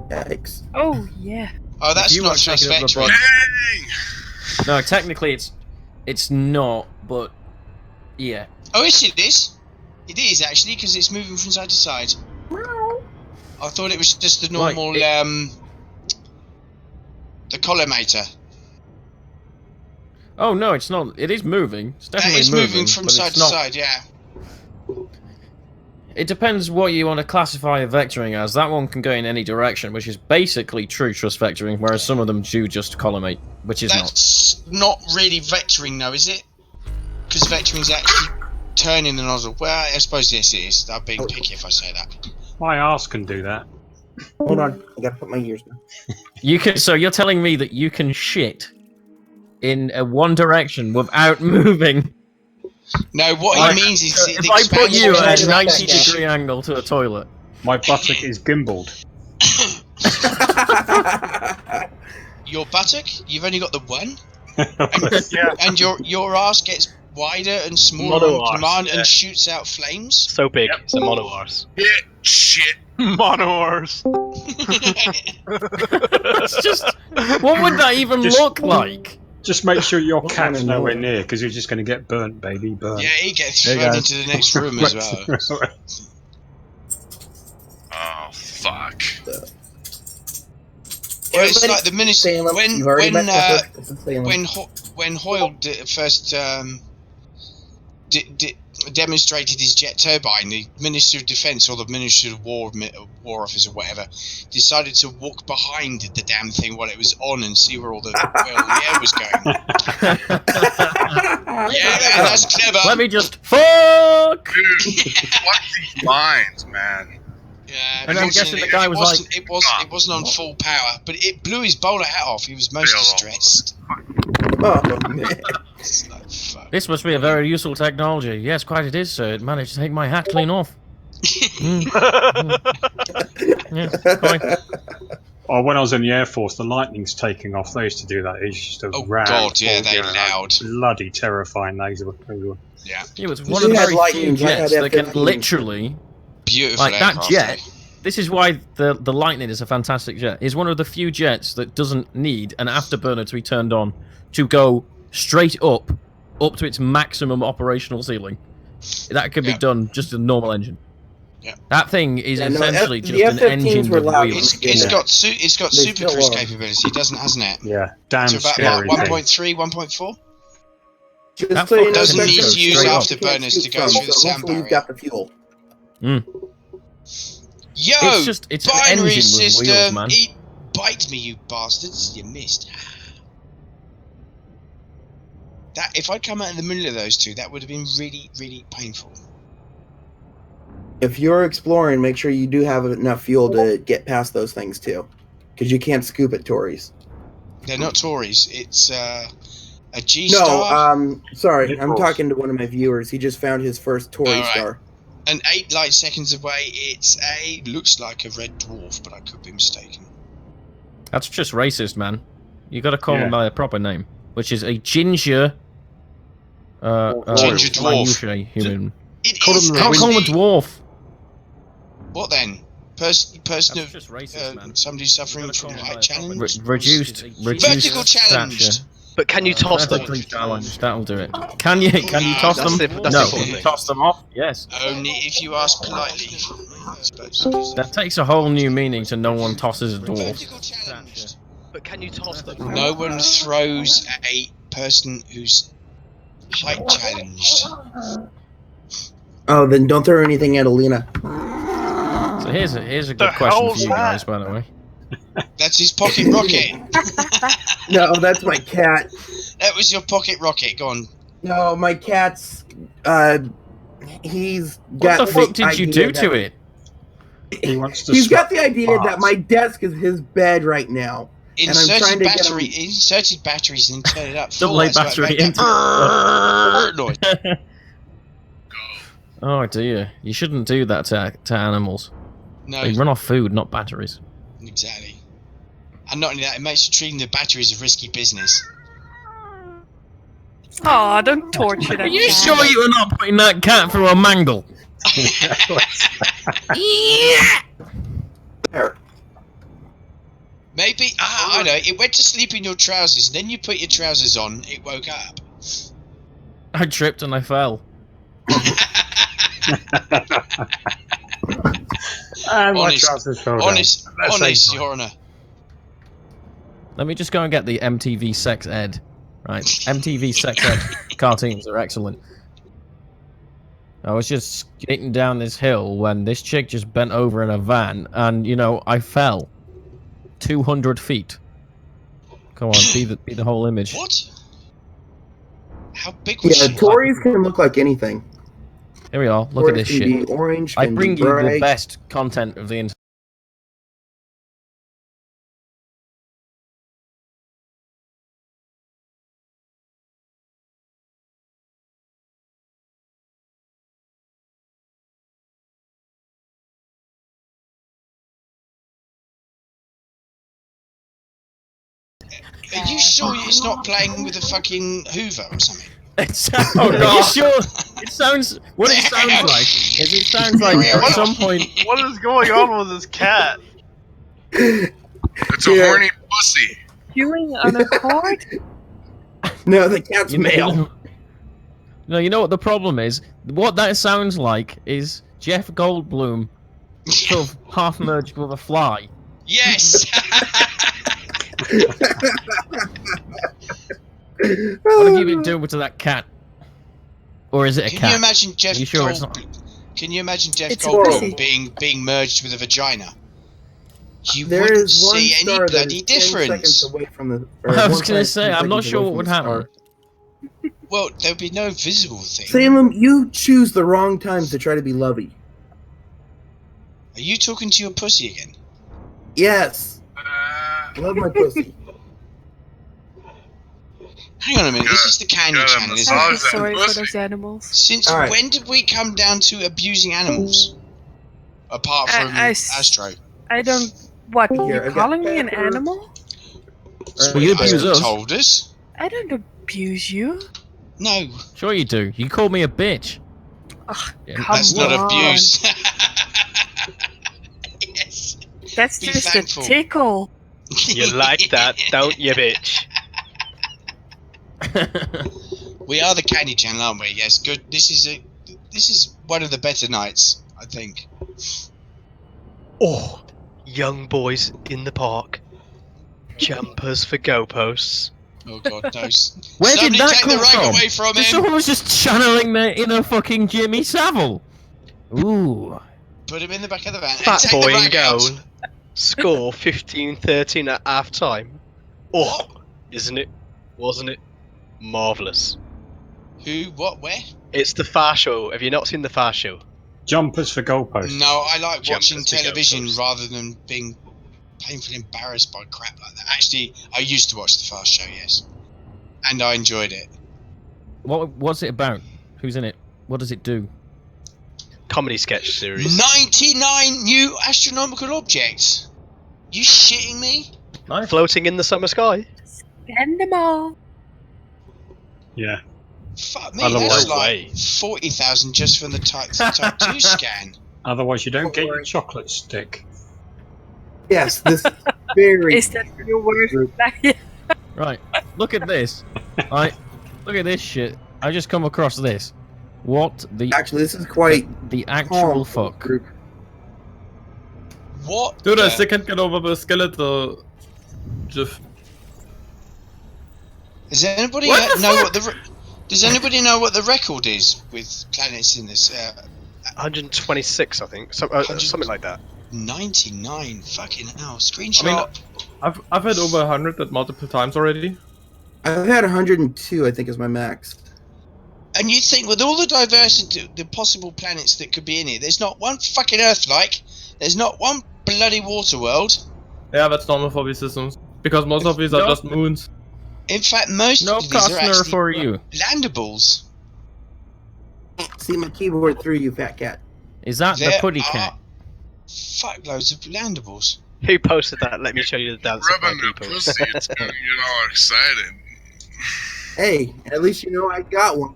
Yikes. Oh, yeah. Oh, that's not just vectoring. No, technically it's not, but yeah. Oh, yes, it is. It is actually because it's moving from side to side. I thought it was just the normal, the collimator. Oh no, it's not. It is moving. It's definitely it's moving from side to side. Yeah. It depends what you want to classify a vectoring as. That one can go in any direction, which is basically true trust vectoring, whereas some of them do just collimate, which is That's not really vectoring, though, is it? Because vectoring's actually turning the nozzle. Well, I suppose yes, it is. I'm being picky if I say that. My arse can do that. Hold on, I gotta put my ears down. You can. So you're telling me that you can shit in one direction without moving? No, what he means is if I put you at a 90-degree angle to a toilet, my buttock is gimbaled. Your buttock? You've only got the one, Yeah. and your arse gets wider and smaller on command and shoots out flames. So big, it's a mono arse. Shit. Mono arse. it's just. What would that even look like? Just make sure your cat's nowhere near, because you're just going to get burnt, baby, burnt. Yeah, he gets thrown into the next room as well. Oh, fuck. Well, it's like the minute when Hoyle first demonstrated his jet turbine, the Minister of Defence or the Minister of War Office or whatever decided to walk behind the damn thing while it was on and see where all the air was going. Yeah, that's clever. Let me just fuck. Dude, what these lines, man? Yeah, and I'm guessing the guy was like, it wasn't on full power, but it blew his bowler hat off. He was most distressed. Oh, man. This must be a very useful technology. Yes, quite it is, sir. It managed to take my hat clean off. Yeah, fine. Oh, when I was in the Air Force, the Lightning's taking off. They used to do that. It's just a God, yeah, they're loud. Bloody terrifying. Those were. Yeah. It was one of the very few jets that can literally... Beautiful like that aircraft, jet. This is why the Lightning is a fantastic jet. It's one of the few jets that doesn't need an afterburner to be turned on to go straight up to its maximum operational ceiling. That could be done just a normal engine. Yeah. That thing is essentially just an engine with wheels. It's got super cruise capability, hasn't it? Yeah, damn so about scary. 1.3, 1.4. Just so doesn't need to use afterburners to go through the sound barrier. You've got the fuel. Mm. Yo, it's binary an system, wheels, man. Bite me, you bastards! You missed. That if I'd come out in the middle of those two, that would have been really, really painful. If you're exploring, make sure you do have enough fuel to get past those things too, because you can't scoop at Tories. They're not Tories. It's a G-star. No, sorry, I'm talking to one of my viewers. He just found his first Tory star. And 8 light seconds away, looks like a red dwarf, but I could be mistaken. That's just racist, man. You got to call him by a proper name, which is a ginger. Ginger dwarf. Human. Can't call him a dwarf. What then? Person of just racist, man. Somebody suffering from height challenge. Reduced vertical challenge. Stature. But can you toss them? That'll do it. Can you toss them? No. Can you toss them off? Yes. Only if you ask politely, I suppose. That takes a whole new meaning to no one tosses a dwarf. Vertical challenge. But can you toss them? No one throws a person who's height challenged. Oh, then don't throw anything at Alina. So here's a good question for you guys, by the way. That's his pocket rocket. No, that's my cat. That was your pocket rocket. Go on. No, my cat's. He's got. What the fuck the did you do to it? He's got the idea that my desk is his bed right now. Inserted batteries and turn it up. Double A battery into. Oh dear! You shouldn't do that to animals. No. They run off food, not batteries. Exactly. And not only that, it makes you treating the batteries a risky business. Aw, don't torture that. Are you sure you are not putting that cat through a mangle? There. Maybe, I know, it went to sleep in your trousers, and then you put your trousers on, it woke up. I tripped and I fell. And my Honest- trousers fell down. Honest, Let's say fine. Your Honour. Let me just go and get the MTV Sex Ed. Right, MTV Sex Ed cartoons are excellent. I was just skating down this hill when this chick just bent over in a van, and, you know, I fell. 200 feet. Come on, be the whole image. What? How big was Yeah, she? Tories can look like anything. Here we are, look at this Tories can shit. be orange, I can bring be you the bright. best content of the entire. Are you sure it's not playing with a fucking Hoover or something? It sounds, are you sure? It sounds. What it sounds like is it sounds like at some point. What is going on with this cat? It's a horny pussy. Chewing on a cord? No, the cat's You male. know, no, you know what the problem is? What that sounds like is Jeff Goldblum sort of half merged with a fly. Yes! What have you been doing to that cat? Or is it a Can cat? you imagine Jeff Are you sure it's not? Can you imagine Jeff It's a Goldblum pussy. being merged with a vagina? You There wouldn't is one see any star that bloody is 10 difference. seconds away from the. or I was 1 gonna say, I'm not seconds sure away what would from the happen. star. Well, there'll be no visible thing. Salem, you choose the wrong times to try to be lovey. Are you talking to your pussy again? Yes, I love my pussy. Hang on a minute, this is the Candy gotta Channel, isn't I it? feel that sorry for pussy. those animals. Since All right. when did we come down to abusing animals? Apart from Astro. I don't. What? Here, You're I've got calling me an pepper. animal? Well, you Astro abuse us. told us. I don't abuse you. No, Sure you do. You called me a bitch. Ugh, Yeah, come that's not on. abuse. Yes. That's Be just thankful. a tickle. You like that, don't you, bitch? We are the Candy Channel, aren't we? Yes, good. This is one of the better nights, I think. Oh, young boys in the park. Jumpers for goalposts. Oh God, no. Where did Somebody that take come the rag from? away from him. Someone was just channeling their inner fucking Jimmy Savile. Ooh. Put him in the back of the van. Fat and take boy the in rag out. goal. Score 15-13 at half time. Oh, isn't it? Wasn't it? Marvellous. Who? What? Where? It's the Far Show. Have you not seen the Far Show? Jumpers for goalposts. No, I like Jumpers watching to television goalposts. rather than being painfully embarrassed by crap like that. Actually, I used to watch the Fast Show, yes, and I enjoyed it. What's it about? Who's in it? What does it do? Comedy sketch series. 99 new astronomical objects. You shitting me? Nice. Floating in the summer sky. Send them all. Yeah. Fuck me, Otherwise- that's No like way. 40,000 just from the type 2 scan. Otherwise, you don't get your worry. chocolate stick. Yes, this is very. Is that your word? Right. Look at this. Right. Look at this shit. I just come across this. What the Actually, this is quite the actual calm fuck? group. What? Dude, I the- still can't get over the skeletal. Jeff. Does anybody What the know fuck? what the? Does anybody know what the record is with planets in this? 126, I think. Something like that. 99. Fucking hell. Screenshot. I've had over 100 at multiple times already. I've had 102, I think, is my max. And you think with all the diversity, the possible planets that could be in here, there's not one fucking Earth-like. There's not one bloody water world. Yeah, that's normal for these systems. Because most of these are No. just moons. In fact, most No of these are Costner actually for you. landables. See my keyboard through, you fat cat. Is that the There putty are cat? fuckloads of landables. Who posted that? Let me show you the dance of my Rubbing the people. pussy, it's gonna get all excited. Hey, at least you know I got one.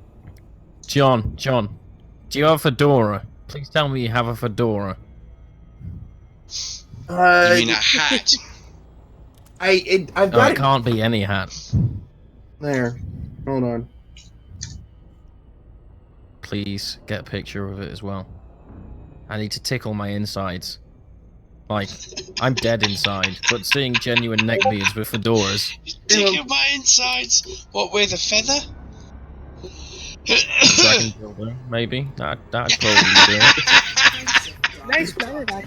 John, do you have a fedora? Please tell me you have a fedora. You mean a hat? I've Oh, got it can't be any hat. there. Hold on. Please get a picture of it as well. I need to tickle my insides. Like, I'm dead inside, but seeing genuine neckbeards with fedoras. Tickle my insides. What, with a feather? Dragon dildo, maybe? That'd probably do it. Nice melody.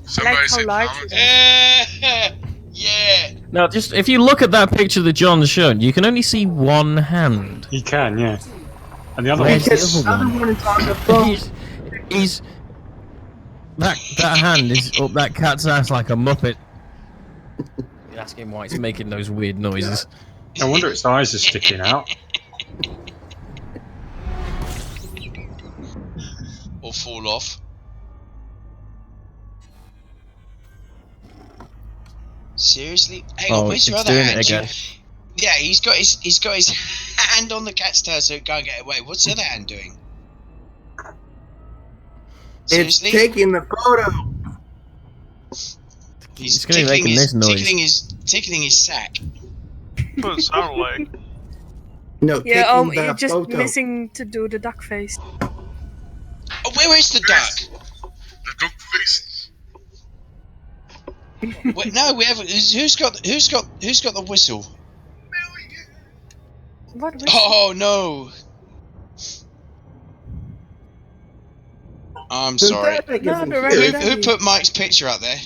Somebody Like how said large comment. Yeah. Now, just if you look at that picture that John showed, you can only see one hand. You can, yeah. And the other Where's one. the other one? is on the phone. He's that hand is up that cat's ass like a muppet. You're asking why it's making those weird noises. I wonder its eyes are sticking out. Or fall off. Seriously? Hang on, where's your it's other doing hand? it again. Yeah, he's got his hand on the cat's tail so it can't get away. What's the other hand doing? It's Seriously? taking the photo. He's It's gonna be making this noise. tickling his sack. What it sounded like. No, Yeah, taking you're the just photo. missing to do the duck face. Oh, where is the duck? The duck face. Wait, no, we haven't. Who's got the whistle? What was Oh no! I'm The sorry. duck isn't No, the here. regular- Who put Mike's picture out there?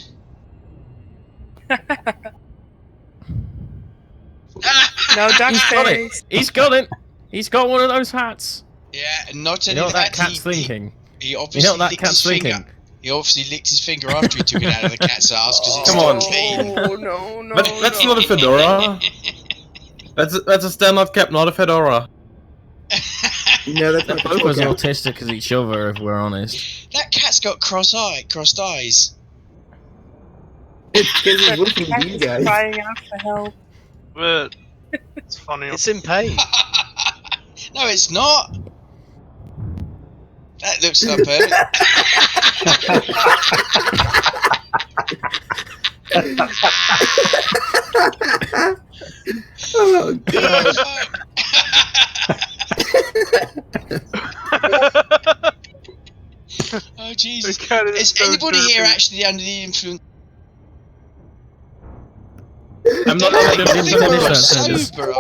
No, duck He's got it. face. He's got it. He's got one of those hats. Yeah, and not You only know what that that, cat's thinking? he You obviously know what that licked cat's his finger. thinking? He obviously licked his finger after he took it out of the cat's ass because it's Come still on. clean. Oh, no. That's not a fedora. That's a standard cap, not a fedora. No, that's They're not both as the autistic as each other, if we're honest. That cat's got crossed eyes. It's because he's looking Cat at you is guys. crying out for help. But it's funny. It's in pain. No, it's not. That looks like perfect. Oh god. Oh Jesus! The cat Is so anybody here derpy. actually under the influence? I'm not I under the think we're all influence. sober.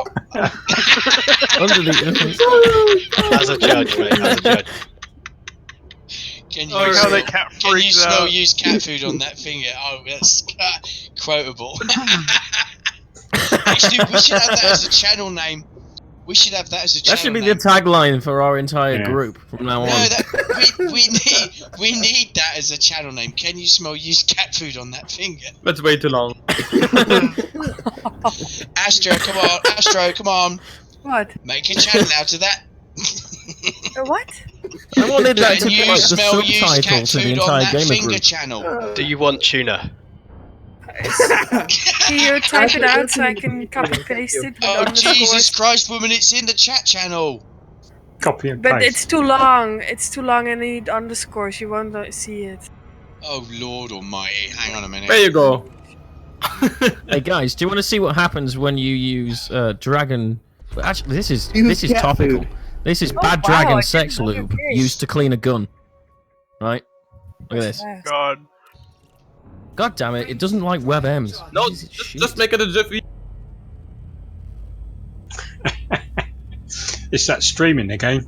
Under the influence. As a judge, mate. As a judge. Can you, Like how that cat can you freaks smell out. used cat food on that finger? Oh, that's quotable. Actually, we should have that as a channel name. We should have that as a channel That should be name. the tagline for our entire Yeah. group from now on. No, we need that as a channel name. Can you smell used cat food on that finger? That's way too long. Astro, come on. What? Make a channel out of that. What? I wanted that to Can be you like the smell used subtitle cat to the food on entire that gamer finger group. channel? Do you want tuna? Can you type it out so I can copy paste it with Oh underscores? Jesus Christ, woman! It's in the chat channel. Copy and But paste. it's too long. It's too long and I need underscores. You won't see it. Oh Lord Almighty! Hang on a minute. There you go. Hey guys, do you want to see what happens when you use dragon? Well, actually, this is Use cat topical. food. This is Oh, bad wow, I dragon didn't sex know lube your case. used to clean a gun. Right? Look at this. God. God damn it! It doesn't like WebMs. No, Piece of shit. just make it a jiffy. It's that streaming again.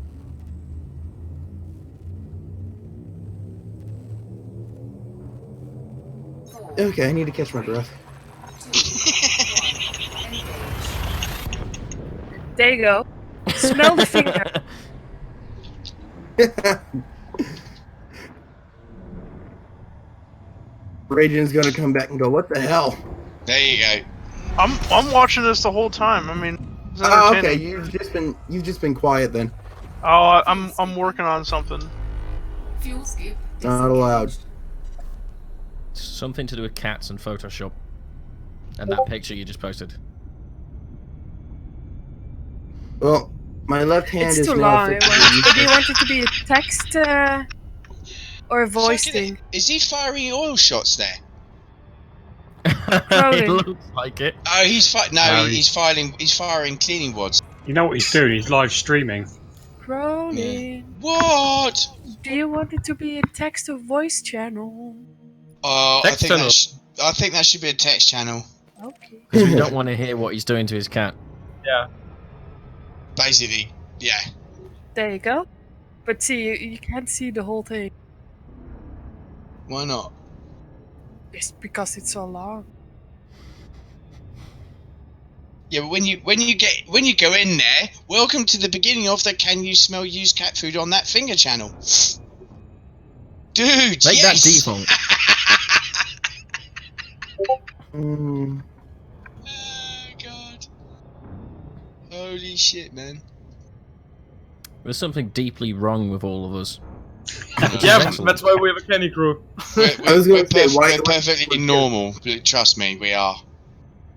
Okay, I need to catch my breath. There you go. Smell the finger. Raiijin's gonna come back and go, what the hell? There you go. I'm watching this the whole time. I mean, it's Oh, okay, entertaining. you've just been quiet then. Oh, I'm working on something. Not allowed. Something to do with cats and Photoshop. And that picture you just posted. Well, my left hand It's is too now long. officially But do you useless. want it to be a text? Or a voice Fucking- thing. Is he firing oil shots there? It Krollin. looks like it. Oh, he's No, he's firing cleaning wads. You know what he's doing? He's live streaming. Krollin. What? Do you want it to be a text or voice channel? I Text think channel. I think that should be a text channel. Okay. Because we don't want to hear what he's doing to his cat. Basically, yeah. There you go. But see, you can't see the whole thing. Why not? It's because it's so long. Yeah, but when you go in there, welcome to the beginning of the Can You Smell Used Cat Food on That Finger channel. Dude, Make yes! that default. Mm, Oh god. Holy shit, man. There's something deeply wrong with all of us. Yeah, Excellent. that's why we have a Kenny crew. I was gonna say, why- we're perfectly normal. Trust me, we are.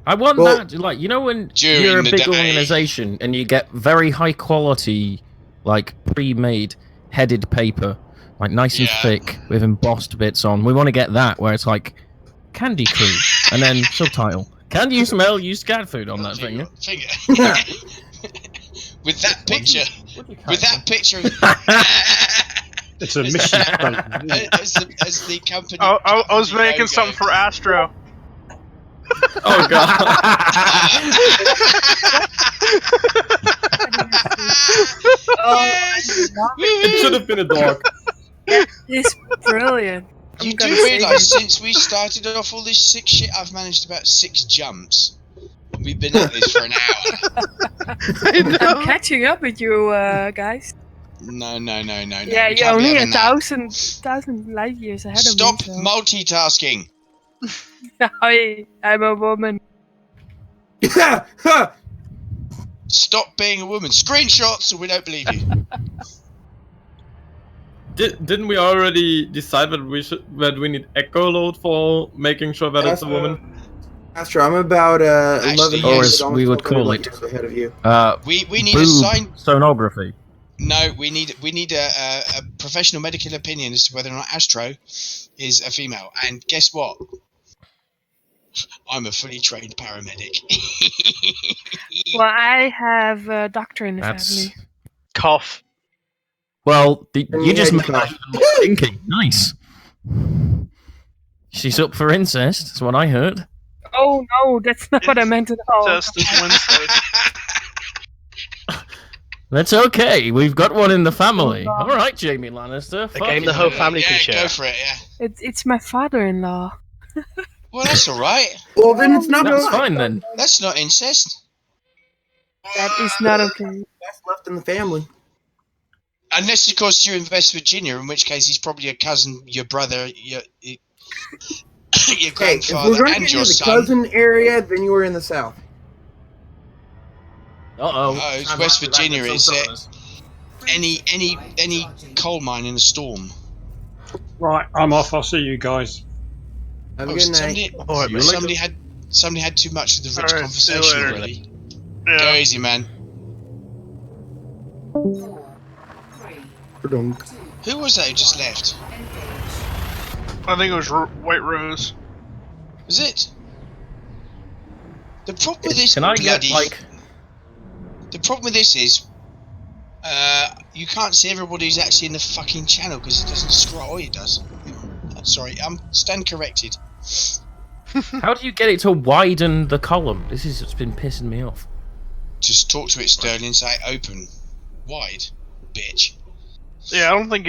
I want Well- that. Like, you know, when During you're a the big day. organization and you get very high quality, like pre-made headed paper, like nice and Yeah. thick with embossed bits on. We want to get that where it's like Candy Crew and then subtitle. Can you smell used cat food on that finger? With that picture. With that picture. It's a mission statement. as the company. I was making logo. something for Astro. Oh god. It should have been a dog. It's brilliant. You I'm do gonna say realise that. since we started off all this sick shit, I've managed about 6 jumps. We've been at this for an hour. I'm catching up with you, guys. No. Yeah, we you're can't be only having that. 1,000 light years ahead Stop of me. multitasking. I'm a woman. Stop being a woman. Screenshots, or we don't believe you. Didn't we already decide that we need echo load for making sure that it's a woman? Astro, I'm about Actually, 11 or years, as almost we would 1200 call light it. years ahead of you. We need a boob sign. sonography. No, we need a professional medical opinion as to whether or not Astro is a female. And guess what? I'm a fully trained paramedic. Well, I have a doctor in the That's family. Cough. well. You And just you made had that to look stinky. Nice. She's up for incest. That's what I heard. Oh no, that's not what I meant at all. Test is Wednesday. That's okay. We've got one in the family. All right, Jamie Lannister. A fuck game it. the whole family yeah, can share. go for it. Yeah. It's my father-in-law. Well, that's all right. Well, then it's not That's mine. fine then. That's not incest. That is not okay. That's left in the family. Unless, of course, you're in West Virginia, in which case he's probably your cousin, your brother, your Hey, if grandfather, we're going to and get your into the son. cousin area, then you were in the south. Uh-oh. Oh, it's West Virginia. It's any coal mine in a storm. Right, I'm off. I'll see you guys. Have a Oh, good night. somebody, Alright, See you later. somebody had too much of the rich Alright, see you conversation later. already. Go Yeah. easy, man. Ba-dunk. Who was that who just left? I think it was Whiterose. Was it? The problem with this Can I get bloody... like? The problem with this is, you can't see everybody who's actually in the fucking channel because it doesn't scroll. Oh, it does. Sorry, stand corrected. How do you get it to widen the column? This is what's been pissing me off. Just talk to it, Sterling. Say open, wide, bitch. Yeah, I don't think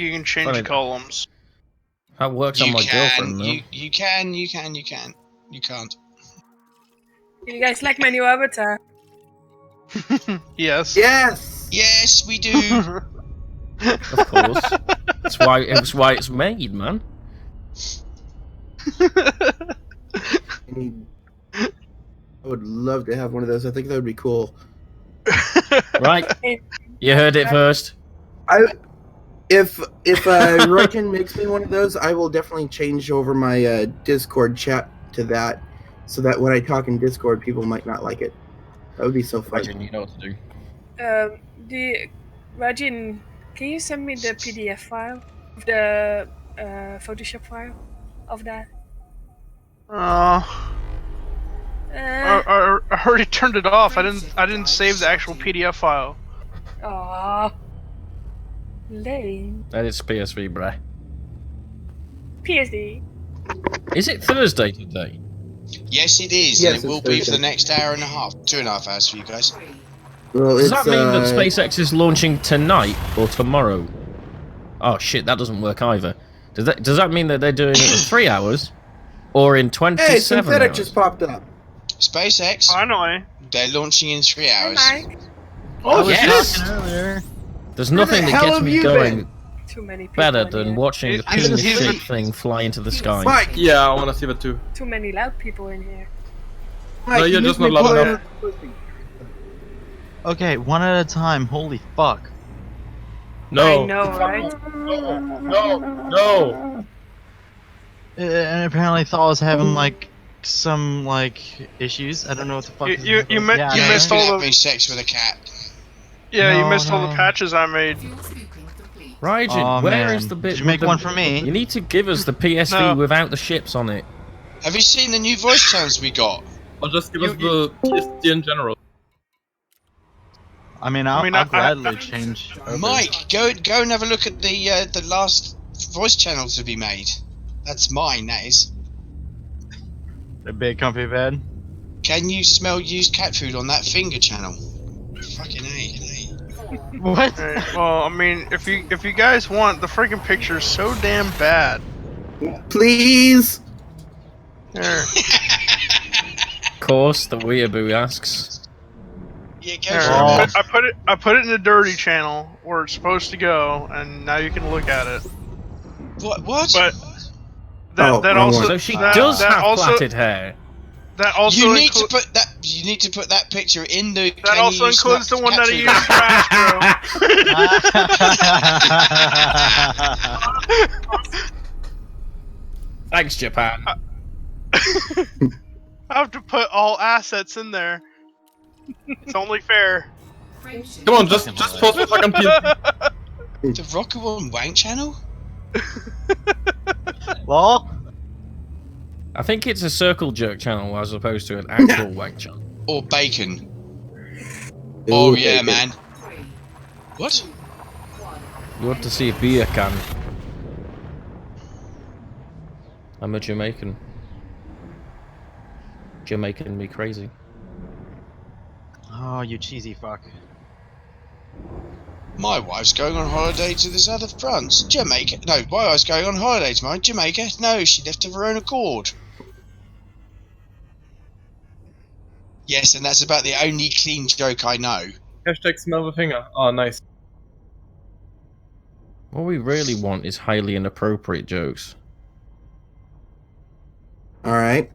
you can change Funny. columns. That works on You my can, girlfriend though. you can. You can't. You guys like my new avatar? Yes. Yes! Yes, we do. Of course. That's why it's made, man. I would love to have one of those. I think that would be cool. Right. You heard it first. If Rokkuon makes me one of those, I will definitely change over my Discord chat to that, so that when I talk in Discord, people might not like it. That would be so fun. Raiijin, you know what to do. Raiijin, can you send me the PDF file? The Photoshop file of that. I already turned it off. I didn't save the actual PDF file. Aww. Lame. That is PSV, bruh. PSD. Is it Thursday today? Yes, it is, Yes, and it will it's be for Thursday. the next hour and a half, 2.5 hours for you guys. Well, Does it's, that mean that SpaceX is launching tonight or tomorrow? Oh shit, that doesn't work either. Does that mean that they're doing it in 3 hours or in 27 Hey, Synthetic hours? just popped up. SpaceX, Finally. they're launching in 3 hours. Hi, Mike. Oh yes! Earlier. There's nothing the that hell gets have me you going been? Too many people better in than here. watching the He's- cool he's- ship thing fly into the sky. Mike, Yeah, I want to see that too. Too many loud people in here. Mike, No, you you're missed just not me loud pulling enough. out the pussy. Okay, one at a time. Holy fuck. No. I know, right? No. And apparently Thal is having like some like issues. I don't know what the fuck. You- this you- is you about. met- Yeah, you I missed know. all the- having sex with a cat. Yeah, you No, missed all the no. patches I made. Raiijin, Oh, where man. is the bit? Did you make with the- one for me? You need to give us the PSV No. without the ships on it. Have you seen the new voice channels we got? Or just give us the PSD in general. I mean, I'll I- gladly change. over. Mike, go and have a look at the last voice channel to be made. That's mine, that is. The big comfy bed. Can you smell used cat food on that finger channel? Fucking A. What? Alright, well, I mean, if you guys want, the freaking picture's so damn bad. Please. Here. Of course, the weeaboo asks. Yeah, go Here. for Oh. it. I put it in the dirty channel where it's supposed to go, and now you can look at it. What? But that Oh, that wrong also one. So she that, does that have also plaited hair. that also You need to inclu- put that. You need to put that picture in the. that also includes the one that I used for Astro. Thanks, Japan. I have to put all assets in there. It's only fair. Come on, just post it like on PSD. The Rokkuon wank channel. Lol. I think it's a circle jerk channel as opposed to an actual wank channel. Or bacon. Oh Ooh, yeah, bacon. man. What? You want to see a beer can? I'm a Jamaican. Jamaican me crazy. Oh, you cheesy fuck. My wife's going on holiday to the south of France. Jamaica. No, my wife's going on holiday tomorrow. Jamaica. No, she left of her own accord. Yes, and that's about the only clean joke I know. Hashtag smell the finger. Oh, nice. What we really want is highly inappropriate jokes. All right.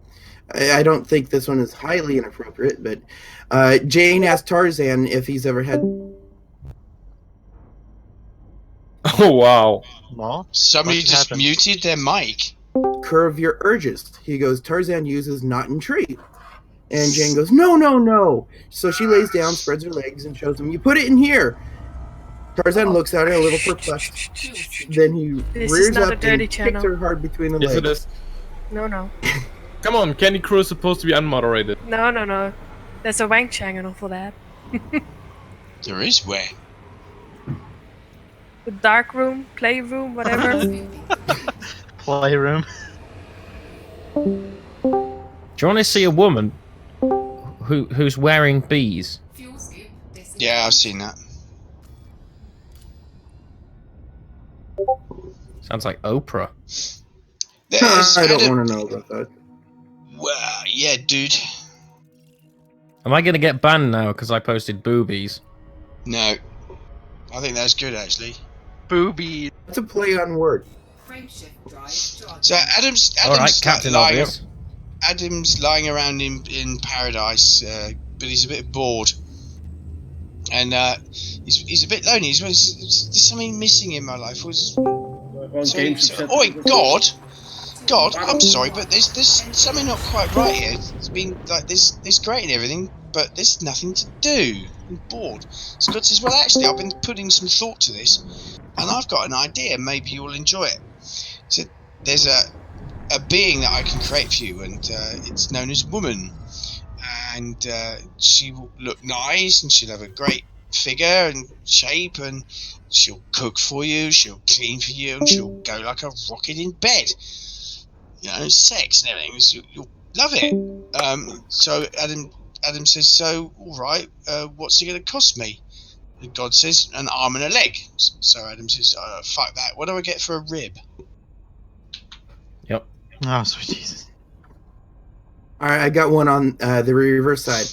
I don't think this one is highly inappropriate, but Jane asked Tarzan if he's ever had. Oh, wow. Lol. Somebody What just happened? muted their mic. Curve your urges. He goes, Tarzan uses knot and tree. And Jane goes, no, no, no. So she lays down, spreads her legs, and shows him, you put it in here. Tarzan looks at her a little perplexed. Then he This is rears not a up dirty and channel. kicks her hard between the Yes, it legs. is. No, no. Come on, Candy Crew is supposed to be unmoderated. No, no, no. There's a wank channel for that. There is where. The dark room, playroom, whatever. Playroom. Do you want to see a woman who's wearing bees? Yeah, I've seen that. Sounds like Oprah. There's I don't Adam- want to know about that. Well, yeah, dude. Am I going to get banned now because I posted boobies? No. I think that's good, actually. Boobies. It's a play on word. So Adam's All right, like, Captain lying, Obvious. Adam's lying around in paradise, but he's a bit bored, and he's a bit lonely. There's something missing in my life. Oi, God! I'm sorry, but there's something not quite right here. It's been like this great and everything. but there's nothing to do. I'm bored. Scott says, well, actually, I've been putting some thought to this, and I've got an idea. Maybe you'll enjoy it. So there's a being that I can create for you, and it's known as Woman. And she will look nice, and she'll have a great figure and shape, and she'll cook for you, she'll clean for you, and she'll go like a rocket in bed. You know, sex and everything. So you'll love it. So Adam says, so all right, what's it going to cost me? And God says, an arm and a leg. So Adam says, fuck that. What do I get for a rib? Yep. Oh, sweet Jesus. All right, I got one on the reverse side.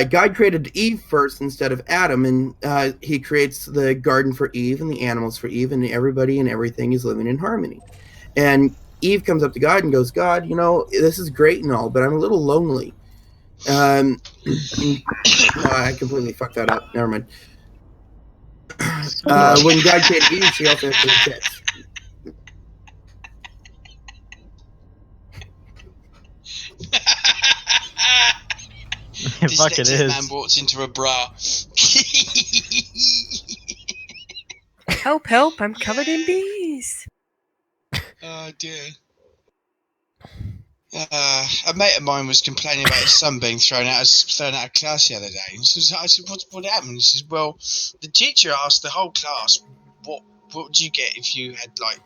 God created Eve first instead of Adam, and he creates the garden for Eve and the animals for Eve, and everybody and everything is living in harmony. And Eve comes up to God and goes, God, you know, this is great and all, but I'm a little lonely. I completely fucked that up. Never mind. When God created Eve, she also had 3 kids. Fuck it is. Man walks into a bra. Help, help, I'm covered in bees. Oh dear. A mate of mine was complaining about his son being thrown out of class the other day. And so I said, what happened? He says, well, the teacher asked the whole class, what would you get if you had like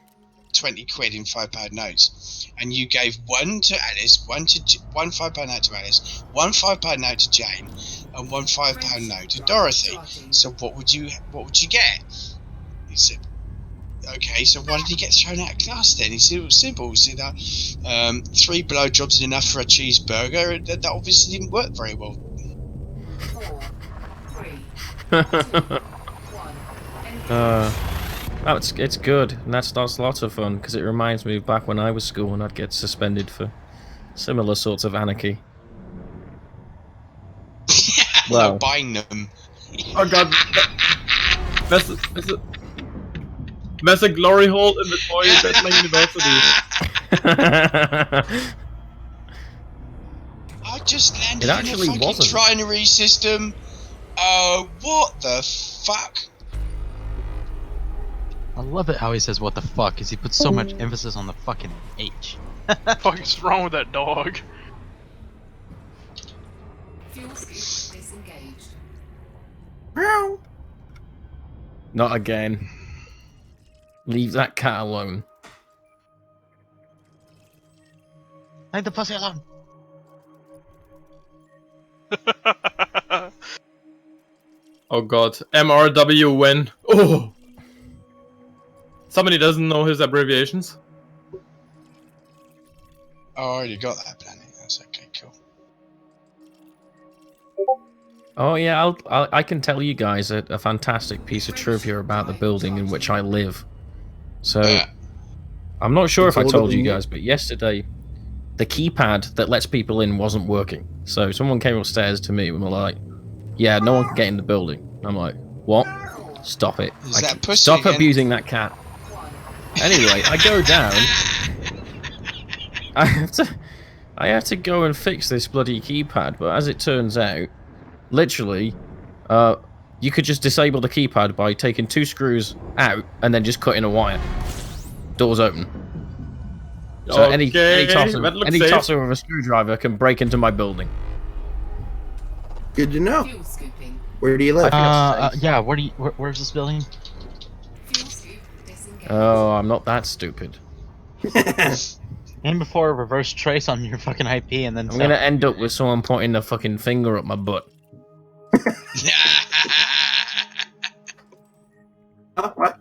20 quid in £5 notes? And you gave one to Alice, one £5 note to Alice, one £5 note to Jane, and one £5 note to Dorothy. So what would you get? He said, okay, so why did he get thrown out of class then? He said it was simple. He said 3 blowjobs is enough for a cheeseburger. That obviously didn't work very well. 4, 3, 2, 1. Oh, it's good, and that's lots of fun because it reminds me of back when I was school and I'd get suspended for similar sorts of anarchy. Well, buying them. Oh god, there's a glory hole in the toilet at my university. I just landed It in a actually fucking wasn't. trinary system. What the fuck? I love it how he says what the fuck, because he puts so much emphasis on the fucking H. What the fuck is wrong with that dog? Fuel scoop disengaged. Not again. Leave that cat alone. Leave the pussy alone. Oh god, MRW win. Oh! Somebody doesn't know his abbreviations? Oh, I already got that planning. That's okay, cool. Oh yeah, I can tell you guys a fantastic piece of trivia about the building in which I live. So, I'm not sure if I told you guys, but yesterday, the keypad that lets people in wasn't working. So someone came upstairs to me and were like, yeah, no one can get in the building. I'm like, what? Stop it. Is that pussy Stop again? abusing that cat. Anyway, I go down. I have to go and fix this bloody keypad, but as it turns out, literally, you could just disable the keypad by taking 2 screws out and then just cutting a wire. Doors open. So Okay, any that looks safe. tosser of a screwdriver can break into my building. Good to know. Fuel scooping. Where do you live? Yeah, where's this building? Fuel scoop disengaged. Oh, I'm not that stupid. And before reverse trace on your fucking IP and then I'm gonna end up with someone pointing a fucking finger up my butt. What?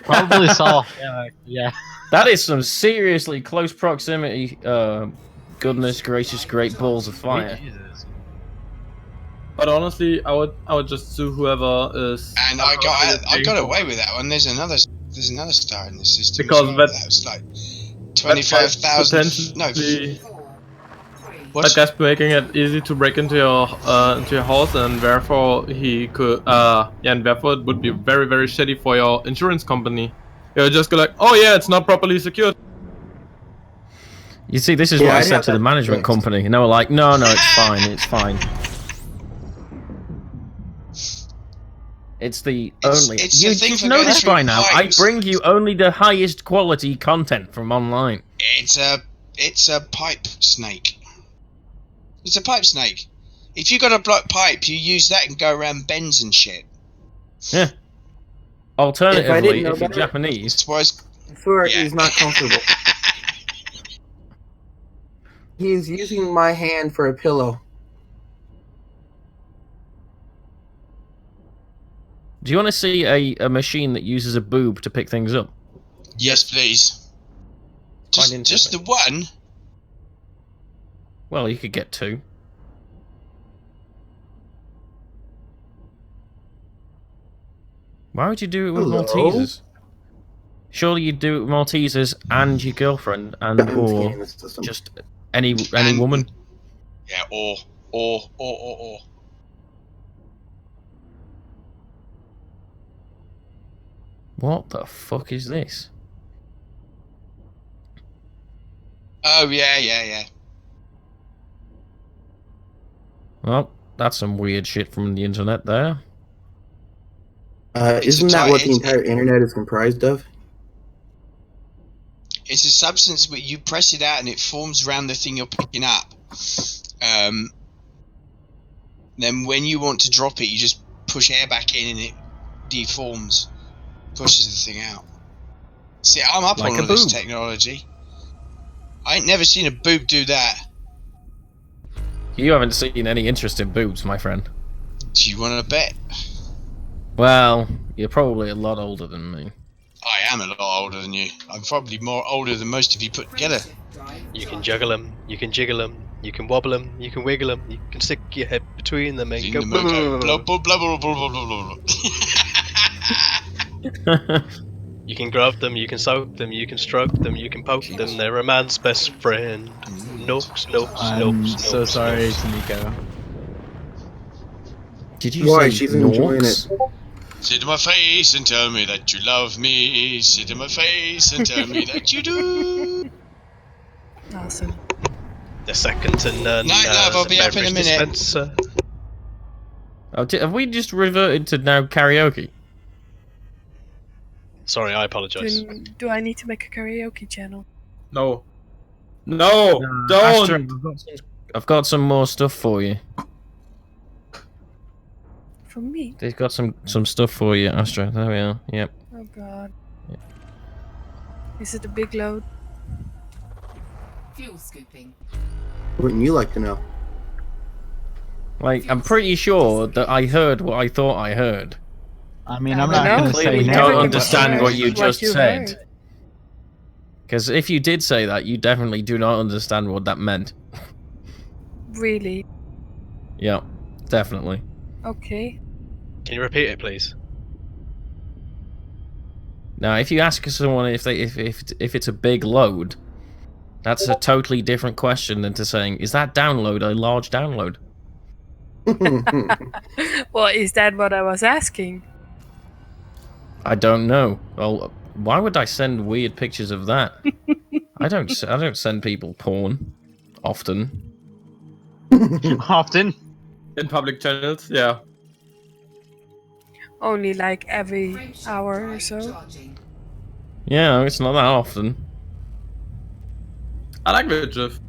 probably saw. Yeah. That is some seriously close proximity. Goodness gracious, great balls of fire. Jesus. But honestly, I would just sue whoever is. And I got away with that one. There's another star in the system. Because as well. That was like 25,000. No. That guy's making it easy to break into your house, and therefore he could and therefore it would be very, very shitty for your insurance company. You'll just go like, oh yeah, it's not properly secured. You see, this is what I said to the management company, and they were like, no, it's fine, it's fine. It's the It's- only. it's the You thing just for going noticed through by now. pipes. I bring you only the highest quality content from online. It's a pipe snake. It's a pipe snake. If you got a block pipe, you use that and go around bends and shit. Yeah. If I Alternatively, didn't know if you're better- Japanese, That's why it's I swear Yeah. he's not comfortable. He's using my hand for a pillow. do you want to see a machine that uses a boob to pick things up? Yes, please. Quite Just the interesting. one. Well, you could get 2. Why would you do it with Hello? Maltesers? Surely you'd do it with Maltesers and your girlfriend, and I'm or scanning the system. just any And- woman. Yeah, or. What the fuck is this? Oh yeah. Well, that's some weird shit from the internet there. It's Isn't a that tie- what the it's- entire internet is comprised of? It's a substance where you press it out and it forms around the thing you're picking up. Then when you want to drop it, you just push air back in and it deforms, pushes the thing out. See, I'm up Like on a all this boob. technology. I ain't never seen a boob do that. You haven't seen any interest in boobs, my friend. Do you want to bet? Well, you're probably a lot older than me. I am a lot older than you. I'm probably more older than most of you put together. You can juggle them, you can jiggle them, you can wobble them, you can wiggle them, you can stick your head between them and In go. the mogo. Blah, blah, blah, blah, blah, blah, blah, blah. You can grub them, you can soak them, you can stroke them, you can poke them. They're a man's best friend. Nooks, nooks, I'm nooks, so nooks, sorry, nooks. Senche. Did you Why? say She's enjoying Norks? it. Sit in my face and tell me that you love me. Sit in my face and tell me that you do. Awesome. The second to none. Night, love, I'll be up in a beverage minute. dispenser. Oh, have we just reverted to now karaoke? Sorry, I apologise. Do I need to make a karaoke channel? No. No, don't! Astra, I've got some more stuff for you. For me? They've got some stuff for you, Astra. There we are. Yep. Oh god. Is it a big load? Fuel scooping. Wouldn't you like to know? Like, I'm pretty sure that I heard what I thought I heard. I mean, I I'm don't not know. going to Clearly say You no. don't never but- understand what you heard just you said. heard. Because if you did say that, you definitely do not understand what that meant. Really? Yeah, definitely. Okay. Can you repeat it, please? Now, if you ask someone if it's a big load, that's a totally different question than to saying, is that download a large download? Well, is that what I was asking? I don't know. Well, why would I send weird pictures of that? I don't send people porn often. Often. In public channels, yeah. Only like every French hour or drive so. charging. Yeah, it's not that often. I like the GIF.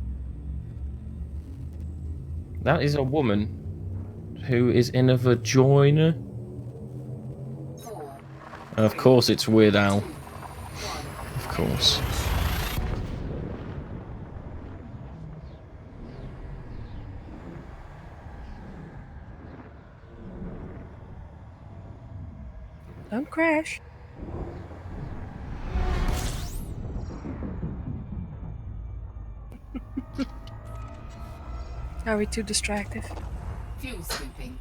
That is a woman who is in a vagina. 4, And of course it's Weird Al. 1. Of course. Don't crash. Are we too distracted? Fuel scooping.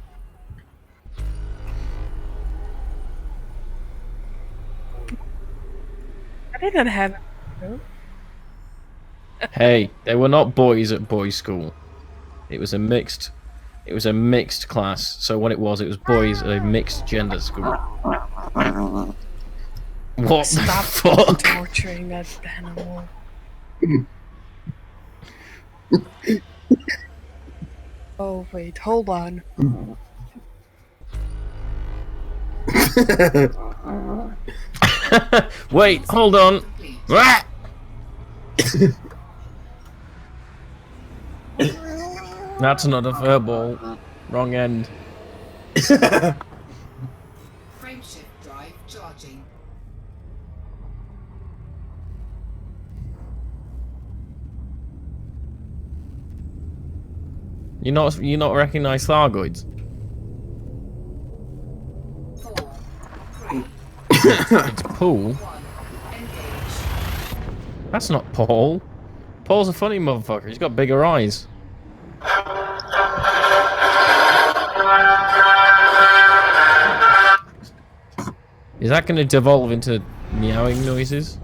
I didn't have it. No. Hey, they were not boys at boys' school. It was a mixed class. So what it was boys at a mixed gender school. What Stop the fuck? torturing that animal. Oh wait, hold on. Wait, hold on. Ah! That's not a furball. Wrong end. Frameshift drive charging. You not recognize Thargoids? 4, 3, It's Paul. 1. Engage. That's not Paul. Paul's a funny motherfucker. He's got bigger eyes. Is that going to devolve into meowing noises?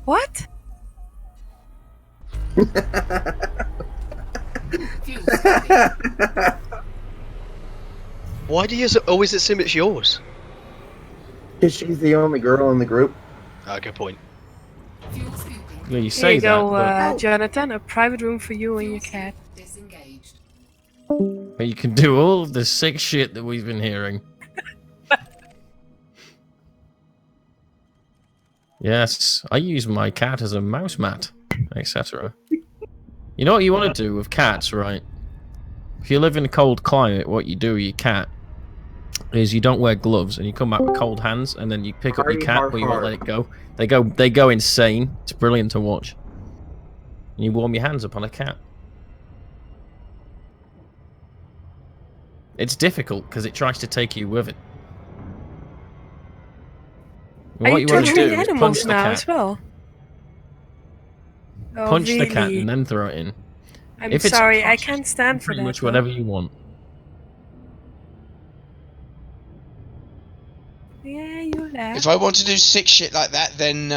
What? Fuel scooping. Why do you always assume it's yours? Because she's the only girl in the group. Ah, good point. Fuel scooping. Yeah, you Here say you go, that, Jonathan. A private room for you and your cat. Disengaged. but you can do all of the sick shit that we've been hearing. Yes, I use my cat as a mouse mat, etc. You know what you want to do with cats, right? If you live in a cold climate, what you do with your cat is you don't wear gloves and you come back with cold hands, and then you pick up your cat, but you won't let it go. They go insane. It's brilliant to watch. And you warm your hands up on a cat. It's difficult because it tries to take you with it. And Are what you you want to do torturing is punch animals the now cat. as well? Oh, Punch the cat really? and then throw it in. I'm If it's sorry, I punched, can't stand for pretty that. much though. whatever you want. Yeah, you laugh. If I want to do sick shit like that, then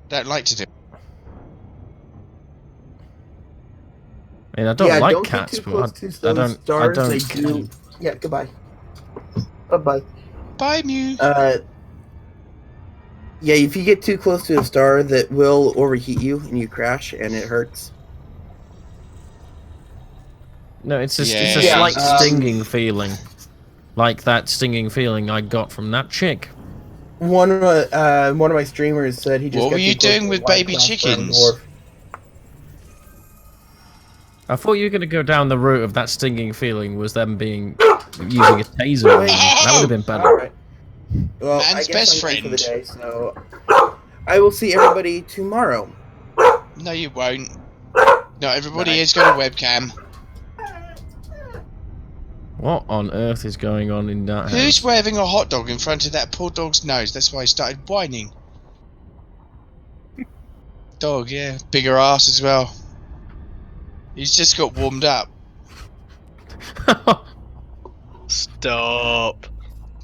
don't like to do. I mean, I don't yeah, like don't cats, get too but close to I those don't. stars. I They don't. do. Yeah, goodbye. Bye-bye. Bye, Mew. Yeah, if you get too close to a star, that will overheat you and you crash and it hurts. No, it's a Yeah. slight Yeah, stinging feeling, like that stinging feeling I got from that chick. One of my streamers said he just. What got were you too close doing to a with white baby cross brown chickens? dwarf. I thought you were going to go down the route of that stinging feeling was them being using a taser. on you. That would have been better. All right. Well, Man's I guess best I'm done for the friend. day, so I will see everybody tomorrow. No, you won't. No, everybody here's got a webcam. What on earth is going on in that Who's house? waving a hot dog in front of that poor dog's nose? That's why he started whining. Dog, yeah. Bigger ass as well. He's just got warmed up. Stop.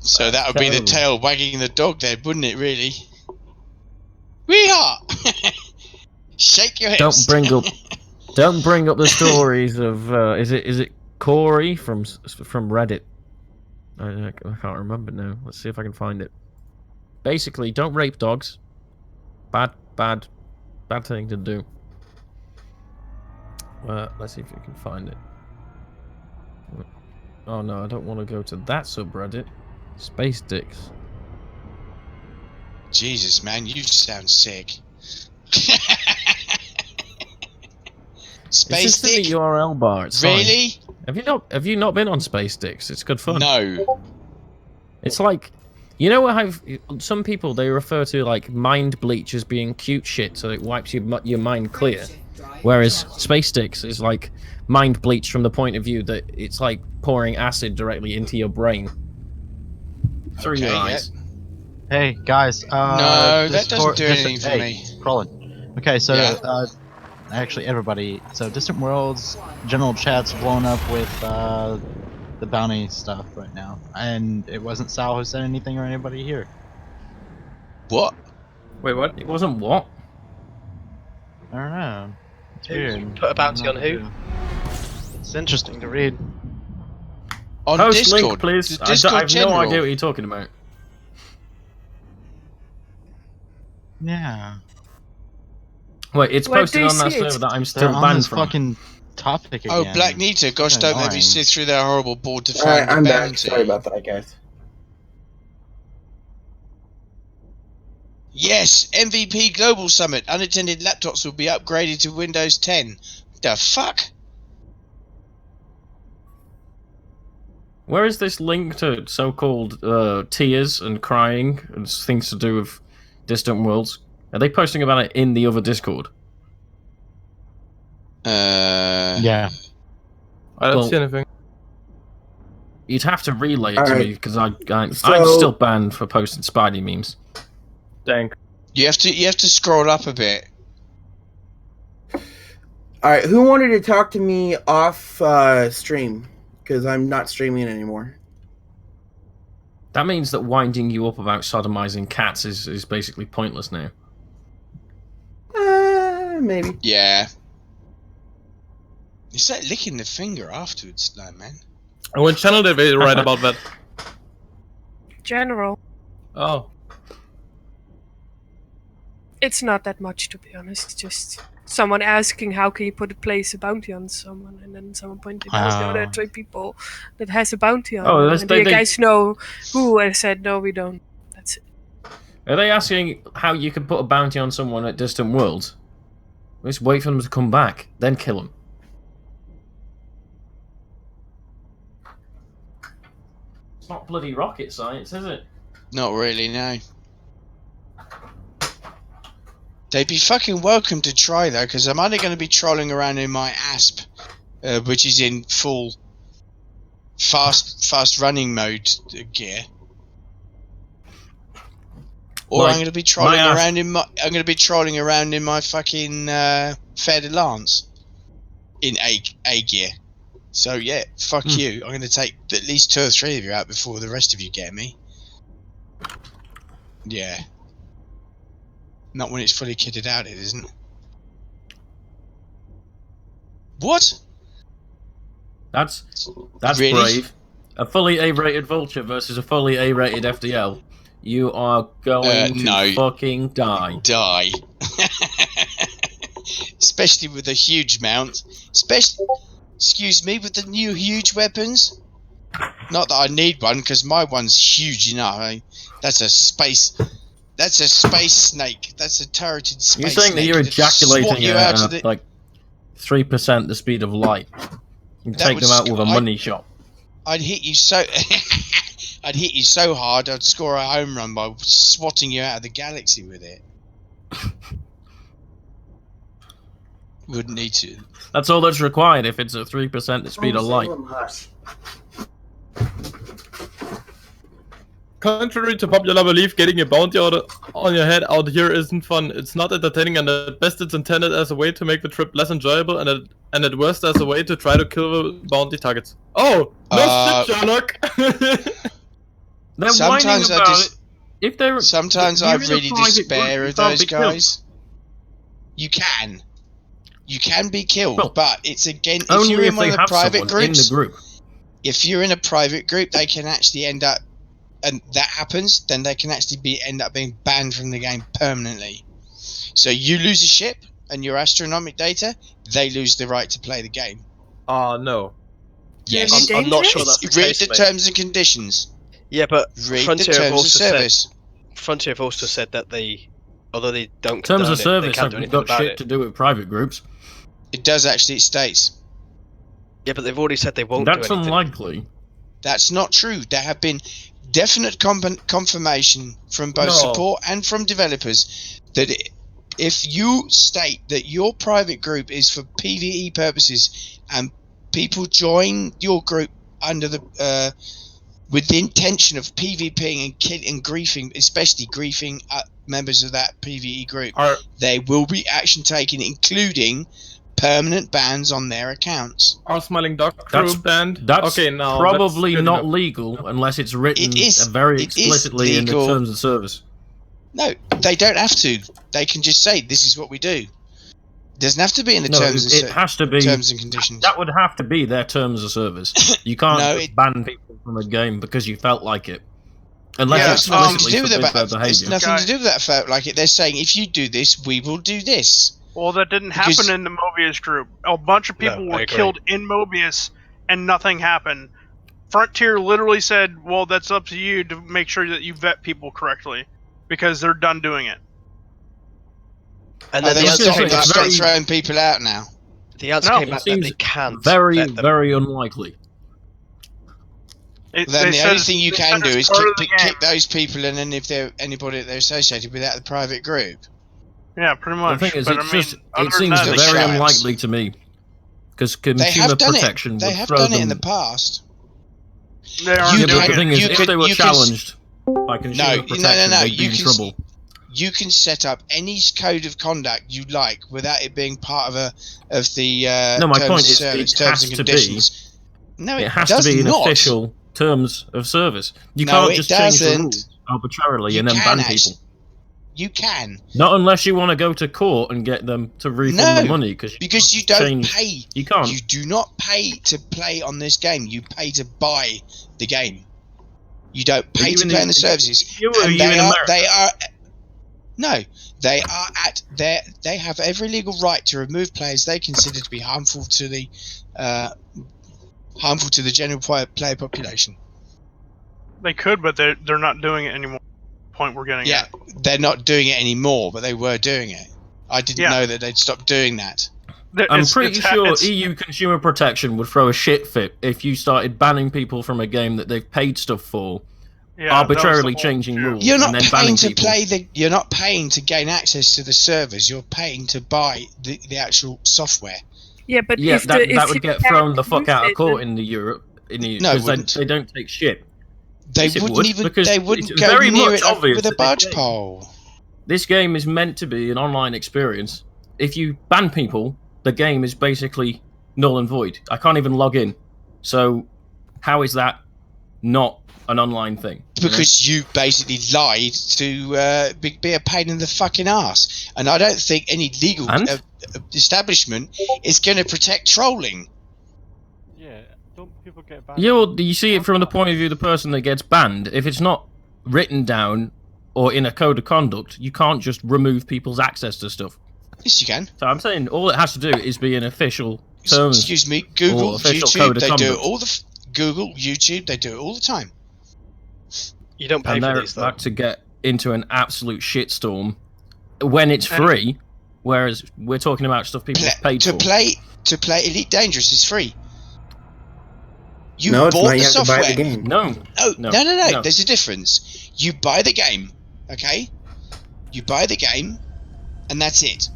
So that would be the tail wagging the dog then, wouldn't it, really? Wee-haw! Shake your hips. Don't bring up the stories of is it Corey from Reddit? I can't remember now. Let's see if I can find it. Basically, don't rape dogs. Bad thing to do. Let's see if you can find it. Oh no, I don't want to go to that subreddit. Space dicks. Jesus, man, you sound sick. Space It's just in dick? the URL bar. It's fine. Really? Have you not been on Space Dicks? It's good fun. No. It's like, you know how some people they refer to like mind bleach as being cute shit, so it wipes your mind clear. Whereas Space Dicks is like mind bleach from the point of view that it's like pouring acid directly into your brain through your eyes. Hey guys, No, that doesn't do anything for me. Krollin. Okay, so Yeah. actually everybody, so Distant Worlds general chat's blown up with the bounty stuff right now, and it wasn't Sal who said anything or anybody here. What? Wait, what? It wasn't what? I don't know. It's Who weird. put a bounty I don't on know who? It's interesting to read. On Post Discord, link, please. the I Discord have general. no idea what you're talking about. Yeah. Wait, it's Where posted do you on that see it? server that I'm They're still on banned this from. fucking topic again. Oh, Black Nita, gosh, That's don't make me annoying. sit through that horrible board to All right, find the I'm back. bounty. Sorry about that, guys. Yes, MVP Global Summit. Unattended laptops will be upgraded to Windows 10. The fuck? Where is this link to so-called tears and crying and things to do with Distant Worlds? Are they posting about it in the other Discord? Yeah. I don't see anything. You'd have to relay it All to right. me because I'm So- still banned for posting Spidey memes. Dang. You have to scroll up a bit. All right, who wanted to talk to me off stream? Because I'm not streaming anymore. That means that winding you up about sodomizing cats is basically pointless now. Maybe. Yeah. It's like licking the finger afterwards, though, man. And what channel did they write about that? General. Oh. It's not that much, to be honest. Just someone asking how can you place a bounty on someone, and then someone pointed out, no, there are 3 people that has a bounty on. Oh, them. And do you guys know who? I said, no, we don't. That's it. Are they asking how you can put a bounty on someone at Distant Worlds? Just wait for them to come back, then kill them. It's not bloody rocket science, is it? Not really, no. They'd be fucking welcome to try, though, because I'm only going to be trolling around in my ASP, which is in full fast running mode gear. Or Like, I'm going to be trolling around in my fucking Fer de Lance in A gear. So yeah, fuck you. I'm going to take at least 2 or 3 of you out before the rest of you get me. Yeah. Not when it's fully kitted out, it isn't. What? That's Really? brave. A fully A-rated Vulture versus a fully A-rated FDL. You are going to no. fucking die. Die. Especially with a huge mount. Excuse me, with the new huge weapons. Not that I need one, because my one's huge enough. I mean, that's a space snake. That's a turreted space snake. You're saying that you're It'd swat ejaculating you out of at like 3% the speed of light. You can That take would them out with a money shot. I'd hit you so... I'd hit you so hard, I'd score a home run by swatting you out of the galaxy with it. Wouldn't need to. That's all that's required if it's at 3% the speed of light. Contrary to popular belief, getting a bounty on your head out here isn't fun. It's not entertaining, and at best it's intended as a way to make the trip less enjoyable, and at worst as a way to try to kill the bounty targets. Oh, no shit, Sherlock! They're Sometimes whining about it. If they're Sometimes if I you're in a really private despair group, of those you can't be killed. guys. You can be killed, Well, but it's again if only you're if in one they of the have private someone in the groups. group. If you're in a private group, they can actually end up, and that happens, then they can actually end up being banned from the game permanently. So you lose a ship and your astronomic data, they lose the right to play the game. No. Yes, I'm not sure that's the read case, the mate. terms and conditions. Yeah, but Read Frontier the have terms of also said service. Frontier have also said that although they don't Terms condone of it, service they can't do haven't anything got about shit it. to do with private groups. It does actually, it states. Yeah, but they've already said they won't That's do anything. unlikely. That's not true. There have been definite confirmation from both No. support and from developers that if you state that your private group is for PvE purposes and people join your group under the with the intention of PvPing and griefing, especially griefing members of that PvE group, there will be action taken, including permanent bans on their accounts. Our Smiling Dog crew banned. That's okay, now probably that's good not enough. legal unless it's written It is. very It is explicitly in the legal. terms of service. No, they don't have to. They can just say, this is what we do. Doesn't have to be in the No, terms it has to be terms and conditions. That would have to be their terms of service. You can't No, just ban people from a game because you felt like it. Unless Yeah, it's it's nothing to explicitly do with forbids their that. It's behaviour. nothing to do with that. Felt like it. They're saying, if you do this, we will do this. Well, that didn't Because- happen in the Mobius group. A bunch of people No, I were agree. killed in Mobius, and nothing happened. Frontier literally said, well, that's up to you to make sure that you vet people correctly, because they're done doing it. And Oh, then they the stop answer came back. very- throwing people out now. The answer No, came it back that seems they can't. very, vet them. very unlikely. Then They the said only it's- thing you they can said do it's is part of the kick game. those people, and then if they're anybody that they're associated with out of the private group. Yeah, pretty much. The thing is, but it's I mean, just other it than seems that, they very shout. unlikely to me because They consumer have done protection it. They would have throw done them. it in the past. they aren't You Yeah, doing but the can- thing it. is, you if can- they were you can- challenged by consumer protection, no, they'd be you in can- trouble. You can set up any code of conduct you like without it being part of the No, my terms point of is service, it terms has and to be. conditions. No, It has does to be an not. official terms of service. You No, can't it just change the doesn't. rules arbitrarily You and then can ban actually- people. You can. Not unless you want to go to court and get them to refund No, the money because you don't change. pay. You can't. You do not pay to play on this game. You pay to buy the game. You don't pay to play on the services. And they have every legal right to remove players they consider to be harmful to the general player population. They could, but they're not doing it anymore. Point we're getting Yeah, at. they're not doing it anymore, but they were doing it. I didn't Yeah. know that they'd stopped doing that. I'm pretty sure EU consumer protection would throw a shit fit if you started banning people from a game that they've paid stuff for, Yeah, arbitrarily that was the whole changing issue. rules. You're and not then paying banning to people. play You're not paying to gain access to the servers. You're paying to buy the actual software. Yeah, but Yeah, if that would get thrown the fuck out of court in in the Europe. No, it because wouldn't. they don't take shit. They Yes, it wouldn't would, even. because They wouldn't it's go very near much it obvious with a that barge this pole. This game is meant to be an online experience. If you ban people, the game is basically null and void. I can't even log in. So, how is that not an online thing? Because you basically lied to be a pain in the fucking ass. And I don't think any legal establishment is going to protect trolling. Yeah, don't people get banned? Yeah, well, you see it from the point of view of the person that gets banned. If it's not written down or in a code of conduct, you can't just remove people's access to stuff. Yes, you can. So I'm saying all it has to do is be an official terms. Excuse me, Google, or official YouTube, code of they do it conduct. all Google, YouTube, they do it all the time. You don't pay And for they're these, though. about to get into an absolute shitstorm when it's free, whereas we're talking about stuff people have paid to for. play Elite Dangerous is free. You No, it's bought not. the You have to buy software. the game. No. There's a difference. You buy the game, okay? You buy the game, and that's it.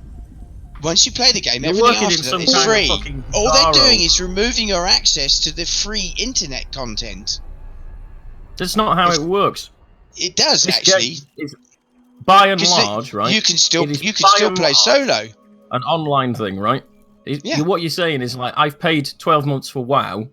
Once you play the game, You're everything working in after some that is kind of free. fucking All they're bizarro. doing is removing your access to the free internet content. That's not how it works. It does This actually. game is, by and 'Cause large, right? You can still it is you can by still and play large solo. An online thing, right? Yeah. What you're saying is like, I've paid 12 months for WoW.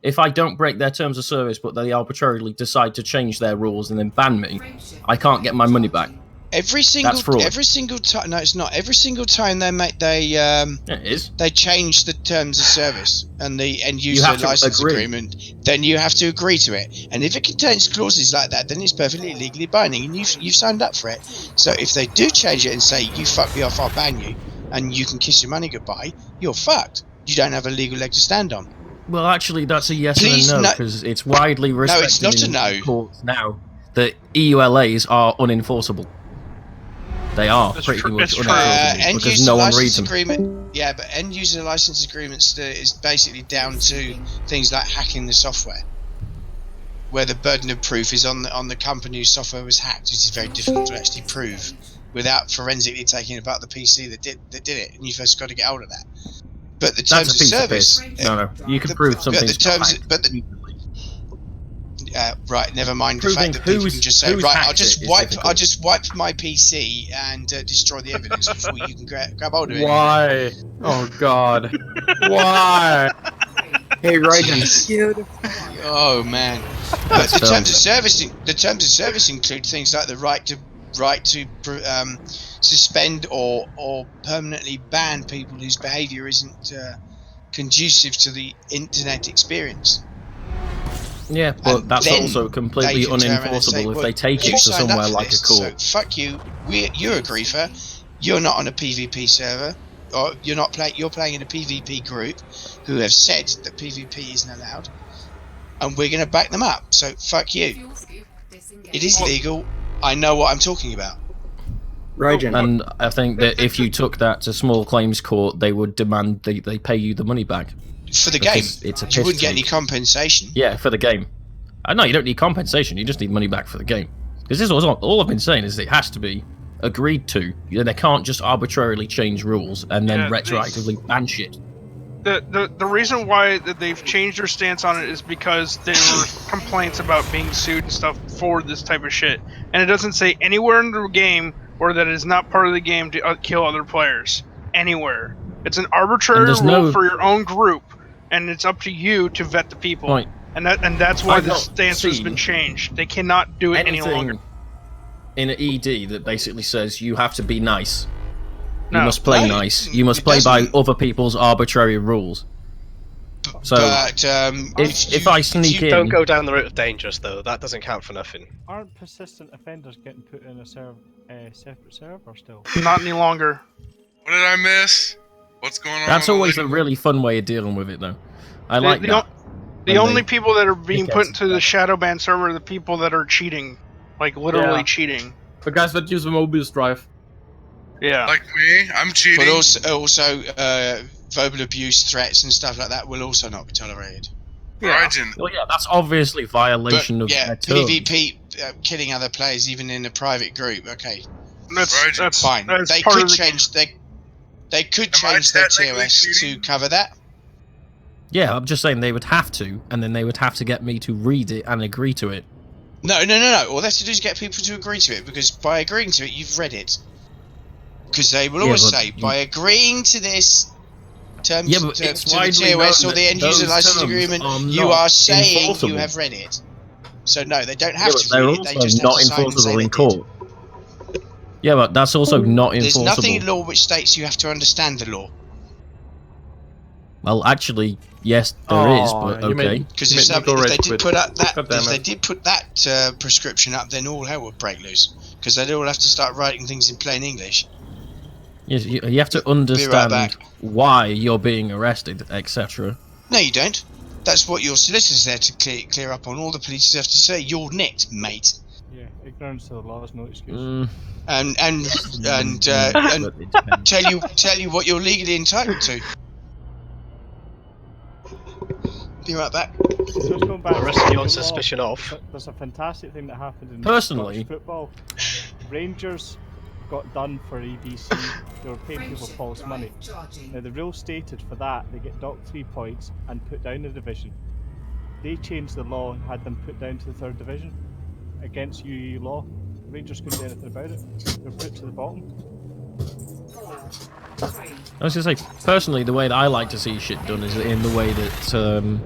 If I don't break their terms of service, but they arbitrarily decide to change their rules and then ban me, I can't get my money back. Every That's fraud. single time. No, it's not. Every single time they It is. they change the terms of service and the end You user have to license agree. agreement, then you have to agree to it. And if it contains clauses like that, then it's perfectly legally binding, and you've signed up for it. So if they do change it and say you fuck me off, I'll ban you, and you can kiss your money goodbye, you're fucked. You don't have a legal leg to stand on. Well, actually, that's a yes Please, and a no, no. because it's widely respected it's not a in no. courts now that EULAs are unenforceable. They are pretty much unenforceable End because user no one license reads them. agreement. Yeah, but end user license agreements is basically down to things like hacking the software, where the burden of proof is on the company whose software was hacked, which is very difficult to actually prove without forensically taking apart the PC that did it, and you first got to get hold of that. But the terms That's a of piece service. of piss. No, you can prove something's right, never mind the Proving fact that people who's- can just say, who's right, I'll hacked just it is wipe difficult. my PC and destroy the evidence before you can grab hold of it. Why? Oh God. Why? Hey, Raiijin. Oh man! But the terms of service include things like the right to suspend or permanently ban people whose behaviour isn't conducive to the internet experience. Yeah, but And that's then also completely they can turn around and say, unenforceable if well, they take you it to signed up somewhere for like a this, court. So fuck you. You're a griefer. You're not on a PvP server. or you're not playing. You're playing in a PvP group who have said that PvP isn't allowed, and we're going to back them up. So fuck you. Fuel scoop disengaged. It is legal. I know what I'm talking about. Raiijin. And I think that if you took that to small claims court, they would demand they pay you the money back. For the game, Because it's a you piss wouldn't get any take. compensation. Yeah, for the game. No, you don't need compensation. You just need money back for the game. Because this is all I've been saying is it has to be agreed to. They can't just arbitrarily change rules and then retroactively ban shit. The reason why that they've changed their stance on it is because there were complaints about being sued and stuff for this type of shit, and it doesn't say anywhere in the game or that it is not part of the game to kill other players anywhere. It's an arbitrary rule for your own group, and it's up to you to vet the people. Right. And that's why the stance has been changed. They cannot do it any longer. In an ED that basically says you have to be nice. You No. must play nice. You must play by other people's arbitrary rules. So, But if I sneak in, Don't go down the route of dangerous, though. That doesn't count for nothing. Aren't persistent offenders getting put in a separate server still? Not any longer. What did I miss? What's going on? that's always a really fun way of dealing with it, though. I like the, that. The only people that are being It put gets into the Shadowban server are the people that are cheating. Like, literally cheating. The guys that use the Mobius drive. Yeah. Like me, I'm cheating. But also verbal abuse, threats, and stuff like that will also not be tolerated. Raiijin. Well, yeah, that's obviously violation of their terms. PvP, killing other players even in a private group. Okay, that's fine. That's They part could of the change. They could Am I change their technically TOS cheating? to cover that. Yeah, I'm just saying they would have to, and then they would have to get me to read it and agree to it. No. All they have to do is get people to agree to it, because by agreeing to it, you've read it. Because they will always say, by agreeing to this terms to the TOS or the end user license agreement, you are saying you have read it. So no, they don't have to they're read it. also They just not have to sign and say enforceable they in did. court. Yeah, but that's also not There's enforceable. nothing in law which states you have to understand the law. Well, actually, yes, there is, but okay. Because if they did put up that prescription up, then all hell would break loose. Because they'd all have to start writing things in plain English. Yes, you have to understand why you're being arrested, etc. No, you don't. That's what your solicitor's there to clear up on. All the police have to say, "You're nicked, mate." Yeah, ignorance of the law is no excuse. And tell you what you're legally entitled to. Be right back. Just going back Arresting you on football, suspicion of. There's a fantastic thing that happened in Personally- Scottish football. Rangers got done for EBC. They were paying people false money. Now the rule stated for that they get docked 3 points and put down the division. They changed the law and had them put down to the 3rd division against UAE law. Rangers couldn't do anything about it. They were put to the bottom. I was gonna say, personally, the way that I like to see shit done is in the way that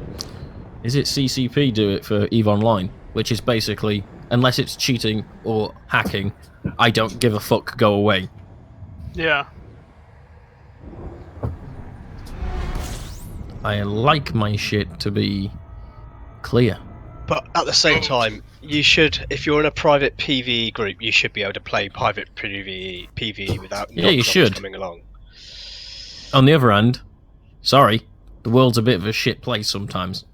is it CCP do it for EVE Online, which is basically, unless it's cheating or hacking, I don't give a fuck, go away. Yeah. I like my shit to be clear. But at the same time, you should, if you're in a private PvE group, you should be able to play private PvE without Yeah, you should. coming along. On the other hand, sorry, the world's a bit of a shit place sometimes.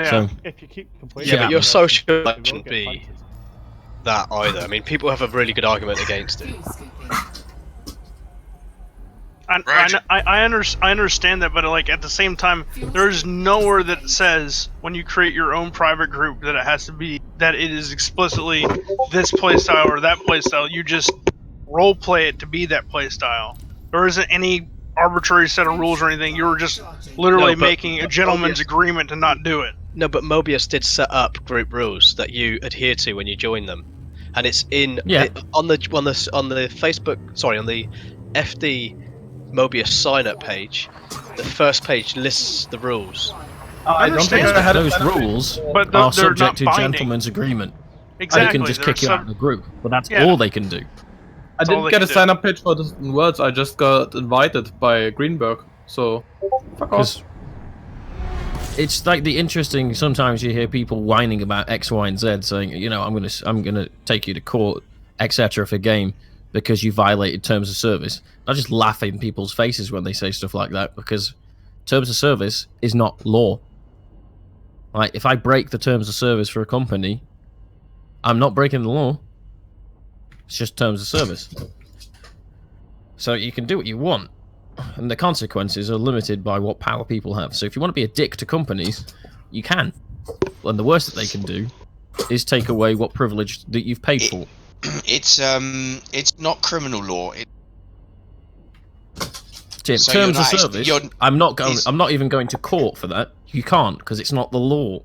So, If you keep complaining, Yeah, but your social life you shouldn't will get be punted. that either. I mean, people have a really good argument against it. I understand that, but like at the same time, there's nowhere that says when you create your own private group that it has to be that it is explicitly this playstyle or that playstyle. You just role play it to be that playstyle. There isn't any arbitrary set of rules or anything. You're just literally making a gentleman's agreement to not do it. No, but Mobius did set up group rules that you adhere to when you join them, and it's in on the Facebook. Sorry, on the FD Mobius sign-up page. The first page lists the rules. I don't think understand I had those rules but are they're subject not to binding. gentleman's agreement. Exactly, They can just they're kick you out of the group, but that's Yeah. all they can do. I didn't get a sign-up page for this in Worlds. I just got invited by Greenberg. So, fuck off. It's like the interesting. Sometimes you hear people whining about X, Y, and Z, saying, you know, I'm gonna take you to court, etc. for game. because you violated terms of service. I just laugh in people's faces when they say stuff like that, because terms of service is not law. Like, if I break the terms of service for a company, I'm not breaking the law. It's just terms of service. So you can do what you want, and the consequences are limited by what power people have. So if you want to be a dick to companies, you can. And the worst that they can do is take away what privilege that you've paid for. It's not criminal law. So terms of service. I'm not even going to court for that. You can't, because it's not the law.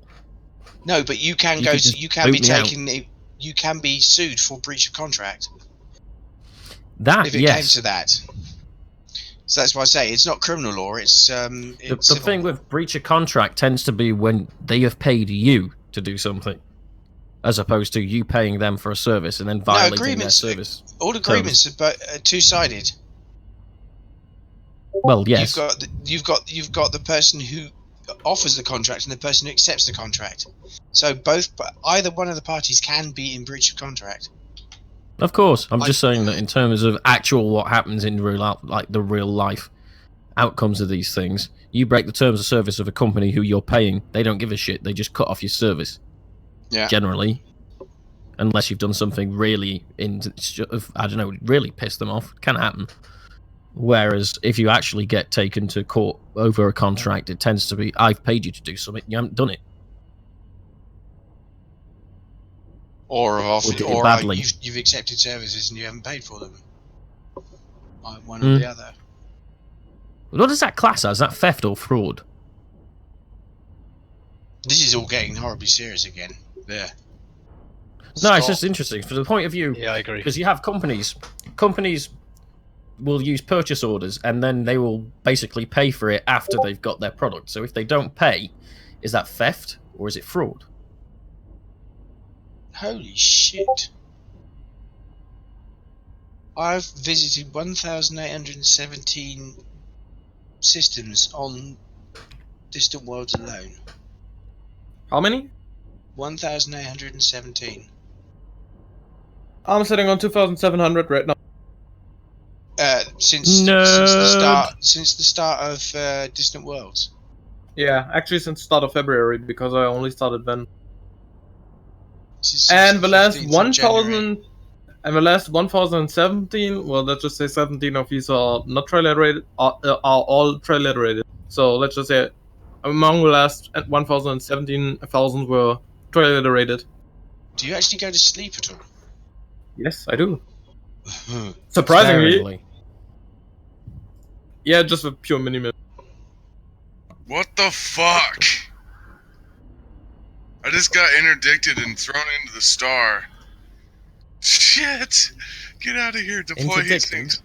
No, but you can go. You can be sued for breach of contract. That if it came to that. So that's why I say it's not criminal law. It's the thing with breach of contract tends to be when they have paid you to do something, as opposed to you paying them for a service and then violating their service. All agreements are two-sided. Well, yes. You've got the person who offers the contract and the person who accepts the contract. So either one of the parties can be in breach of contract. Of course, I'm just saying that in terms of actual what happens in the real life outcomes of these things, you break the terms of service of a company who you're paying, they don't give a shit. They just cut off your service. Yeah. Generally, unless you've done something really really pissed them off. It can happen. Whereas if you actually get taken to court over a contract, it tends to be, I've paid you to do something, you haven't done it. Or you've accepted services and you haven't paid for them. One or the other. What does that class as? Is that theft or fraud? This is all getting horribly serious again. There. No, it's just interesting from the point of view. Yeah, I agree. Because you have companies. Companies will use purchase orders and then they will basically pay for it after they've got their product. So if they don't pay, is that theft or is it fraud? Holy shit. I've visited 1,817 systems on Distant Worlds alone. How many? 1,817. I'm sitting on 2,700 right now. Since the start of Distant Worlds. Yeah, actually since the start of February, because I only started then. And the last 1,017, well, let's just say 17 of these are not trilater-rated, are all trilater-rated. So let's just say among the last 1,017, 1,000 were trilater-rated. Do you actually go to sleep at all? Yes, I do. Surprisingly. Yeah, just a pure minimum. What the fuck? I just got interdicted and thrown into the star. Shit! Get out of here, deploy these things.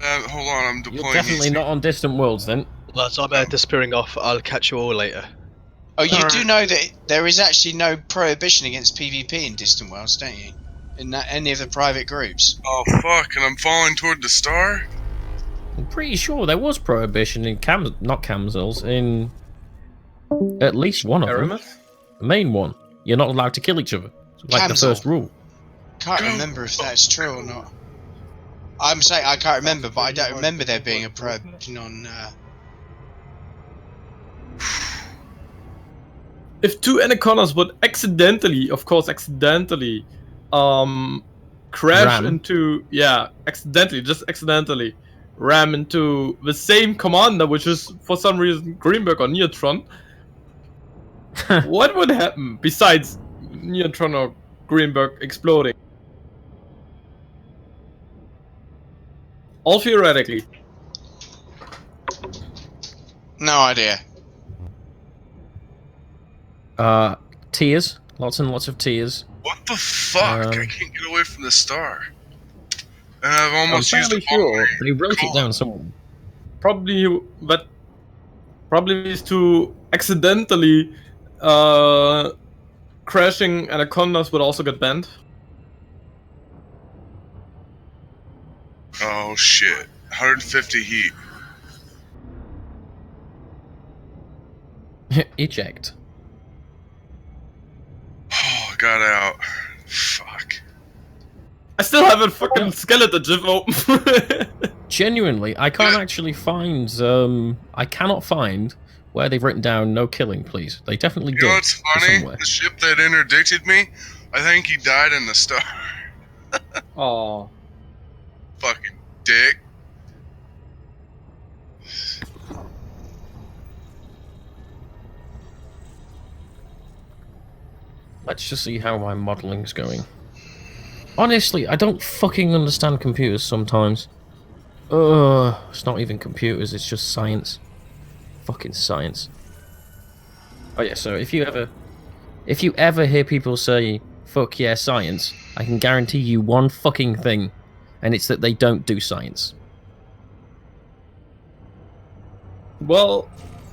Hold on, I'm deploying. You're definitely not on Distant Worlds then. Well, so I'm disappearing off. I'll catch you all later. Oh, you do know that there is actually no prohibition against PvP in Distant Worlds, don't you? In any of the private groups. Oh fuck, and I'm falling toward the star? I'm pretty sure there was prohibition in not Camzols, in at least one of them. The main one. You're not allowed to kill each other. It's like the first rule. Can't remember if that's true or not. I'm saying I can't remember, but I don't remember there being a prohibition on... If two anacondas would accidentally, of course accidentally, crash into... Yeah, just accidentally ram into the same commander, which is for some reason Greenberg or Neutron, what would happen besides Neutron or Greenberg exploding? All theoretically. No idea. Tears. Lots and lots of tears. What the fuck? I can't get away from the star. And I've almost used a bomb. They wrote it down somewhere. Probably is to accidentally crashing anacondas would also get banned. Oh shit. 150 heat. Eject. Oh, I got out. Fuck. I still have a fucking skeleton gif open. Genuinely, I can't actually find. I cannot find where they've written down "no killing, please." They definitely did. You know what's funny? Somewhere. The ship that interdicted me, I think he died in the star. Oh. Fucking dick. Let's just see how my modeling's going. Honestly, I don't fucking understand computers sometimes. It's not even computers, it's just science. Fucking science. Oh yeah, so if you ever hear people say, fuck yeah, science, I can guarantee you one fucking thing, and it's that they don't do science. Well,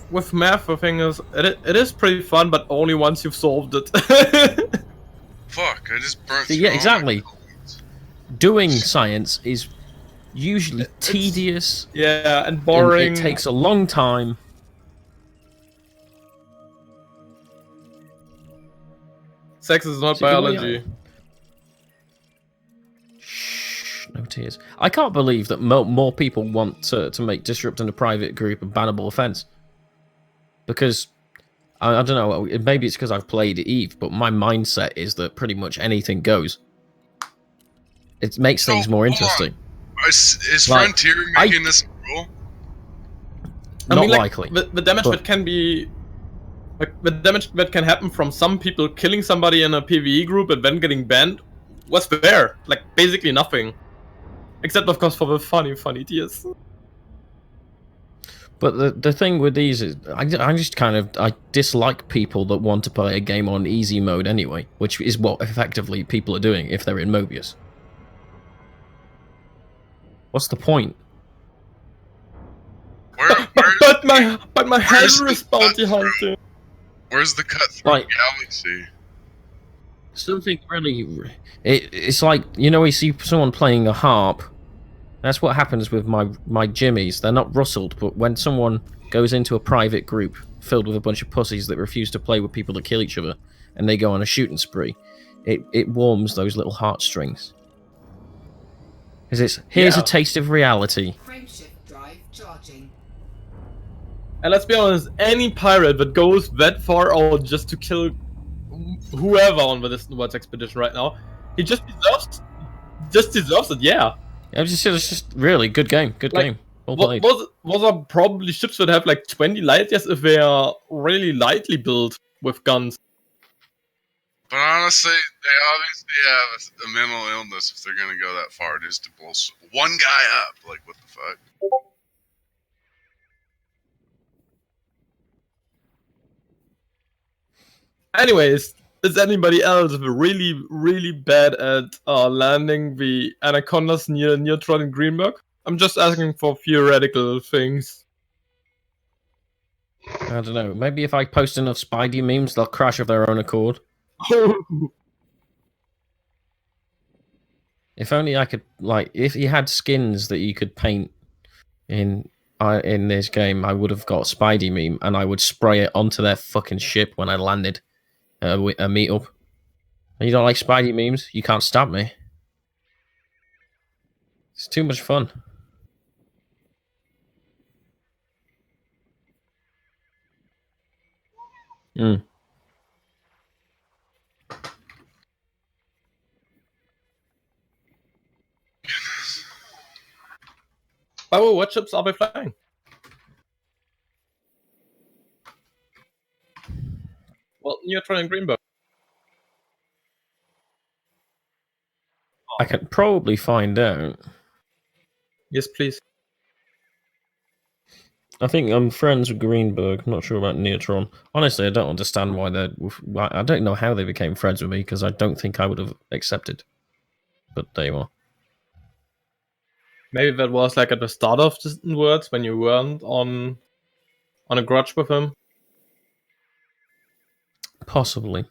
with math, the thing is, it is pretty fun, but only once you've solved it. Fuck, I just burnt Yeah, exactly. Doing science is usually tedious. Yeah, and boring. And it takes a long time. Sex is not biology. Shh, no tears. I can't believe that more people want to make disrupting a private group a bannable offense. Because, I don't know, maybe it's because I've played Eve, but my mindset is that pretty much anything goes. It makes things more interesting. Is Frontier making this a rule? Not likely. The damage that can be... Like, the damage that can happen from some people killing somebody in a PvE group and then getting banned was there. Like, basically nothing. Except, of course, for the funny tears. But the thing with these is, I just kind of, I dislike people that want to play a game on easy mode anyway, which is what effectively people are doing if they're in Mobius. What's the point? But my head is bounty hunting. Where's the cutthroat galaxy? Something really... It's like, you know, you see someone playing a harp. That's what happens with my jimmies. They're not rustled, but when someone goes into a private group filled with a bunch of pussies that refuse to play with people that kill each other, and they go on a shooting spree, it warms those little heartstrings. Because it's, here's a taste of reality. And let's be honest, any pirate that goes that far out just to kill whoever on the Distant Worlds expedition right now, he just deserves it, yeah. It's just really good game, good game. Well played. Was are probably ships that have like 20 light years if they are really lightly built with guns. But honestly, they obviously have a mental illness if they're gonna go that far just to blow one guy up. Like, what the fuck? Anyways, is anybody else really, really bad at landing the anacondas near Neutron and Greenberg? I'm just asking for theoretical things. I don't know. Maybe if I post enough Spidey memes, they'll crash of their own accord. If only I could, like, if you had skins that you could paint in this game, I would have got a Spidey meme, and I would spray it onto their fucking ship when I landed a meetup. You don't like Spidey memes? You can't stop me. It's too much fun. Oh, what ships are they flying? Well, Neutron and Greenberg. I can probably find out. Yes, please. I think I'm friends with Greenberg. I'm not sure about Neutron. Honestly, I don't understand why they're... I don't know how they became friends with me, because I don't think I would have accepted. But there you are. Maybe that was like at the start of Distant Worlds when you weren't on a grudge with him. Possibly.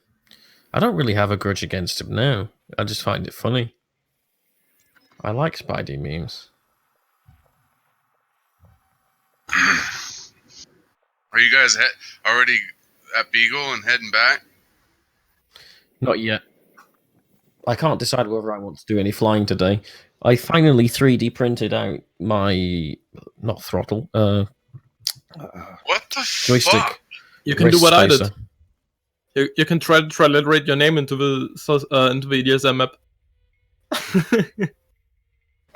I don't really have a grudge against him now. I just find it funny. I like Spidey memes. Are you guys already at Beagle and heading back? Not yet. I can't decide whether I want to do any flying today. I finally 3D printed out my not throttle, what the joystick. fuck? You can do what spacer. I did. You can try to transliterate your name into the EDSM map.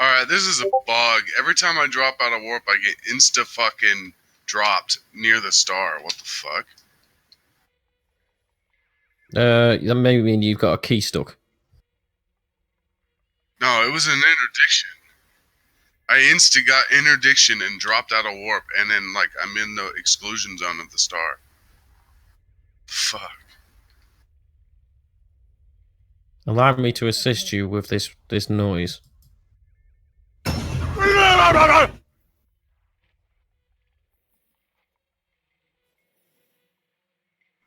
Alright, this is a bug. Every time I drop out of warp, I get insta-fucking dropped near the star. What the fuck? That may mean you've got a key stuck. No, it was an interdiction. I got interdiction and dropped out of warp, and then, like, I'm in the exclusion zone of the star. Fuck. Allow me to assist you with this noise.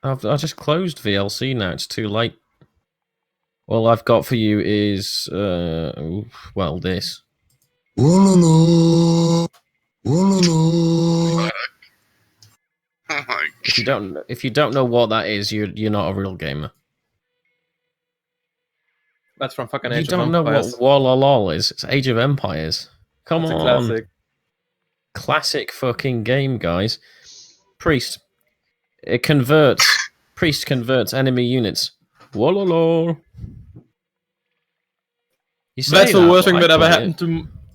I just closed VLC now. It's too late. All I've got for you is well, this. Oh my If you don't know what that is, you're not a real gamer. That's from fucking You Age of don't know Empires. what Wallalol is. It's Age of Empires. Come That's on. a classic. Classic fucking game, guys. Priest. It converts. Priest converts enemy units. Wallalol. That's the worst thing that ever happened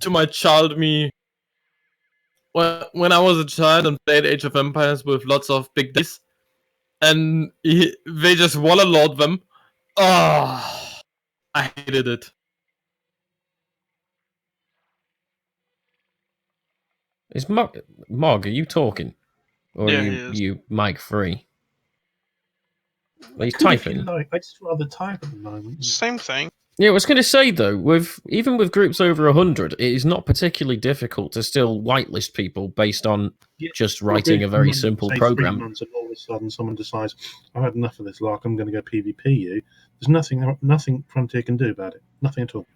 to my child me. When I was a child and played Age of Empires with lots of big dice, and they just wallalawed them. Oh, I hated it. Is Mog, are you talking? Or Yeah, are he you, is. you mic free? Well, he's Could if you typing. like. I just rather type at the moment. Same thing. Yeah, I was going to say though, even with groups over 100, it is not particularly difficult to still whitelist people based on just writing a very simple program. 3 months and all of a sudden someone decides, I've had enough of this lark, I'm going to go PvP you. There's nothing Frontier can do about it. Nothing at all.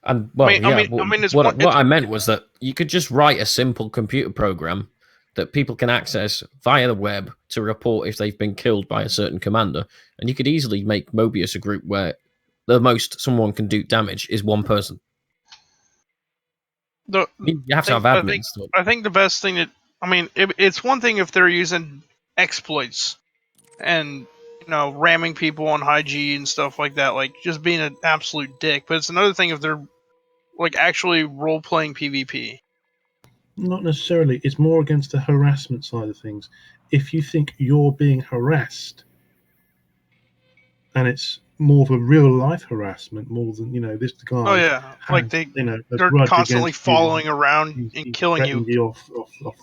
And well, I mean, what I meant was that you could just write a simple computer program that people can access via the web to report if they've been killed by a certain commander, and you could easily make Mobius a group where the most someone can do damage is one person. You have to have admins. I think the best thing it's one thing if they're using exploits and ramming people on high G and stuff like that, like just being an absolute dick. But it's another thing if they're like actually role playing PvP. Not necessarily. It's more against the harassment side of things. If you think you're being harassed, and it's more of a real life harassment, more than this guy. Oh yeah, like they're constantly following around and killing you. Off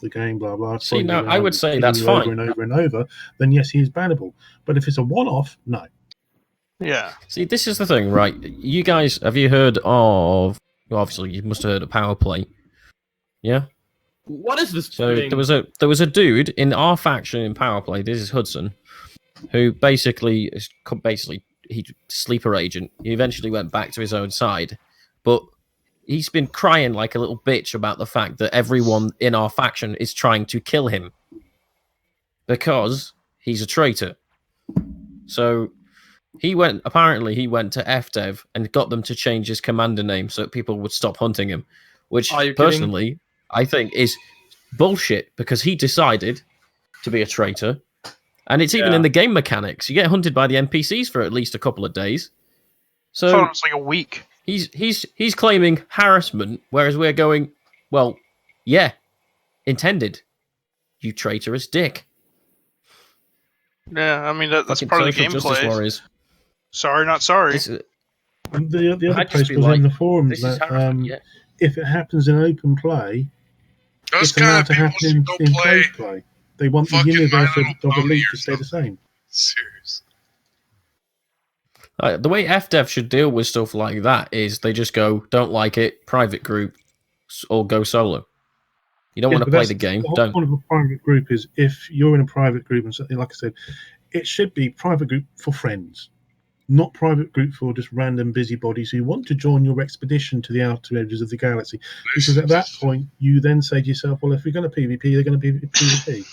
the game, blah blah. See, now I would say that's fine. Over and over and over, then yes, he is bannable. But if it's a one-off, no. Yeah. See, this is the thing, right? You guys, have you heard of? Well, obviously, you must have heard of Power Play. Yeah. What is this? So there was a dude in our faction in Power Play. This is Hudson, who basically he sleeper agent. He eventually went back to his own side, but he's been crying like a little bitch about the fact that everyone in our faction is trying to kill him because he's a traitor. So he went to FDev and got them to change his commander name so that people would stop hunting him, which personally I think is bullshit because he decided to be a traitor. And it's even in the game mechanics. You get hunted by the NPCs for at least a couple of days. So it's like a week. He's claiming harassment, whereas we're going, well, yeah, intended. You traitorous dick. Yeah, I mean that's part of the gameplay. Sorry, not sorry. The other post was in the forums that if it happens in open play, it's allowed to happen in closed play. They want the universe of Elite to stay the same. Serious. The way FDev should deal with stuff like that is they just go, don't like it, private group, or go solo. You don't want to play the game. The whole point of a private group is if you're in a private group, and something like I said, it should be private group for friends, not private group for just random busybodies who want to join your expedition to the outer edges of the galaxy. Because at that point, you then say to yourself, well, if we're going to PvP, they're going to PvP. Game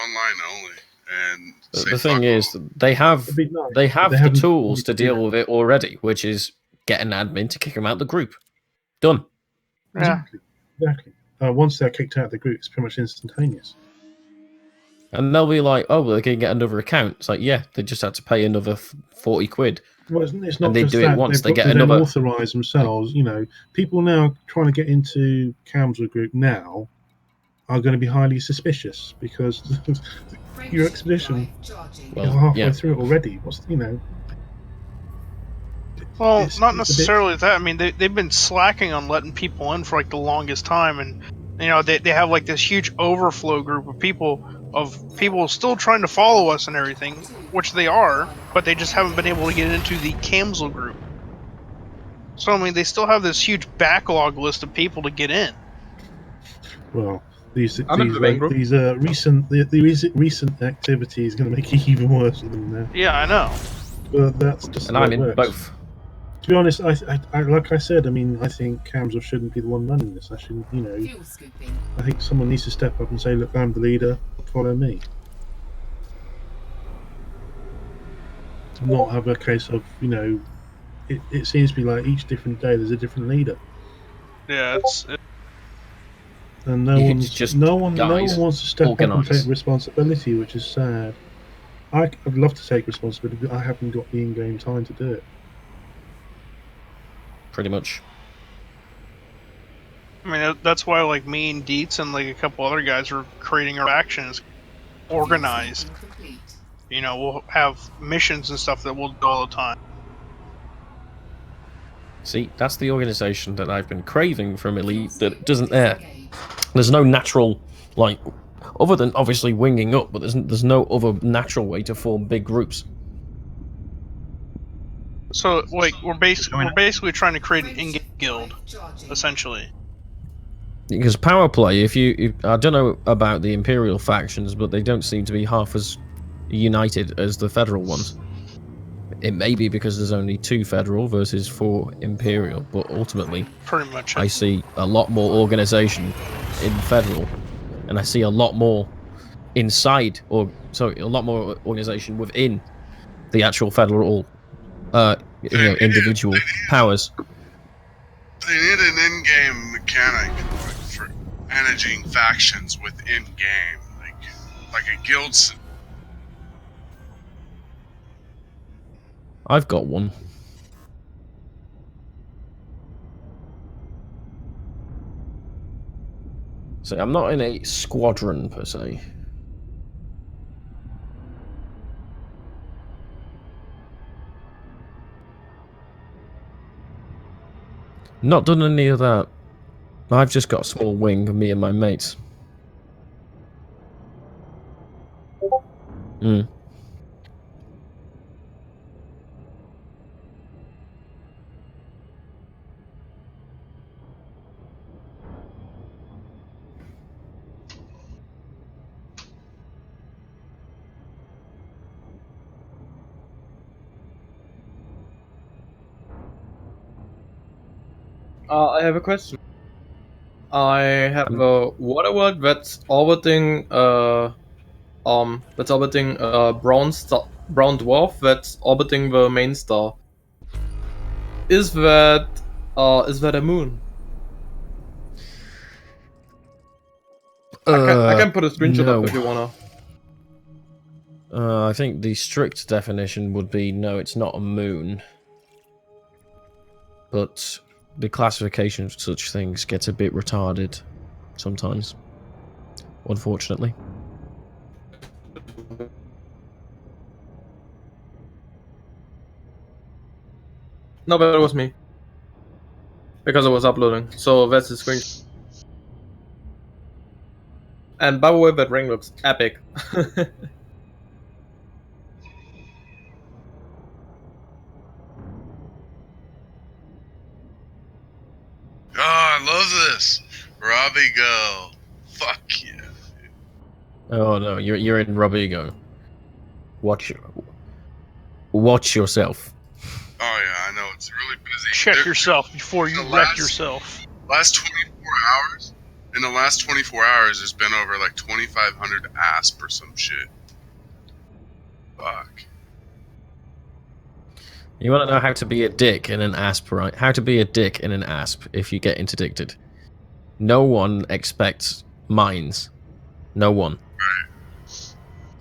online only, and The thing is, they have the tools to deal with it already, which is get an admin to kick them out of the group. Done. Yeah. Exactly. Once they're kicked out of the group, it's pretty much instantaneous. And they'll be like, "Oh, well, they can get another account." It's like, yeah, they just had to pay another 40 quid. Well, it's not and they just do that. it once. They've They got get to another. then authorize themselves. You know, people now trying to get into Cam's group now are going to be highly suspicious because your expedition you're halfway through it already. What's Well, not necessarily that. I mean, they've been slacking on letting people in for like the longest time, and they have like this huge overflow group of people still trying to follow us and everything, which they are, but they just haven't been able to get into the Camsel group. So I mean, they still have this huge backlog list of people to get in. Well, these recent activity is going to make it even worse than that. Yeah, I know. But that's just. And I'm in both. To be honest, I like I said, I mean, I think Camsel shouldn't be the one running this. I shouldn't, I think someone needs to step up and say, "Look, I'm the leader. Follow me." Not have a case of it seems to be like each different day there's a different leader. Yeah, and no one wants to step up and take responsibility, which is sad. I'd love to take responsibility, but I haven't got the in-game time to do it. Pretty much. I mean, that's why like me and Dietz and like a couple other guys are creating our factions, organized. We'll have missions and stuff that we'll do all the time. See, that's the organization that I've been craving from Elite that doesn't there. There's no natural, like, other than obviously winging up, but there's no other natural way to form big groups. So, like, we're basically trying to create an in-game guild, essentially. Because power play, I don't know about the Imperial factions, but they don't seem to be half as united as the Federal ones. It may be because there's only 2 Federal versus 4 Imperial, but ultimately, pretty much, I see a lot more organization in Federal, and I see a lot more inside, a lot more organization within the actual Federal, individual powers. They need an in-game mechanic for managing factions within game, like a guild. I've got one. So I'm not in a squadron per se. Not done any of that. I've just got a small wing of me and my mates. I have a question. I have a water world that's orbiting brown dwarf that's orbiting the main star. Is that a moon? I can put a screenshot up if you wanna. I think the strict definition would be no, it's not a moon. But the classification of such things gets a bit retarded sometimes, unfortunately. No, but it was me. Because I was uploading, so that's the screen. And by the way, that ring looks epic. Oh, I love this. Robbie Go. Fuck yeah. Oh no, you're in Robigo. Watch yourself. Oh yeah, I know, it's really busy. Check yourself before you wreck yourself. Last 24 hours? In the last 24 hours, there's been over like 2,500 asp or some shit. Fuck. You want to know how to be a dick in an asp, right? How to be a dick in an asp if you get interdicted. No one expects mines. No one.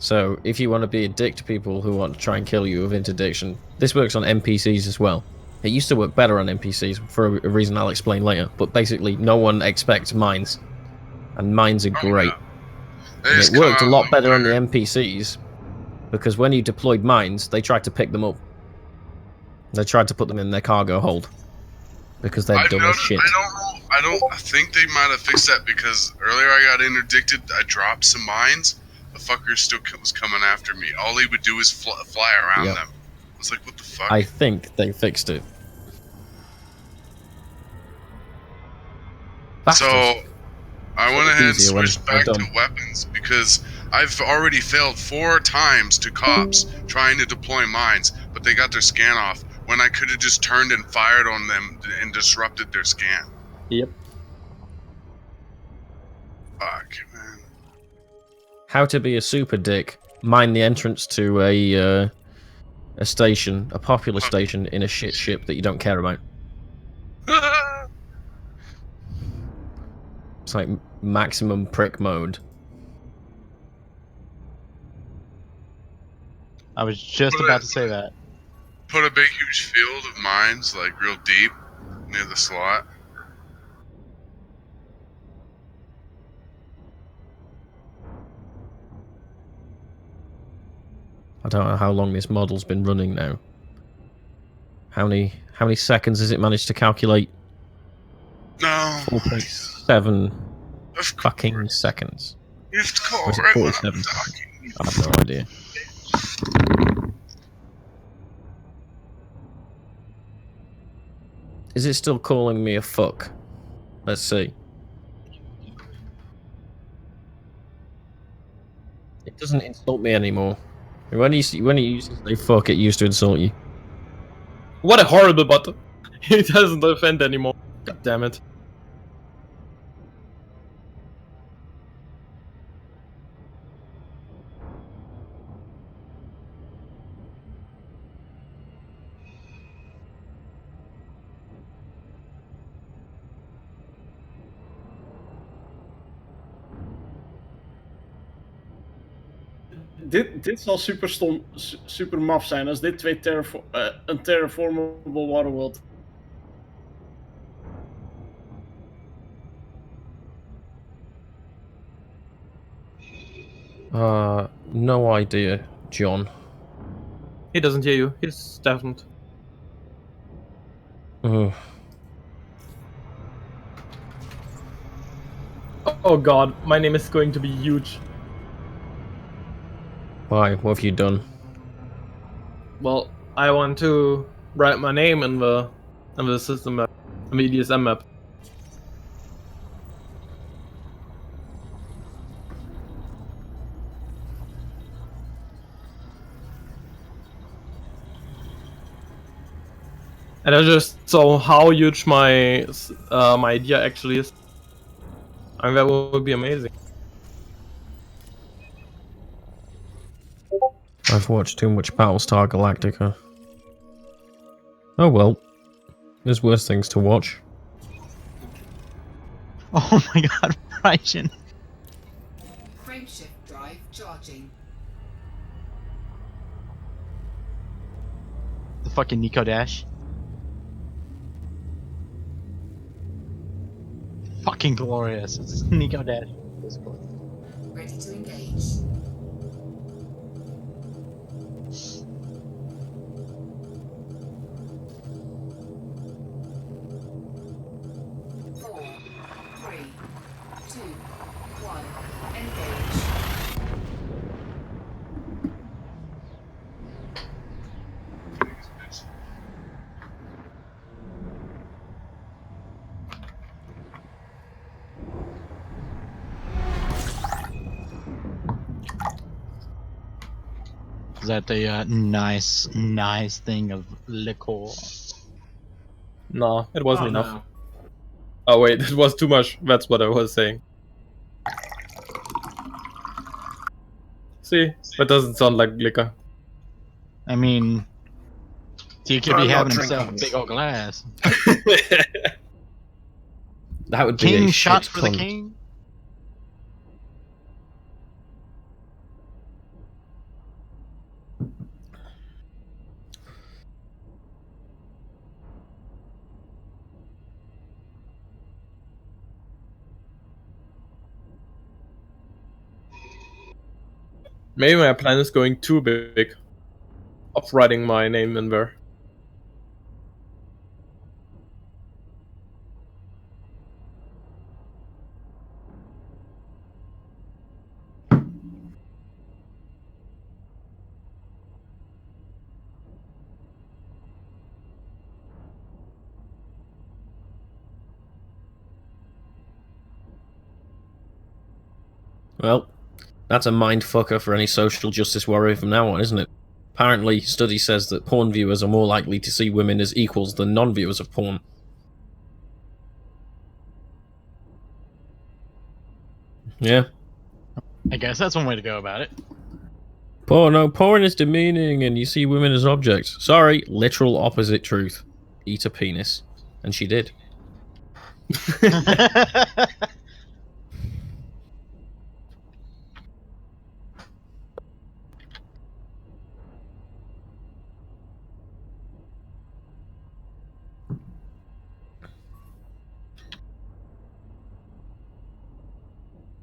So, if you want to be a dick to people who want to try and kill you with interdiction, this works on NPCs as well. It used to work better on NPCs for a reason I'll explain later, but basically no one expects mines. And mines are great. And it worked a lot better on the NPCs, because when you deployed mines, they tried to pick them up. They tried to put them in their cargo hold. Because they're dumb as shit. I think they might have fixed that because earlier I got interdicted, I dropped some mines, the fucker still was coming after me. All he would do is fly around them. I was like, what the fuck? I think they fixed it. So, I went ahead and switched back to weapons because I've already failed 4 times to cops trying to deploy mines, but they got their scan off when I could have just turned and fired on them and disrupted their scan. Yep. Fuck, man. How to be a super dick. Mine the entrance to a station, a popular station in a shit ship that you don't care about. It's like maximum prick mode. I was just about to say that. Put a big huge field of mines, like real deep, near the slot. I don't know how long this model's been running now. How many seconds has it managed to calculate? No. 4.7 fucking seconds. You have to call or is it right 47 seconds? I have no idea. Is it still calling me a fuck? Let's see. It doesn't insult me anymore. When you used to say fuck, it used to insult you. What a horrible button. He doesn't offend anymore. God damn it. Dit zal super maf zijn als dit een terraformable waterworld. No idea, John. He doesn't hear you. He's deafened. Oh god, my name is going to be huge. Why? What have you done? Well, I want to write my name in the system map, in the EDSM map. And I just saw how huge my my idea actually is. I mean, that would be amazing. I've watched too much Battlestar Galactica. Oh well. There's worse things to watch. Oh my god, Raiijin. Frameshift drive charging. The fucking Nico Dash. Fucking glorious. It's Nico Dash. Ready to engage. Is that the nice thing of liquor? No, it wasn't enough. No. Oh wait, it was too much. That's what I was saying. See, that doesn't sound like liquor. I mean, he could be having himself a big old glass. That would be king a shots shit for the cunt. king. Maybe my plan is going too big. Of writing my name in there. Well, that's a mind fucker for any social justice warrior from now on, isn't it? Apparently, study says that porn viewers are more likely to see women as equals than non-viewers of porn. Yeah. I guess that's one way to go about it. Porn is demeaning and you see women as objects. Sorry, literal opposite truth. Eat a penis. And she did.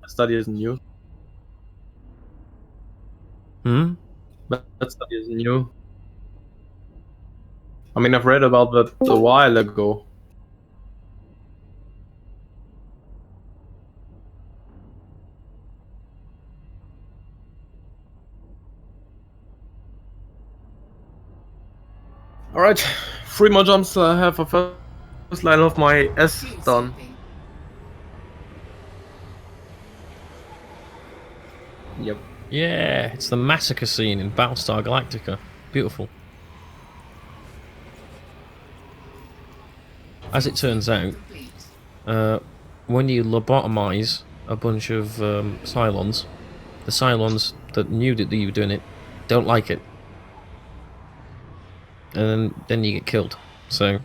Study is new. That study is new. I mean, I've read about that a while ago. Alright, 3 more jumps. I have a first line of my S done. Yep. Yeah, it's the massacre scene in Battlestar Galactica. Beautiful. As it turns out, when you lobotomize a bunch of Cylons, the Cylons that knew that you were doing it don't like it. And then you get killed. So,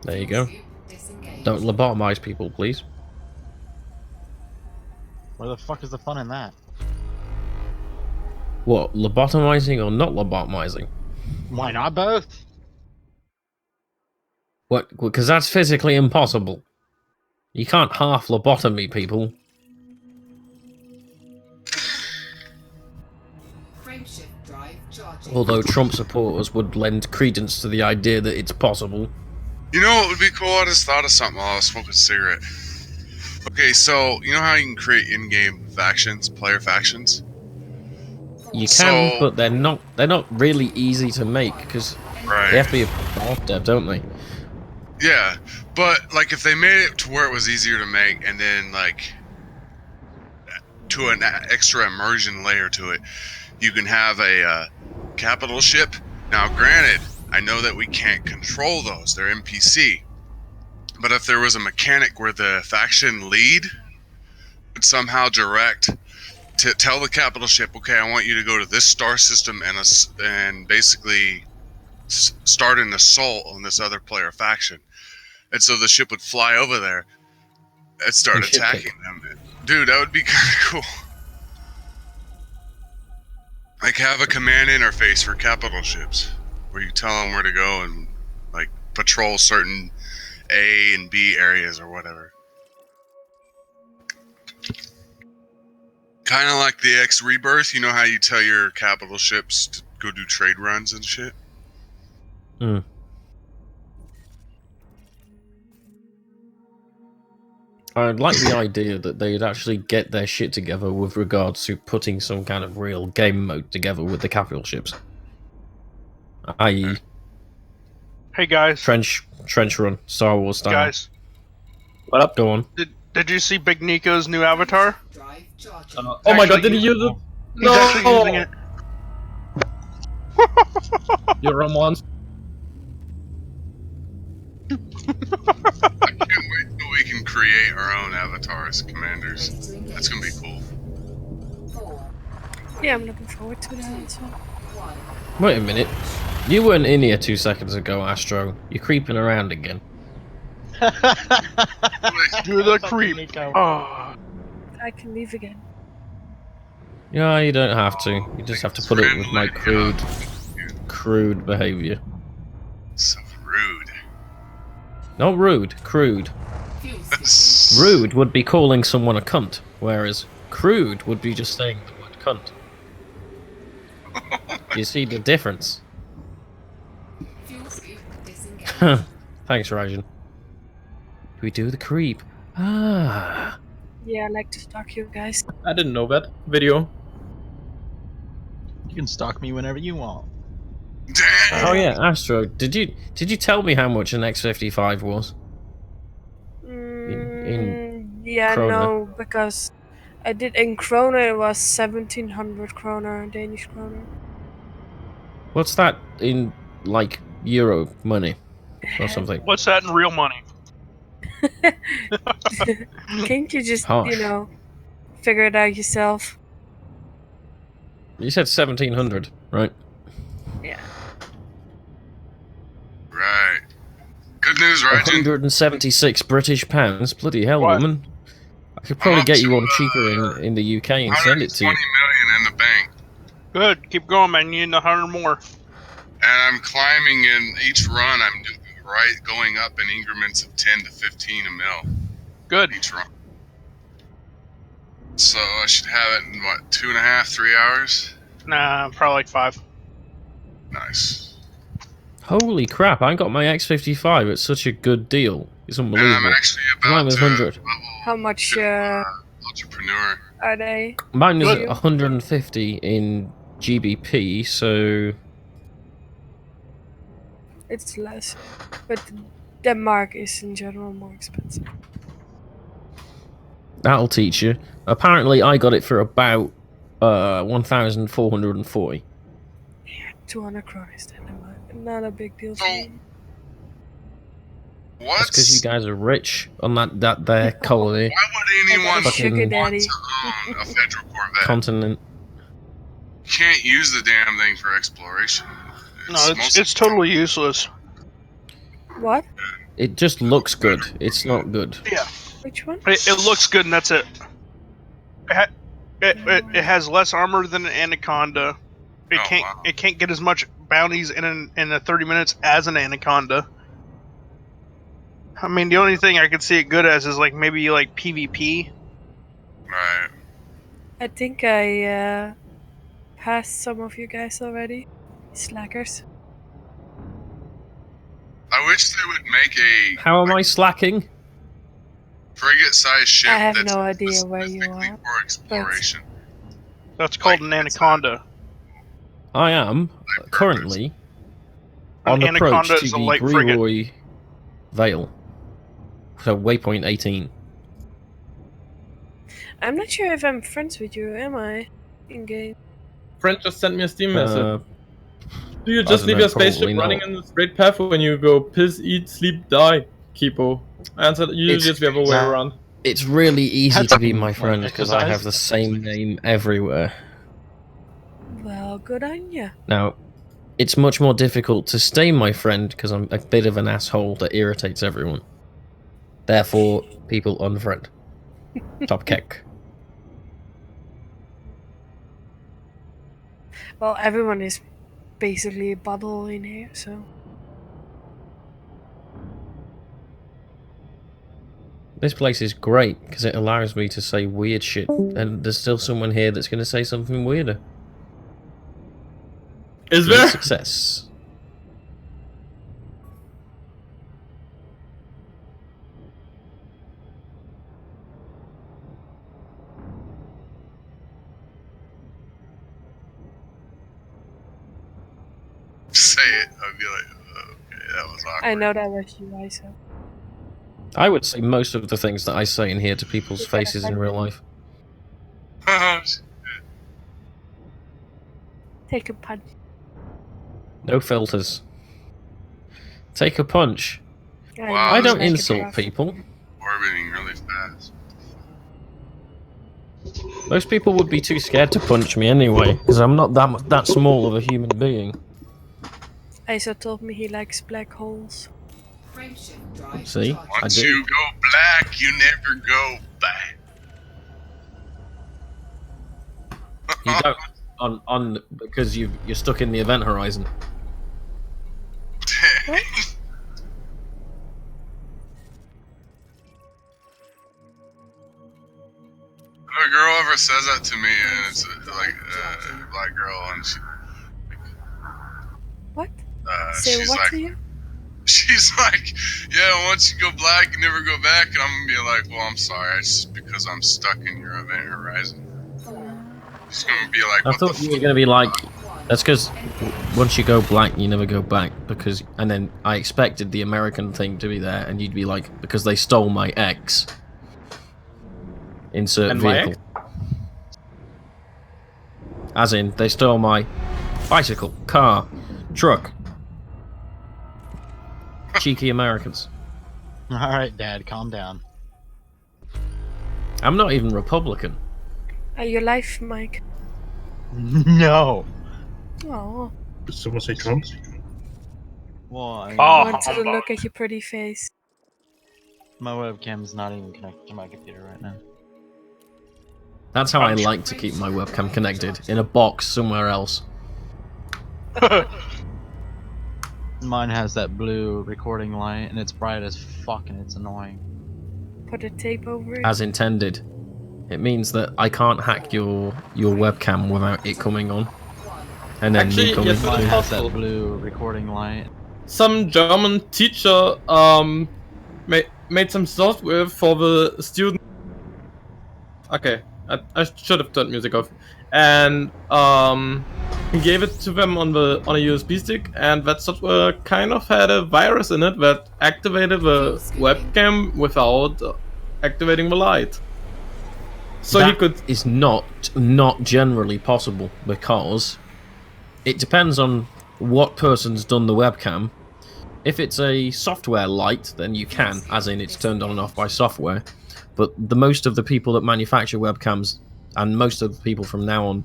there you go. Don't lobotomize people, please. Where the fuck is the fun in that? What, lobotomizing or not lobotomizing? Why not both? What? Because that's physically impossible. You can't half lobotomy people. Although Trump supporters would lend credence to the idea that it's possible. You know what would be cool? I just thought of something while I was smoking a cigarette. Okay, so you know how you can create in-game factions, player factions? You can, but they're not really easy to make because they have to be a half dev, don't they? Yeah, but like if they made it to where it was easier to make, and then like to an extra immersion layer to it, you can have a capital ship. Now, granted, I know that we can't control those; they're NPC. But if there was a mechanic where the faction lead would somehow direct to tell the capital ship, okay, I want you to go to this star system and basically start an assault on this other player faction. And so the ship would fly over there and start attacking them. Dude, that would be kind of cool. Like have a command interface for capital ships where you tell them where to go and like patrol certain A and B areas or whatever. Kind of like the X Rebirth, you know how you tell your capital ships to go do trade runs and shit? Hmm. I like the idea that they'd actually get their shit together with regards to putting some kind of real game mode together with the capital ships. I.e. Hey guys. Trench run, Star Wars style. Guys. What up? Go on. Did you see Big Nico's new avatar? Oh my god, did he use it? He's actually using it. You're a monster. I can't wait till we can create our own avatars, commanders. That's gonna be cool. Yeah, I'm looking forward to that as well. Wait a minute. You weren't in here 2 seconds ago, Astro. You're creeping around again. You're the creep. Oh. I can leave again. Yeah, you don't have to. You just have to put it with my crude behavior. So rude. Not rude, crude. Rude would be calling someone a cunt, whereas crude would be just saying the word cunt. You see the difference? Thanks, Raiijin. Do we do the creep? Ah. Yeah, I like to stalk you guys. I didn't know that video. You can stalk me whenever you want. Oh yeah, Astro, did you tell me how much an X55 was? Yeah, kroner? no, because I did in kroner. It was 1700 kroner, Danish kroner. What's that in like euro money or something? What's that in real money? Can't you just, Harsh. figure it out yourself? You said 1700, right? Yeah. Right. Good news, Raiijin. 176 British pounds. Bloody hell, woman! I could probably get you one cheaper in the UK and send it to you. 20 million in the bank. Good. Keep going, man. You need 100 more. And I'm climbing in each run. I'm going up in increments of 10 to 15 a mil. Good. Each run. So I should have it in what, 2.5, 3 hours? Nah, probably like 5. Nice. Holy crap! I got my X55 at such a good deal. It's unbelievable. And I'm actually Mine was 100. How much entrepreneur are they? Mine is 150 in GBP, so it's less, but Denmark is in general more expensive. that'll teach you. Apparently, I got it for about 1,440. 200 kroners, then not a big deal for me. What? That's because you guys are rich on that there colony. Why would anyone Sugar daddy. want to own a federal Corvette? Continent. You can't use the damn thing for exploration. It's totally useless. What? It just looks good. It's not good. Yeah. Which one? It looks good, and that's it. It has less armor than an Anaconda. It can't get as much bounties in 30 minutes as an Anaconda. I mean, the only thing I could see it good as is maybe PvP. Right. I think I passed some of you guys already. Slackers. I wish they would make a How am I slacking? frigate-sized ship I have that's no idea where you are. for exploration. That's called an Anaconda. I am currently on An approach Anaconda to is a the light frigate. Brewery Vale. So waypoint 18. I'm not sure if I'm friends with you, am I? In game. Friend just sent me a Steam message. Do you I just don't leave know, your spaceship probably running not. in the straight path when you go piss, eat, sleep, die, Kipo? I answered usually it's the other way around. It's really easy to be my friend Like because I have exercise? the same name everywhere. Well, good on ya. Now, it's much more difficult to stay my friend because I'm a bit of an asshole that irritates everyone. Therefore, people unfriend. Top kick. Well, everyone is basically a bottle in here, so. This place is great because it allows me to say weird shit, and there's still someone here that's going to say something weirder. Is Great there? Success. Say it. I'd be like, okay, that was awkward. I know that was you, Isa. I would say most of the things that I say in here to people's faces in real life. Take a punch. No filters. Take a punch. Wow, I don't this is insult people. orbiting really fast. Most people would be too scared to punch me anyway, because I'm not that small of a human being. Asa told me he likes black holes. See? Once you go black, you never go back. You don't because you're stuck in the event horizon. If a girl ever says that to me, and it's like a black girl, and she what? Say she's what like, to you? she's like, yeah, once you go black, you never go back, and I'm gonna be like, well, I'm sorry, it's because I'm stuck in your event horizon. She's gonna be like, I thought you were gonna be like, that's because once you go black, you never go back. And then I expected the American thing to be there, and you'd be like, because they stole my X. Insert And vehicle. As in, they stole my bicycle, car, truck. Cheeky Americans. Alright, Dad, calm down. I'm not even Republican. Are you live, Mike? No. Oh. Did someone say Trump? Well, I wanted to look at your pretty face. My webcam's not even connected to my computer right now. That's how I like to keep my webcam connected, in a box somewhere else. Mine has that blue recording light, and it's bright as fuck, and it's annoying. Put a tape over it. As intended. It means that I can't hack your webcam without it coming on. And then Actually, me coming yes, Mine on. has that blue recording light. Some German teacher made some software for the student. Okay, I should have turned music off. And he gave it to them on a USB stick, and that software kind of had a virus in it that activated the webcam without activating the light. So that he could. Is not generally possible, because it depends on what person's done the webcam. If it's a software light, then you can, as in it's turned on and off by software. But most of the people that manufacture webcams, and most of the people from now on,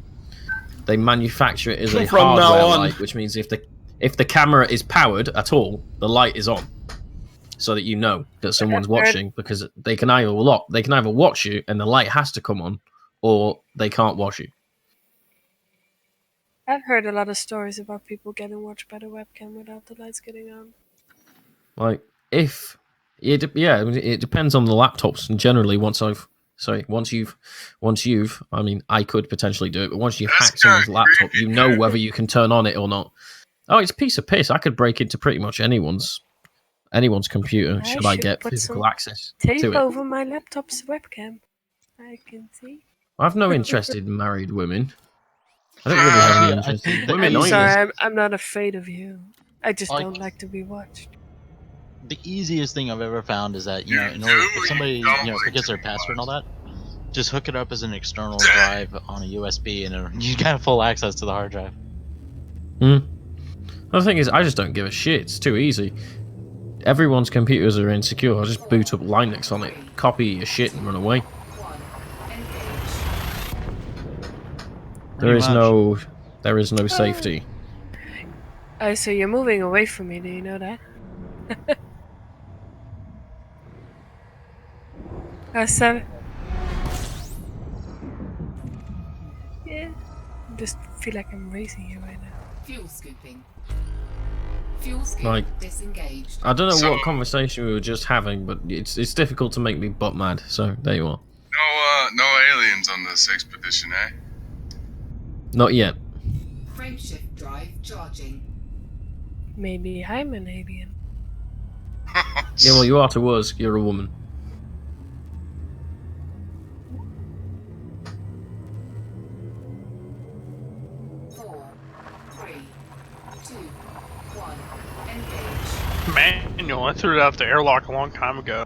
they manufacture it as a hardware light, which means if the camera is powered at all, the light is on, so that you know that someone's watching, because they can either watch you and the light has to come on, or they can't watch you. I've heard a lot of stories about people getting watched by the webcam without the lights getting on. Like, it depends on the laptops, and generally once you've, I mean, I could potentially do it, but once you hack someone's laptop, you know whether you can turn on it or not. Oh, it's a piece of piss. I could break into pretty much anyone's computer should I get physical access to it. Tape over my laptop's webcam. I can see. I have no interest in married women. I don't really have any interest in women. I'm sorry, I'm not afraid of you. I just don't like to be watched. The easiest thing I've ever found is that, if somebody forgets their password and all that, just hook it up as an external drive on a USB, and you got full access to the hard drive. The thing is, I just don't give a shit. It's too easy. Everyone's computers are insecure. I'll just boot up Linux on it, copy your shit, and run away. There is no safety. So you're moving away from me. Do you know that? So yeah, I just feel like I'm racing you right now. Fuel scooping. Fuel scoop Like, disengaged. I don't know what conversation we were just having, but it's difficult to make me butt mad. So there you are. No aliens on this expedition, eh? Not yet. Frameshift drive charging. Maybe I'm an alien. Yeah, well, you are to us. You're a woman. Manual, I threw it out the airlock a long time ago.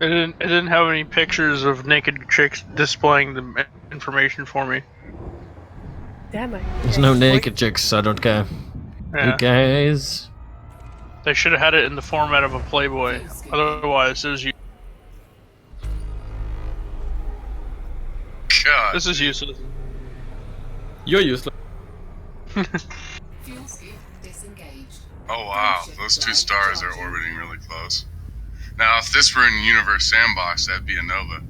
It didn't have any pictures of naked chicks displaying the information for me. Damn it. There's no naked chicks, I don't care. Yeah. Who cares? They should have had it in the format of a Playboy. Otherwise, it was you. God. This is useless. You're useless. Fuel scoop disengaged. Oh wow, those 2 stars are orbiting really close. Now, if this were in Universe Sandbox, that'd be a nova.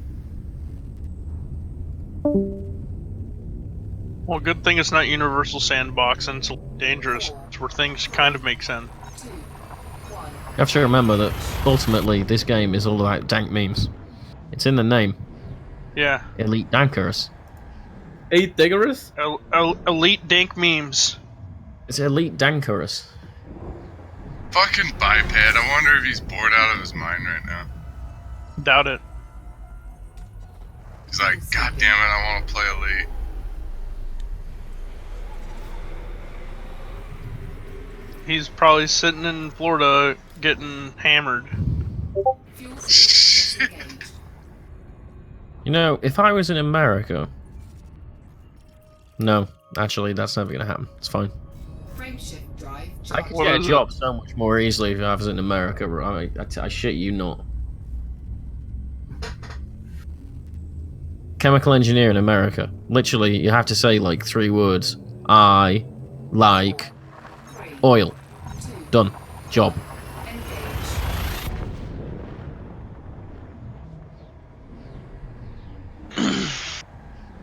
Well, good thing it's not Universal Sandbox and it's dangerous. It's where things kind of make sense. You have to remember that ultimately this game is all about dank memes. It's in the name. Yeah. Elite Dankers. Elite Dankers? Elite dank memes. It's Elite Dankers. Fucking biped. I wonder if he's bored out of his mind right now. Doubt it. He's like, God damn it, I want to play Elite. He's probably sitting in Florida getting hammered. You know, if I was in America... No, actually, that's never going to happen. It's fine. I could get a job so much more easily if I was in America, right? I shit you not. Chemical engineer in America. Literally, you have to say like 3 words. I like oil. Done. Job.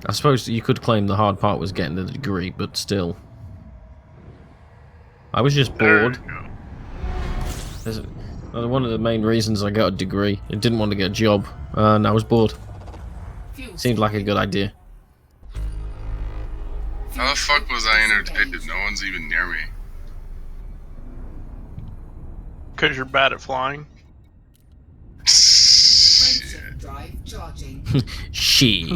I suppose you could claim the hard part was getting the degree, but still. I was just bored. One of the main reasons I got a degree. I didn't want to get a job, and I was bored. Seemed like a good idea. How the fuck was I interdicted? No one's even near me. Because you're bad at flying. Shit.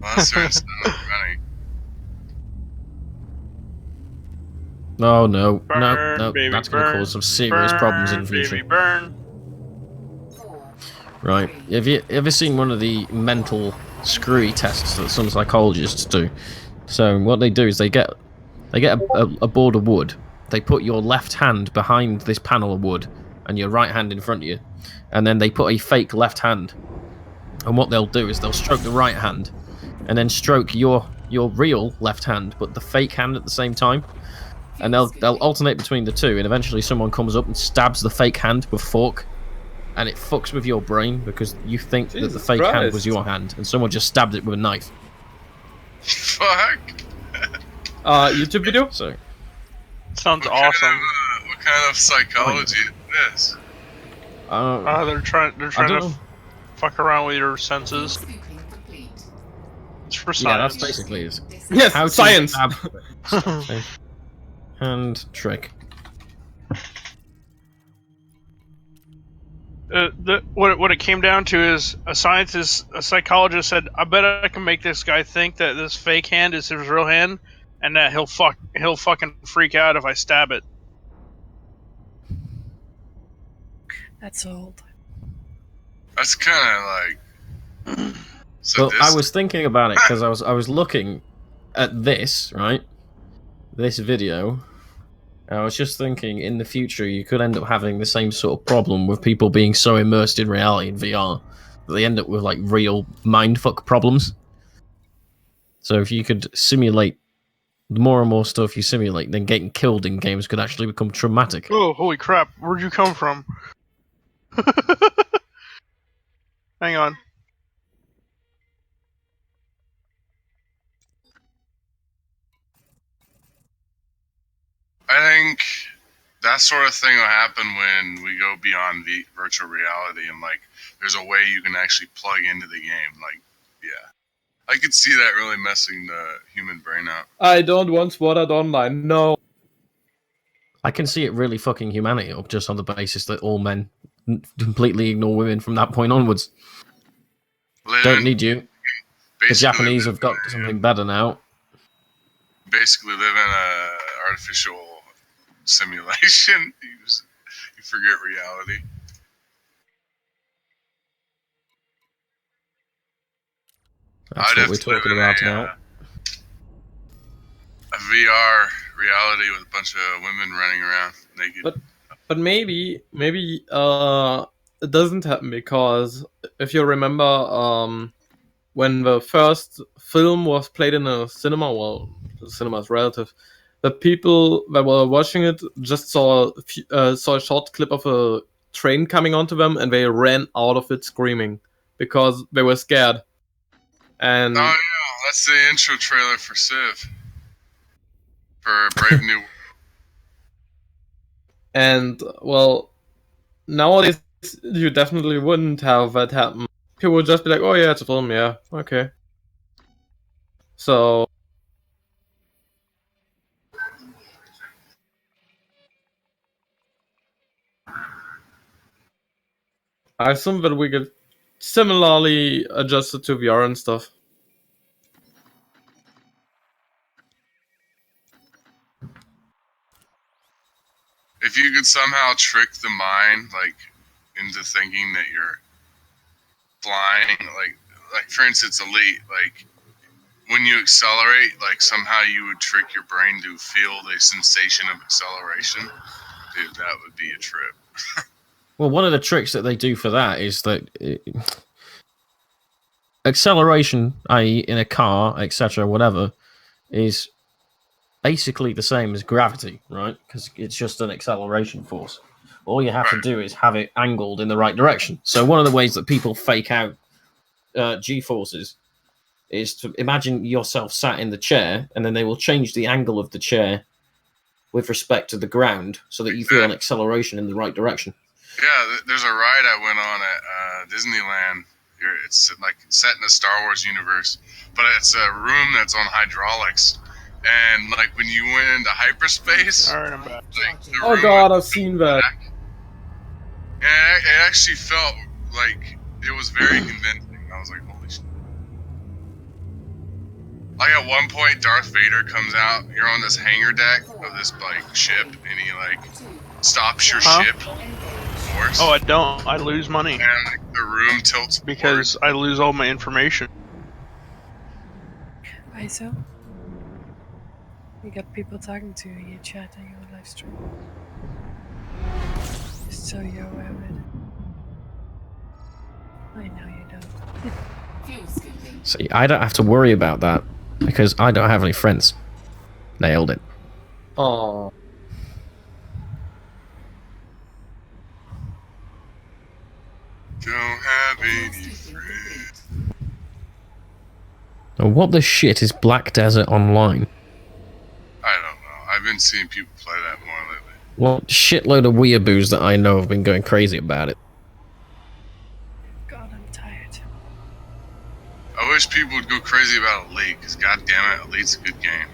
Well, that's right, it's not running. Oh no, burn, no, baby, that's going to cause some serious problems in the future. Baby, burn. Right, have you ever seen one of the mental screwy tests that some psychologists do? So what they do is they get a board of wood, they put your left hand behind this panel of wood and your right hand in front of you, and then they put a fake left hand, and what they'll do is they'll stroke the right hand and then stroke your real left hand but the fake hand at the same time, and they'll alternate between the two, and eventually someone comes up and stabs the fake hand with a fork, and it fucks with your brain because you think that the fake hand was your hand and someone just stabbed it with a knife. Fuck. YouTube video? So sounds awesome. What kind of psychology is this? They're trying to fuck around with your senses. It's for science. Yeah, that's basically it. Yes, how science. Hand trick. What it came down to is a psychologist said, "I bet I can make this guy think that this fake hand is his real hand, and that he'll fucking freak out if I stab it." That's old. That's kind of like. So well, I was thinking about it because I was looking at this, right? This video. And I was just thinking, in the future, you could end up having the same sort of problem with people being so immersed in reality in VR that they end up with like real mindfuck problems. So if you could simulate the more and more stuff you simulate, then getting killed in games could actually become traumatic. Oh, holy crap! Where'd you come from? Hang on. I think that sort of thing will happen when we go beyond virtual reality and like there's a way you can actually plug into the game. Like, yeah. I could see that really messing the human brain up. I don't want Sword Art Online, no. I can see it really fucking humanity up just on the basis that all men completely ignore women from that point onwards. Don't need you. The Japanese have got something better now. Basically live in a artificial simulation. You forget reality. That's what we're talking about now. A VR reality with a bunch of women running around naked. But maybe it doesn't happen because if you remember when the first film was played in a cinema, well, the cinema is relative, the people that were watching it just saw a short clip of a train coming onto them, and they ran out of it screaming because they were scared. And oh yeah, that's the intro trailer for Civ. For Brave New World. And, well, nowadays you definitely wouldn't have that happen. People would just be like, oh yeah, it's a film, yeah, okay. So... I assume that we could similarly adjust it to VR and stuff. If you could somehow trick the mind, like, into thinking that you're flying, like for instance, Elite, like, when you accelerate, like, somehow you would trick your brain to feel the sensation of acceleration, dude, that would be a trip. Well, one of the tricks that they do for that is that acceleration, i.e. in a car, etc., whatever, is basically the same as gravity, right? Because it's just an acceleration force. All you have to do is have it angled in the right direction. So one of the ways that people fake out G-forces is to imagine yourself sat in the chair, and then they will change the angle of the chair with respect to the ground so that you feel an acceleration in the right direction. Yeah, there's a ride I went on at Disneyland. It's like set in the Star Wars universe, but it's a room that's on hydraulics. And like when you went into hyperspace, oh god, I've seen that. Yeah, it actually felt like it was very convincing. I was like, holy shit. Like at one point, Darth Vader comes out. You're on this hangar deck of this like ship, and he like stops your ship. Oh, I don't. I lose money. And like, the room tilts because I lose all my information. ISO? You got people talking to you, you chat on your live stream. Just so you're aware of it. I know you don't. See, I don't have to worry about that because I don't have any friends. Nailed it. Oh. Don't have any friends. Now, what the shit is Black Desert Online? I don't know. I've been seeing people play that more lately. Well, shitload of weeaboos that I know have been going crazy about it. God, I'm tired. I wish people would go crazy about Elite, because goddammit, Elite's a good game.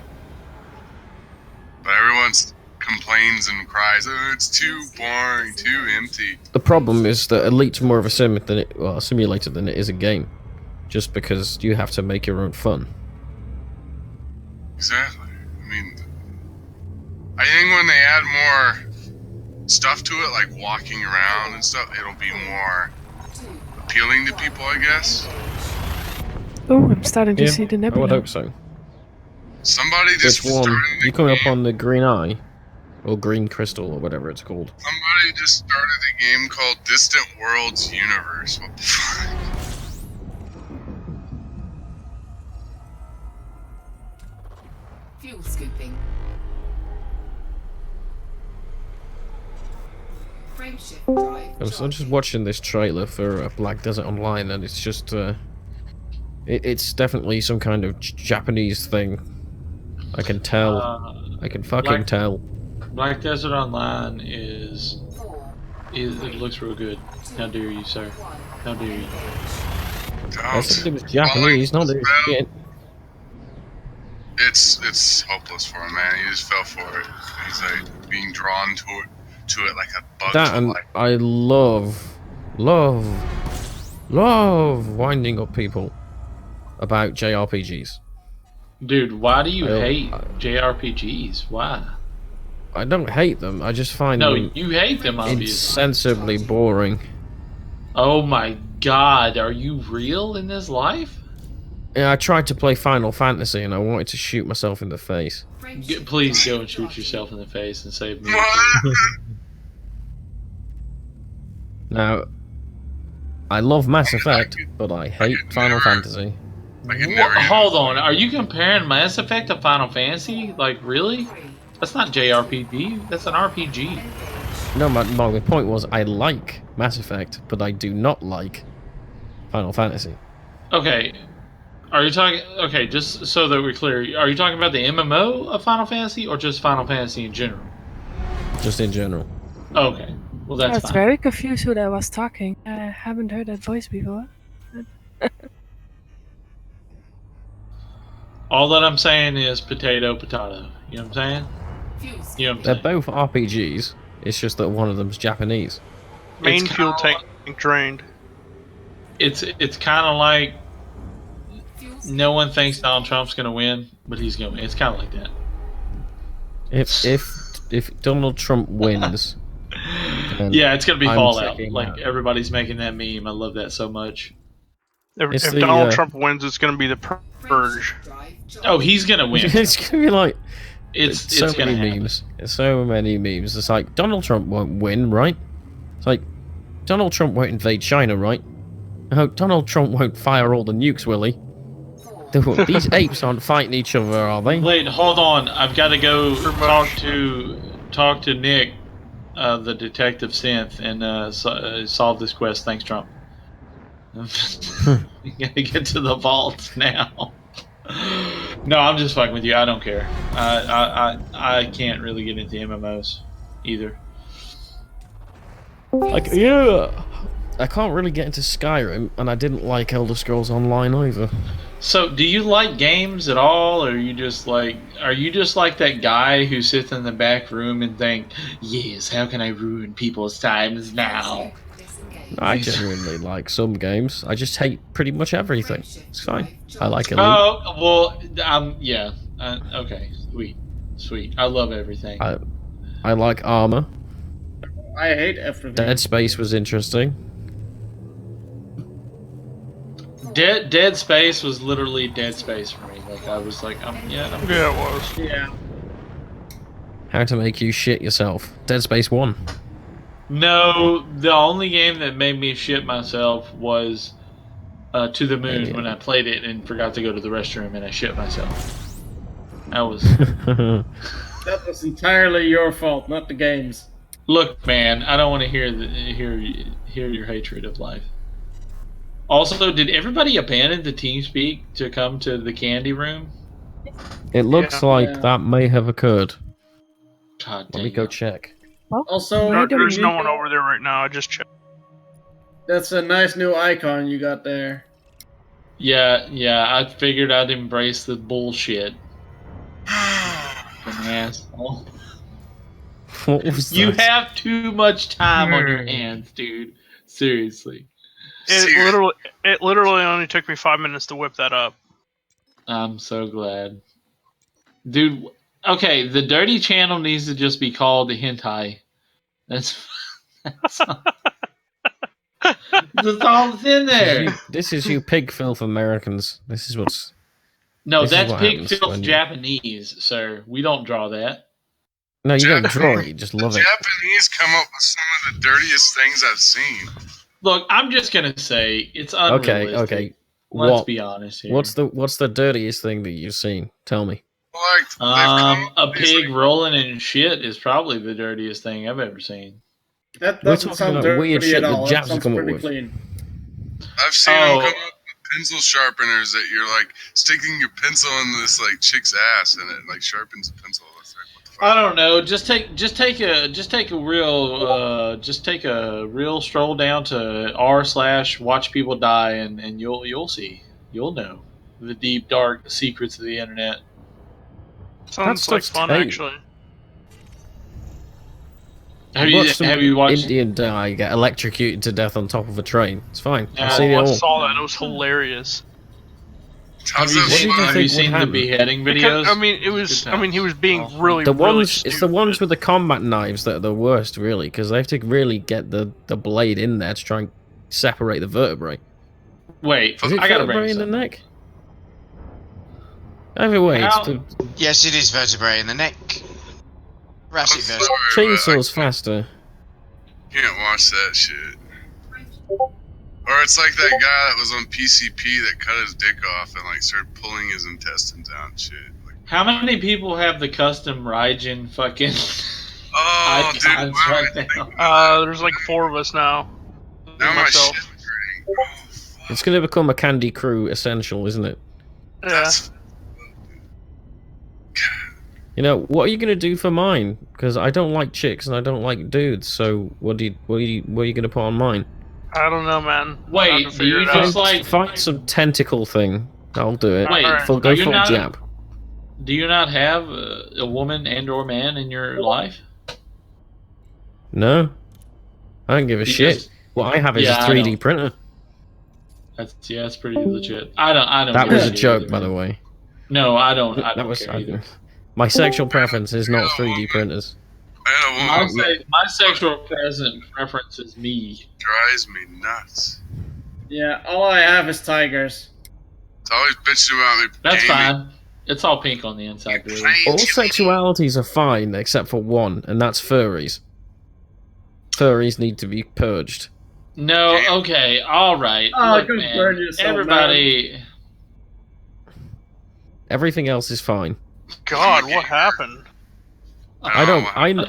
But everyone complains and cries, oh, it's too boring, too empty. The problem is that Elite's more of a simulator than it is a game. Just because you have to make your own fun. Exactly. I mean, I think when they add more stuff to it, like walking around and stuff, it'll be more appealing to people, I guess. Oh, I'm starting to see the nebula. I would hope so. Somebody just Which one? You coming up on the green eye? Or green crystal, or whatever it's called. Somebody just started a game called Distant Worlds Universe. What the fuck? Fuel scooping. Frameshift drive. I'm just watching this trailer for Black Desert Online, and it's just it's definitely some kind of Japanese thing. I can tell. I can fucking tell. Black Desert Online is it looks real good. How dare you, sir? How dare you? I said it was Japanese, not that shit. It's hopeless for him, man. He just fell for it. He's like being drawn to it like a bug. That and I love winding up people about JRPGs. Dude, why do you hate JRPGs? Why? I don't hate them. I just find them you hate them, obviously. Insensibly boring. Oh my god, are you real in this life? Yeah, I tried to play Final Fantasy and I wanted to shoot myself in the face. Please go and shoot yourself in the face and save me. Now, I love Mass Effect, but I hate Final Fantasy. Hold on, are you comparing Mass Effect to Final Fantasy? Like, really? That's not JRPG, that's an RPG. No, my point was I like Mass Effect, but I do not like Final Fantasy. Okay, are you talking... Okay, just so that we're clear, are you talking about the MMO of Final Fantasy, or just Final Fantasy in general? Just in general. Okay, well that's I was fine. very confused who that was talking. I haven't heard that voice before. All that I'm saying is potato, potato. You know what I'm saying? You know what I'm They're saying? both RPGs. It's just that one of them's Japanese. Main fuel tank drained. It's kind of like no one thinks Donald Trump's gonna win, but he's gonna win. It's kind of like that. If Donald Trump wins, yeah, it's gonna be I'm Fallout. checking Like out. everybody's making that meme. I love that so much. If Donald Trump wins, it's going to be the purge. Oh, he's gonna win. It's gonna be like it's so gonna many happen. memes. It's so many memes. It's like Donald Trump won't win, right? It's like Donald Trump won't invade China, right? Oh, Donald Trump won't fire all the nukes, will he? These apes aren't fighting each other, are they? Wait, hold on. I've got to go talk to Nick, the detective synth, and solve this quest. Thanks, Trump. You gotta get to the vault now. No, I'm just fucking with you. I don't care. I can't really get into MMOs either. Like, yeah, I can't really get into Skyrim, and I didn't like Elder Scrolls Online either. So, do you like games at all, or are you just like that guy who sits in the back room and think, yes, how can I ruin people's times now? I genuinely like some games. I just hate pretty much everything. It's fine. I like Elite. Oh, well, yeah. Okay, sweet. I love everything. I like Armor. I hate everything. Dead Space was interesting. Dead Space was literally Dead Space for me. Like, I was like, yeah, it was. Yeah. How to Make You Shit Yourself. Dead Space 1. No, the only game that made me shit myself was To the Moon when I played it and forgot to go to the restroom and I shit myself. That was... That was entirely your fault, not the game's. Look, man, I don't want to hear your hatred of life. Also, did everybody abandon the TeamSpeak to come to the candy room? It looks like that may have occurred. God Let me go check. Also, there's no one over there right now. I just checked. That's a nice new icon you got there. Yeah, I figured I'd embrace the bullshit. Fucking asshole. What was You that? have too much time on your hands, dude. Seriously. It literally only took me 5 minutes to whip that up. I'm so glad. Dude, okay, the dirty channel needs to just be called the hentai. That's all that's in there. This is you pig filth Americans. This is what's... No, this is that's what pig happens filth when you- Japanese, sir. We don't draw that. No, you don't draw it, you just love it. Japanese come up with some of the dirtiest things I've seen. Look, I'm just gonna say it's unrealistic. Okay. Let's be honest here. What's the dirtiest thing that you've seen? Tell me. A pig rolling in shit is probably the dirtiest thing I've ever seen. That We're doesn't talking sound about dirty weird shit at that all. That Japs sounds come up pretty with. clean. I've seen them come up with pencil sharpeners that you're like sticking your pencil in this like chick's ass and it like sharpens the pencil. It's like, what the fuck? I don't know. Just take a real stroll down to r/watch people die and you'll see. You'll know the deep dark secrets of the internet. Sounds like fun, actually. Have you watched Indian guy get electrocuted to death on top of a train? It's fine. I've I seen it all. saw that. It was hilarious. Have you seen the beheading videos? Because, he was being really It's the ones with the combat knives that are the worst, really, because they have to really get the blade in there to try and separate the vertebrae. Wait, is it I gotta vertebrae bring in the this up. neck? Either way, it's Yes, it is vertebrae in the neck. Thoracic vertebrae. chainsaw's faster. Can't watch that shit. Or it's like that guy that was on PCP that cut his dick off and like started pulling his intestines out and shit. Like, how many people have the custom Raiijin fucking icons right now? There's like 4 of us now. Now my myself. It's going to become a Candy Crew essential, isn't it? Yeah. You know, what are you going to do for mine? Because I don't like chicks and I don't like dudes. So what are you going to put on mine? I don't know, man. Wait, do you just like find some tentacle thing? I'll do it. Wait, go full jab. Do you not have a woman and/or man in your life? No, I don't give a shit. What I have is a 3D printer. That's pretty legit. I don't. That was a joke, by the way. No, I don't. That was my sexual preference is not 3D printers. My sexual preference is me. Drives me nuts. Yeah, all I have is tigers. It's always bitching about me. That's fine. It's all pink on the inside, really. All sexualities are fine except for one, and that's furries. Furries need to be purged. No, okay, all right. Oh, look, man, burn yourself, everybody. Man. Everything else is fine. God, what happened? I am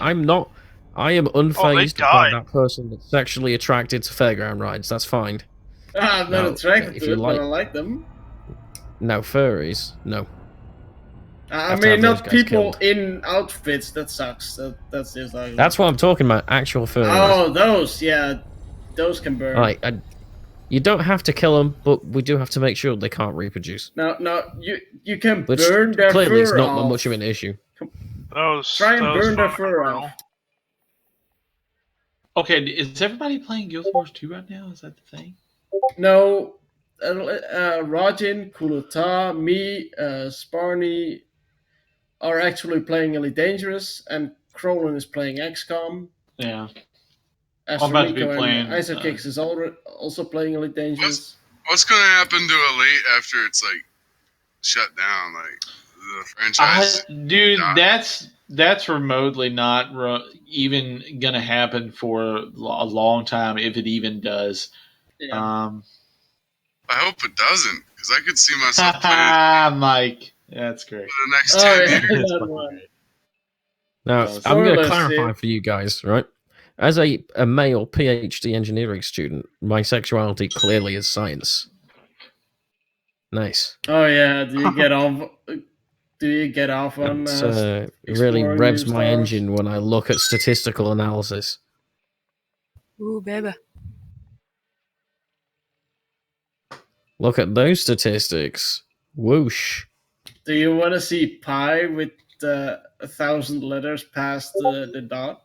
unfazed by that person that's sexually attracted to fairground rides. That's fine. I'm not attracted to it, but I like them. No, furries. No. I mean, not people in outfits. That sucks. That's just like. That's what I'm talking about. Actual furries. Oh, those. Yeah, those can burn. Right. You don't have to kill them, but we do have to make sure they can't reproduce. No, you can burn their fur clearly, it's not off. much of an issue. Try and burn their fur off. Okay, is everybody playing Guild Wars 2 right now? Is that the thing? No, Raiijin, Cula-ta, me, Sparny are actually playing Elite Dangerous, and Krollin is playing XCOM. Yeah. AstroMiko and Isaac Kicks is also playing Elite Dangerous. What's going to happen to Elite after it's like shut down? Like the franchise, dude, that's remotely not even gonna happen for a long time, if it even does. Yeah. I hope it doesn't, because I could see myself playing Mike. That's great. For the next 10 years. Now, I'm going to clarify for you guys, right? As a male PhD engineering student, my sexuality clearly is science. Nice. Oh yeah, do you get off? Do you get off on? It really revs my engine when I look at statistical analysis. Ooh, baby. Look at those statistics. Whoosh. Do you want to see pi with 1,000 letters past the dot?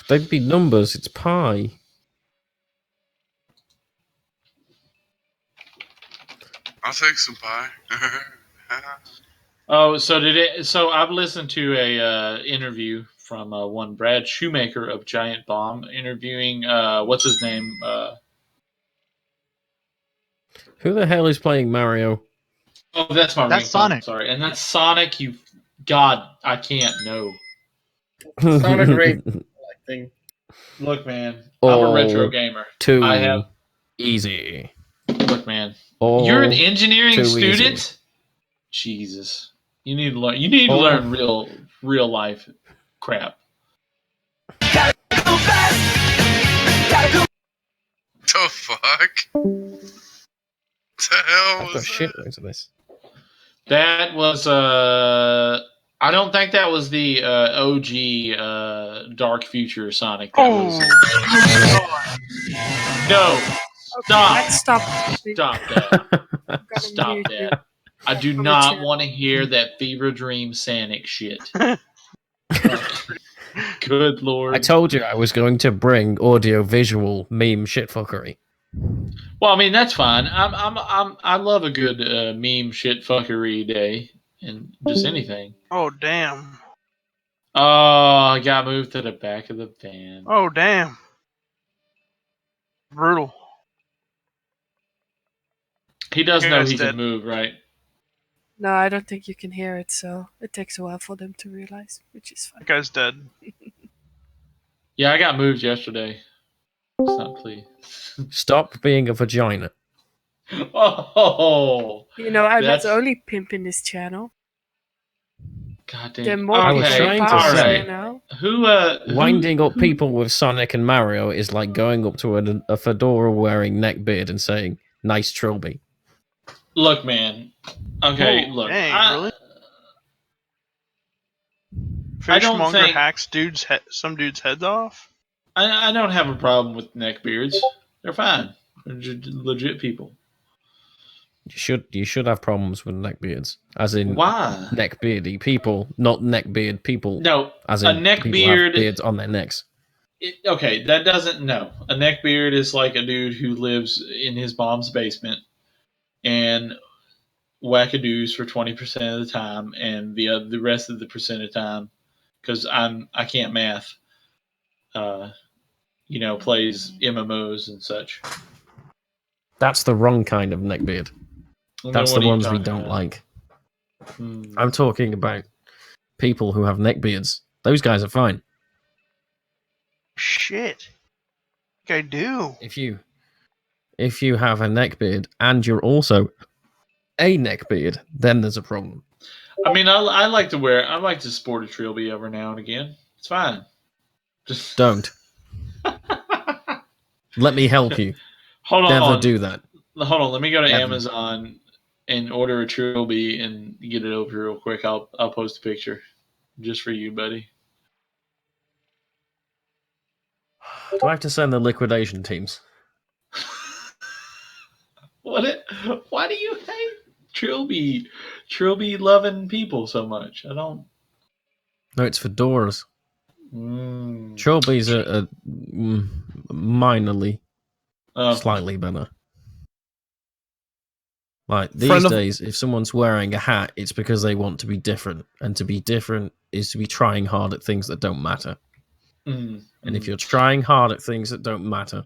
They'd be numbers. It's pi. I'll take some pie. Oh, so I've listened to a interview from one Brad Shoemaker of Giant Bomb interviewing what's his name? Who the hell is playing Mario? Oh, that's my ringtone. Sonic. Sorry, and that's Sonic. God, I can't know. Sonic Ring thing. Look, man, I'm a retro gamer. I have easy. Look, man, you're an engineering student. Easy. Jesus, you need to learn. You need to learn real life crap. The fuck? The hell was shit into this? That was I don't think that was the OG Dark Future Sonic. No, stop! Stop that! Stop that! I do not want to hear that Fever Dream Sonic shit. Good lord! I told you I was going to bring audio-visual meme shitfuckery. Well, I mean that's fine. I love a good meme shitfuckery day and just anything. Oh damn! Oh, I got moved to the back of the van. Oh damn! Brutal. He does know he can move, right? No, I don't think you can hear it, so it takes a while for them to realize, which is fine. That guy's dead. Yeah, I got moved yesterday. Stop, please. Stop being a vagina. Oh, You know, I'm not that's the only pimp in this channel. goddamn. There are more I was people in trying to power, say, you know. winding up people with Sonic and Mario is like going up to a fedora wearing neckbeard and saying, "Nice trilby." Look, man. Okay, Whoa, look. dang, really? I don't Fishmonger think hacks some dudes' heads off? I don't have a problem with neckbeards. They're fine. They're legit people. You should have problems with neckbeards, as in Why? neckbeardy people, not neckbeard people. No, as a in people who have neckbeard. beards on their necks. Okay, that doesn't. No, a neckbeard is like a dude who lives in his mom's basement and wackadoos for 20% of the time, and the rest of the percent of the time, because I can't math. Plays MMOs and such. That's the wrong kind of neckbeard. That's the ones we don't like. I'm talking about people who have neckbeards. Those guys are fine. Shit. I do. If you have a neckbeard and you're also a neckbeard, then there's a problem. I mean, I like to sport a trilby every now and again. It's fine. Just don't. Let me help you. Hold on. Never do that. Hold on. Let me go to Never. Amazon and order a trilby and get it over real quick. I'll post a picture just for you, buddy. Do I have to send the liquidation teams? Why do you hate trilby loving people so much? I don't. No, it's fedoras. Trilbies are minorly, slightly better. Like these days, if someone's wearing a hat, it's because they want to be different, and to be different is to be trying hard at things that don't matter. And if you're trying hard at things that don't matter,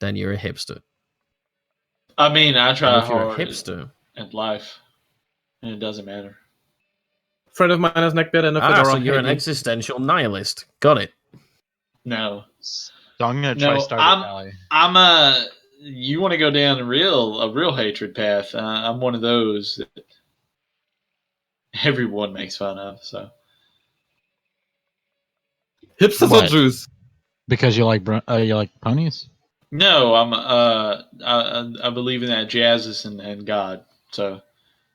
then you're a hipster. I mean, I try and if you're hard a hipster at life, and it doesn't matter. Friend of mine has neckbeard and a fedora. So you're an existential nihilist. Got it. No. So I'm gonna try Stardew Valley. I'm you want to go down a real hatred path. I'm one of those that everyone makes fun of. So hipsters or Jews? Because you like ponies? No, I believe in that Jesus and God. So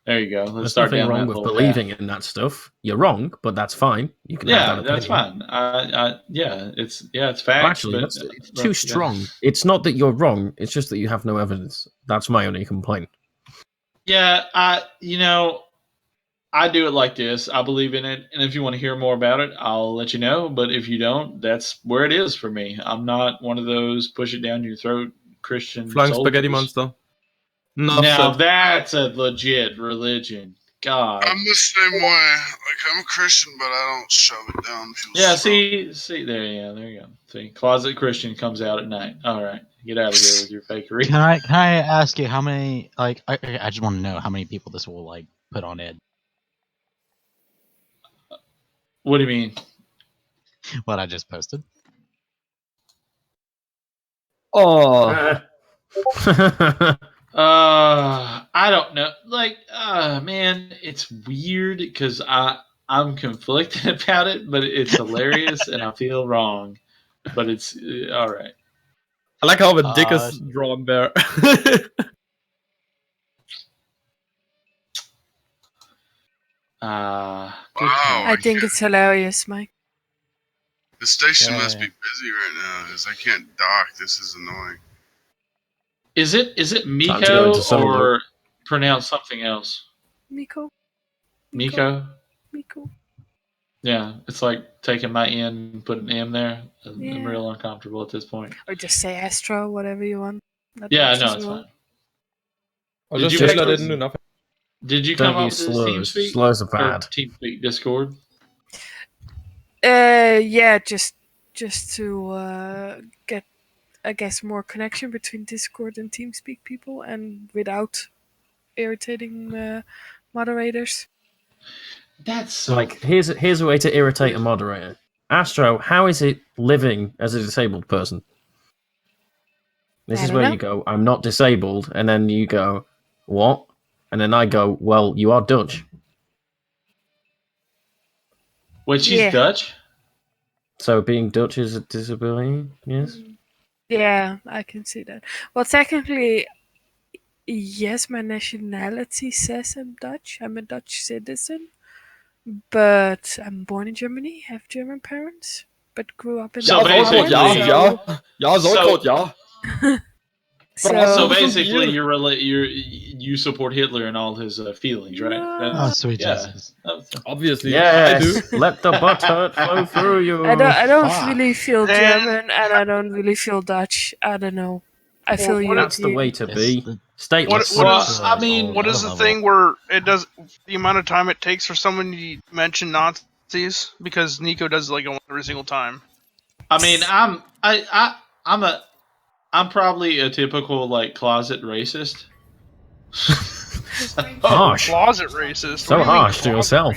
there you go. Let's start nothing down wrong that with little believing path. in that stuff. You're wrong, but that's fine. You can have that that's opinion. fine. It's facts. Actually, but, it's too strong. It's not that you're wrong. It's just that you have no evidence. That's my only complaint. Yeah, I do it like this. I believe in it, and if you want to hear more about it, I'll let you know. But if you don't, that's where it is for me. I'm not one of those push it down your throat Christian flying soldiers. spaghetti monster. Now that's a legit religion. God, I'm the same way. Like I'm a Christian, but I don't shove it down people's throat. See there. Yeah, there you go. See, closet Christian comes out at night. All right, get out of here with your fakery. Can I ask you how many? Like, I just want to know how many people this will like put on edge. What do you mean? What I just posted. Oh. I don't know. Like, man, it's weird because I'm conflicted about it, but it's hilarious and I feel wrong. But it's all right. I like how the dick is drawn there. Wow. I think it's hilarious, Mike. The station must be busy right now because I can't dock. This is annoying. Is it Miko or pronounced something else? Miko. Miko? Miko. Yeah, it's like taking my N and putting an M there. I'm Yeah. real uncomfortable at this point. Or just say Astro, whatever you want. That Yeah, works no, as it's well. fine. I just said I didn't do nothing. Did you Don't come up use with slurs. TeamSpeak? Slurs are Or bad. TeamSpeak Discord? Yeah, just to get, I guess, more connection between Discord and TeamSpeak people, and without irritating moderators. That's so... Like, here's a way to irritate a moderator. Astro, how is it living as a disabled person? This is where you go, I'm not disabled, and then you go, what? And then I go, well, you are Dutch. When she's Dutch? So being Dutch is a disability, yes? Yeah, I can see that. Well, technically, yes, my nationality says I'm Dutch. I'm a Dutch citizen. But I'm born in Germany, have German parents, but grew up in Holland. So basically, you support Hitler and all his feelings, right? Oh, sweet Jesus! Obviously, yes. I do. Let the butthurt flow through you. I don't really feel German, and I don't really feel Dutch. I don't know. I feel European. That's the way to be. Stateless. What is the thing where it does the amount of time it takes for someone to mention Nazis? Because Nico does like every single time. I mean, I'm probably a typical like closet racist. Harsh. Closet racist. So harsh to yourself.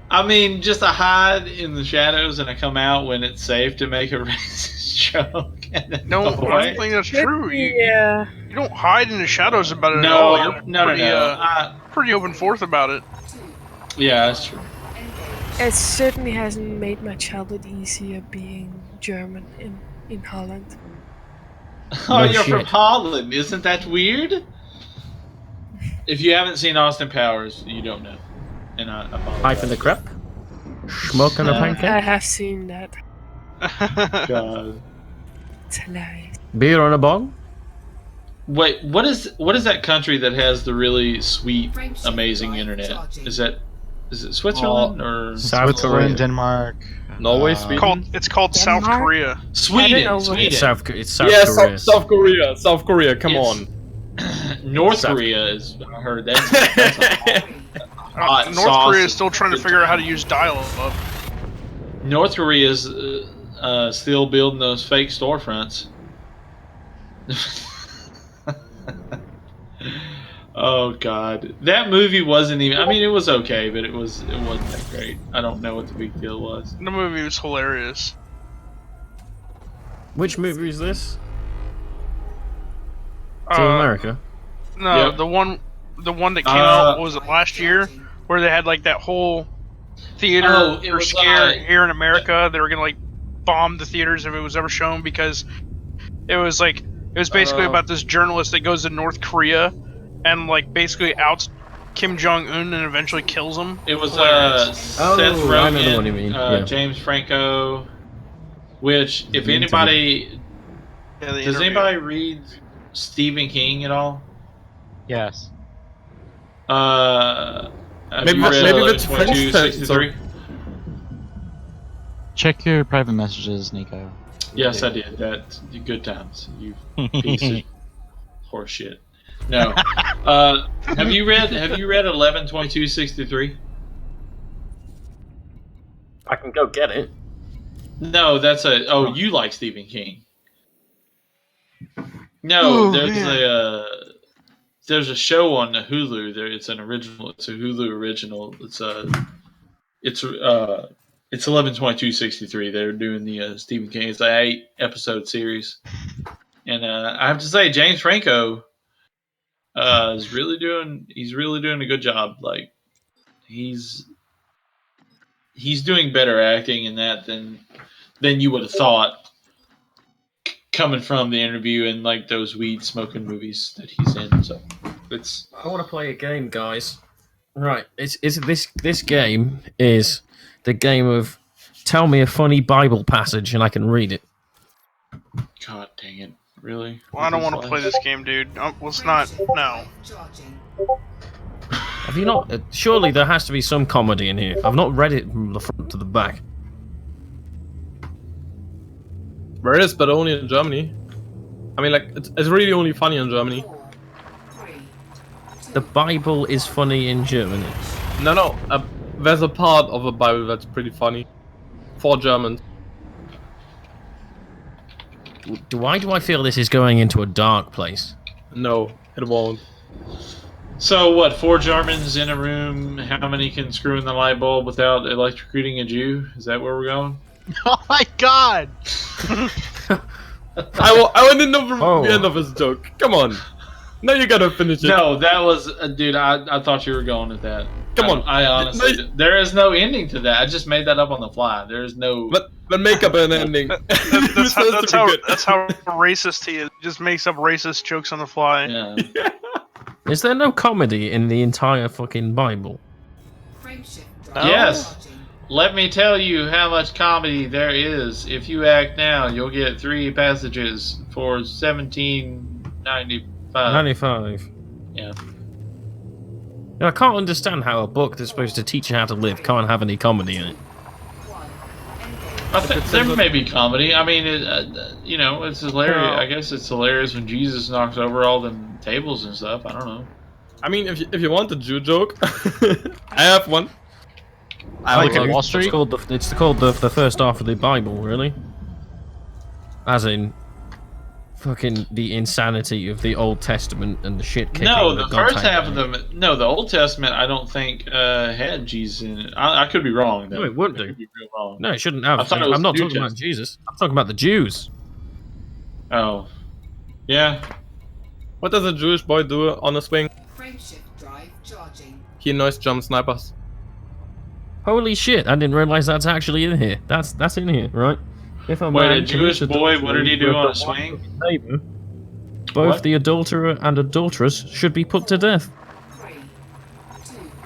I mean, just I hide in the shadows and I come out when it's safe to make a racist joke. No, I don't think that's true. You don't hide in the shadows about it at all. You're pretty open forth about it. Yeah, that's true. It certainly hasn't made my childhood easier being German in Holland. Oh, you're from Holland. Isn't that weird? If you haven't seen Austin Powers, you don't know. And I apologize. Pipe in the crepe? Smoke on a pancake? I have seen that. God. It's hilarious. Beer on a bong? Wait, what is that country that has the really sweet, amazing internet? Is it Switzerland or Switzerland, Denmark, Norway, Sweden? It's called South Korea. Sweden. It's South Korea. South Korea. South Korea. Come on. North Korea is. I heard that. North Korea is still trying to figure out how to use dial-up. North Korea is still building those fake storefronts. Oh God, that movie wasn't even. I mean, it was okay, but it wasn't that great. I don't know what the big deal was. The movie was hilarious. Which movie is this? To America? No, the one that came out, what was it, last year, where they had like that whole theater for scare here in America. They were gonna like bomb the theaters if it was ever shown because it was basically about this journalist that goes to North Korea and like basically outs Kim Jong-un and eventually kills him. It was Seth Rogen, I know what you mean. James Franco. Which, if anybody, does anybody read Stephen King at all? Yes. Have maybe you read it's 11/22/63? Check your private messages, Nico. Yes, I did. That good times. You piece of horse shit. No. Have you read 11/22/63? I can go get it. No, that's you like Stephen King. No, there's a show on the Hulu. It's an original. It's a Hulu original. It's 11/22/63. They're doing the Stephen King. It's an 8-episode series, and I have to say James Franco is really doing. He's really doing a good job. Like he's doing better acting in that than you would have thought, coming from the interview and like those weed smoking movies that he's in. So it's. I want to play a game, guys. Right, this game is the game of tell me a funny Bible passage and I can read it. God dang it! Really? Well, I don't want to play this game, dude. Let's not. No. Have you not? Surely there has to be some comedy in here. I've not read it from the front to the back. There is, but only in Germany. I mean, like, it's really only funny in Germany. The Bible is funny in Germany. No. There's a part of the Bible that's pretty funny. For Germans. Why do I feel this is going into a dark place? No, it won't. So what? 4 Germans in a room. How many can screw in the light bulb without electrocuting a Jew? Is that where we're going? Oh my God! I went into the end of his joke. Come on. Now you gotta finish it. No, that was, dude. I thought you were going at that. Come on. I honestly, there is no ending to that. I just made that up on the fly. There is no. But make up an ending. That's how racist he is. He just makes up racist jokes on the fly. Yeah. Is there no comedy in the entire fucking Bible? No? Yes. Let me tell you how much comedy there is. If you act now, you'll get 3 passages for $17.95. 95. Yeah. I can't understand how a book that's supposed to teach you how to live can't have any comedy in it. I think there may be comedy. I mean, you know, it's hilarious. I guess it's hilarious when Jesus knocks over all them tables and stuff. I don't know. I mean, if you want a Jew joke, I have one. I look at Wall Street. It's called the first half of the Bible, really. As in, fucking the insanity of the Old Testament and the shit kicking. No, the first half of them. No, the Old Testament. I don't think had Jesus in it. I could be wrong. Though. No, it wouldn't do. Could be real wrong. No, it shouldn't have. I'm not talking about Jesus. I'm talking about the Jews. Oh, yeah. What does a Jewish boy do on a swing? He noise jump snipers. Holy shit! I didn't realize that's actually in here. That's in here, right? If a Wait, a Jewish boy, what did he do on a swing? Neighbor, both the adulterer and adulteress should be put to death.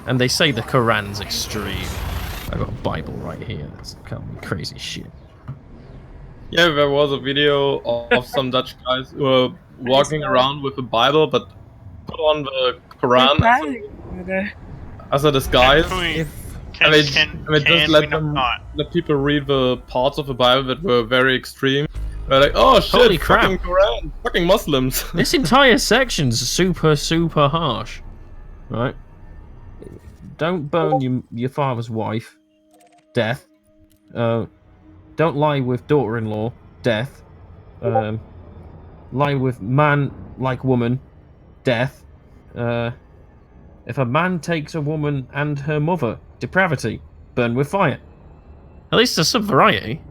And they say the Quran's extreme. I got a Bible right here. That's kind of crazy shit. Yeah, there was a video of some Dutch guys who were walking around with a Bible, but put on the Quran as a disguise. And they just let people read the parts of the Bible that were very extreme. They're like, oh shit, holy crap. fucking Quran, fucking Muslims. This entire section's super harsh. Right? Don't burn your father's wife. Death. Don't lie with daughter-in-law. Death. Lie with man like woman. Death. If a man takes a woman and her mother, depravity, burn with fire. At least there's some variety.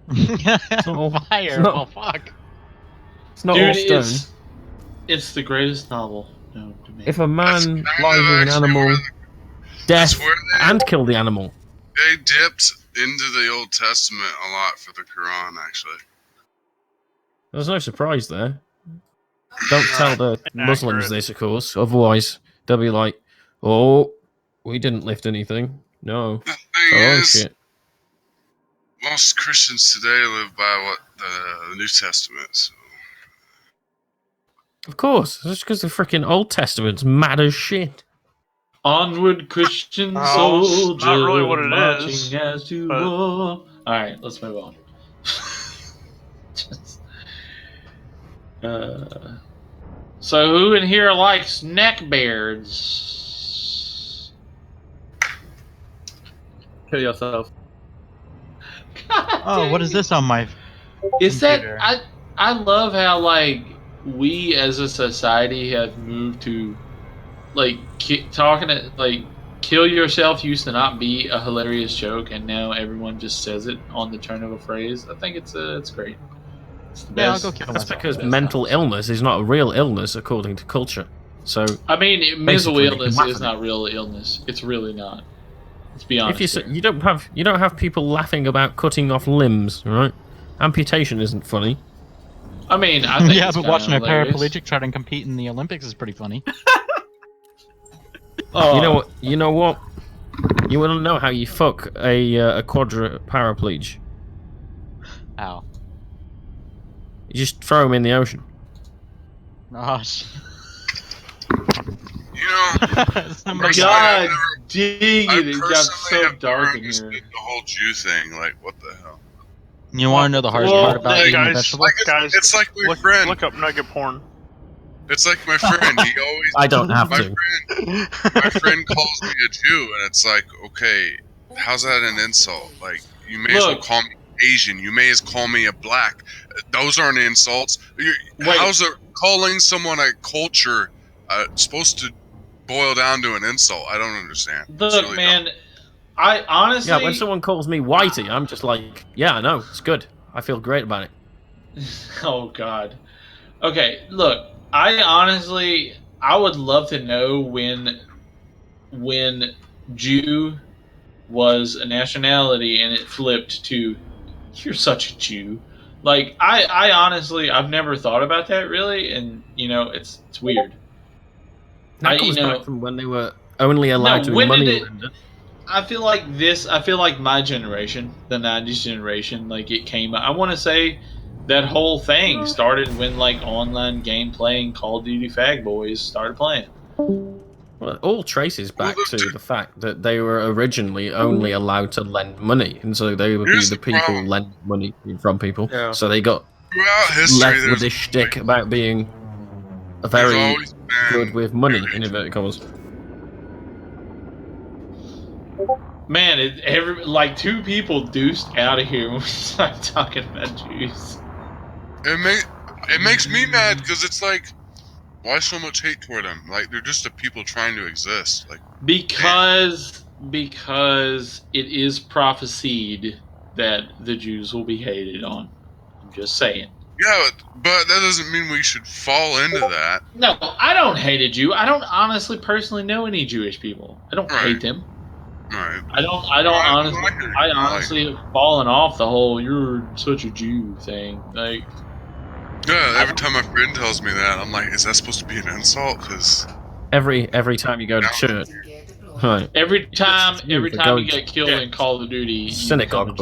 It's not all fire. Oh fuck! It's not all stone. It's the greatest novel known to me. If a man lies with an animal, death and kill the animal. They dipped into the Old Testament a lot for the Quran, actually. There's no surprise there. Don't tell the Muslims this, of course. Otherwise, they'll be like, "Oh, we didn't lift anything." No. The thing is, shit. Most Christians today live by what the New Testament. So. Of course, that's because the freaking Old Testament's mad as shit. Onward, Christian soldier. Not really what it is. All right, let's move on. So who in here likes neckbeards? Kill yourself. Oh, what is this on my Is computer? that I love how like we as a society have moved to like talking to like kill yourself used to not be a hilarious joke, and now everyone just says it on the turn of a phrase. I think it's great. It's the best. I'll go kill That's myself. because mental illness is not a real illness according to culture. So I mean, mental basically, illness you can is not real illness. It's really not. Let's be honest. If you don't have people laughing about cutting off limbs, right? Amputation isn't funny. I mean, I think yeah, it's but watching a hilarious. paraplegic try to compete in the Olympics is pretty funny. You know what? You know what? You want to know how you fuck a quadriplegic? Ow. You just throw him in the ocean. Gosh. You know, Somebody God dang it! It got personally so have dark never in here. understood the whole Jew thing. Like, what the hell? You want to know the hardest part about hey eating guys, vegetables? guys, It's like my friend. look up nugget porn. It's like my friend. He always. I don't have my to. My friend calls me a Jew, and it's like, okay, how's that an insult? Like, you may as well call me Asian. You may as well call me a black. Those aren't insults. How's calling someone a culture supposed to boil down to an insult? I don't understand. Look, really man, I honestly. Yeah, when someone calls me whitey, I'm just like, yeah, I know, it's good. I feel great about it. Oh God. Okay, look. I would love to know when Jew was a nationality and it flipped to you're such a Jew. Like I honestly I've never thought about that really, and it's weird. That comes back from when they were only allowed to be money lenders. I feel like my generation, the 90s generation, like it came. I want to say that whole thing started when like online game playing Call of Duty Fag Boys started playing. Well, it all traces back to the fact that they were originally only allowed to lend money, and so they would be the people lending money from people. Yeah. So they got left with this shtick about being very good with money, in inverted commas. Man, like two people deuced out of here when we start talking about Jews. It makes me mad because it's like, why so much hate toward them? Like they're just the people trying to exist. Like because it is prophesied that the Jews will be hated on. I'm just saying. Yeah, but that doesn't mean we should fall into that. No, I don't hate a Jew. I don't honestly personally know any Jewish people. I don't hate them. Right. I honestly have fallen off the whole "you're such a Jew" thing. Like, yeah, every time my friend tells me that, I'm like, is that supposed to be an insult? Because every time you go to church, right? Every time you get killed in Call of Duty, synagogue,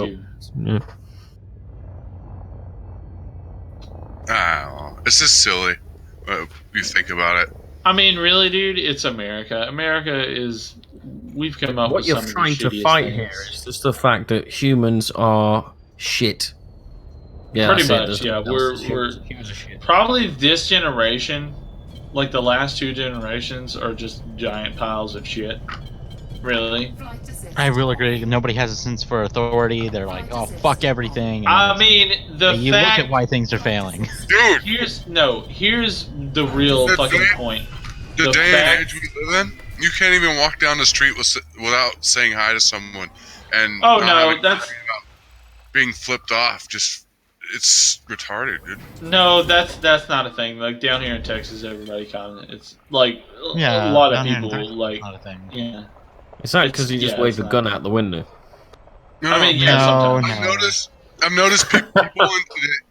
yeah. It's just silly. You think about it. I mean, really, dude, it's America. We've come up with some of the shittiest things. What you're trying to fight here is just the fact that humans are shit. Yeah, pretty much. Yeah, we're probably this generation, like the last two generations, are just giant piles of shit. Really. I will agree. Nobody has a sense for authority. They're like, "Oh, fuck everything." I mean, you look at why things are failing. Dude, here's the real fucking point. The day and age we live in, you can't even walk down the street without saying hi to someone. And that's being flipped off. Just it's retarded, dude. No, that's not a thing. Like down here in Texas, everybody kind of it's like a lot of people like not a thing. Yeah. Is that because you just wave the gun out the window? No, I mean, yeah, I've noticed people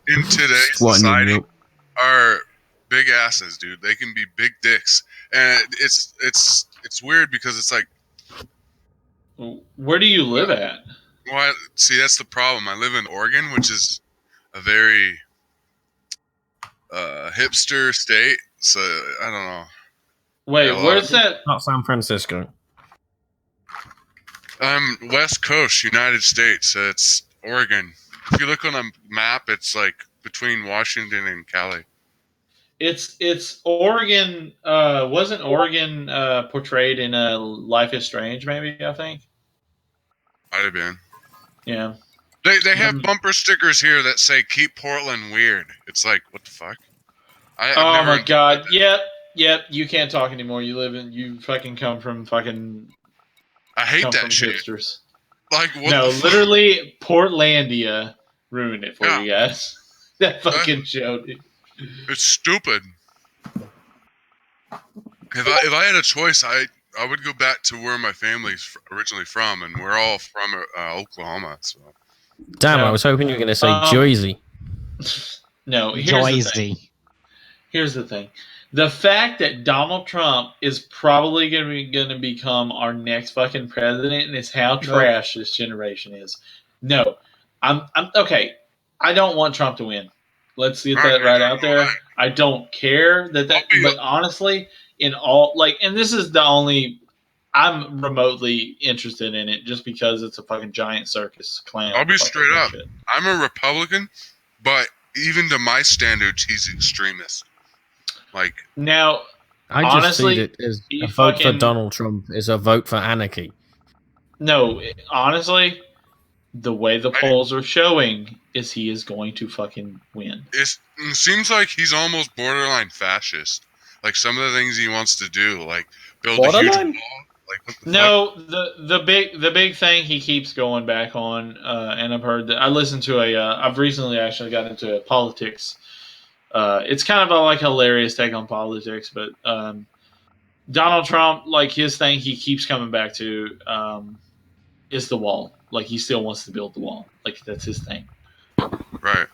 in today's society are big asses, dude. They can be big dicks, and it's weird because it's like, where do you live at? Well, see, that's the problem. I live in Oregon, which is a very hipster state. So I don't know. Wait, where's that? Not San Francisco. West Coast, United States. It's Oregon. If you look on a map, it's like between Washington and Cali. It's Oregon. Wasn't Oregon portrayed in Life is Strange? Maybe I think. Might have been. Yeah. They have bumper stickers here that say "Keep Portland Weird." It's like, what the fuck? Oh my god! Yep. You can't talk anymore. You fucking come from fucking. I hate that shit. Hipsters. Like what? No, literally, Portlandia ruined it for you guys. That fucking show, dude. It's stupid. If I had a choice, I would go back to where my family's originally from, and we're all from Oklahoma. So. Damn, I was hoping you were going to say Jersey. No, here's the thing. The fact that Donald Trump is probably going to become our next fucking president and is how trash this generation is. No, I'm okay. I don't want Trump to win. Let's get that right out there. I don't care but honestly, and this is the only. I'm remotely interested in it just because it's a fucking giant circus clown. I'll be straight up. I'm a Republican, but even to my standards, he's extremist. Like now, I just honestly, see it as a vote for Donald Trump is a vote for anarchy. No, honestly, the way the polls are showing is he is going to fucking win. It seems like he's almost borderline fascist. Like some of the things he wants to do, like build a huge wall. Like, what the No, the big thing he keeps going back on, and I've heard that I listened to I've recently actually got into politics. It's kind of a like hilarious take on politics, but Donald Trump, like his thing, he keeps coming back to is the wall. Like he still wants to build the wall. Like that's his thing. Right.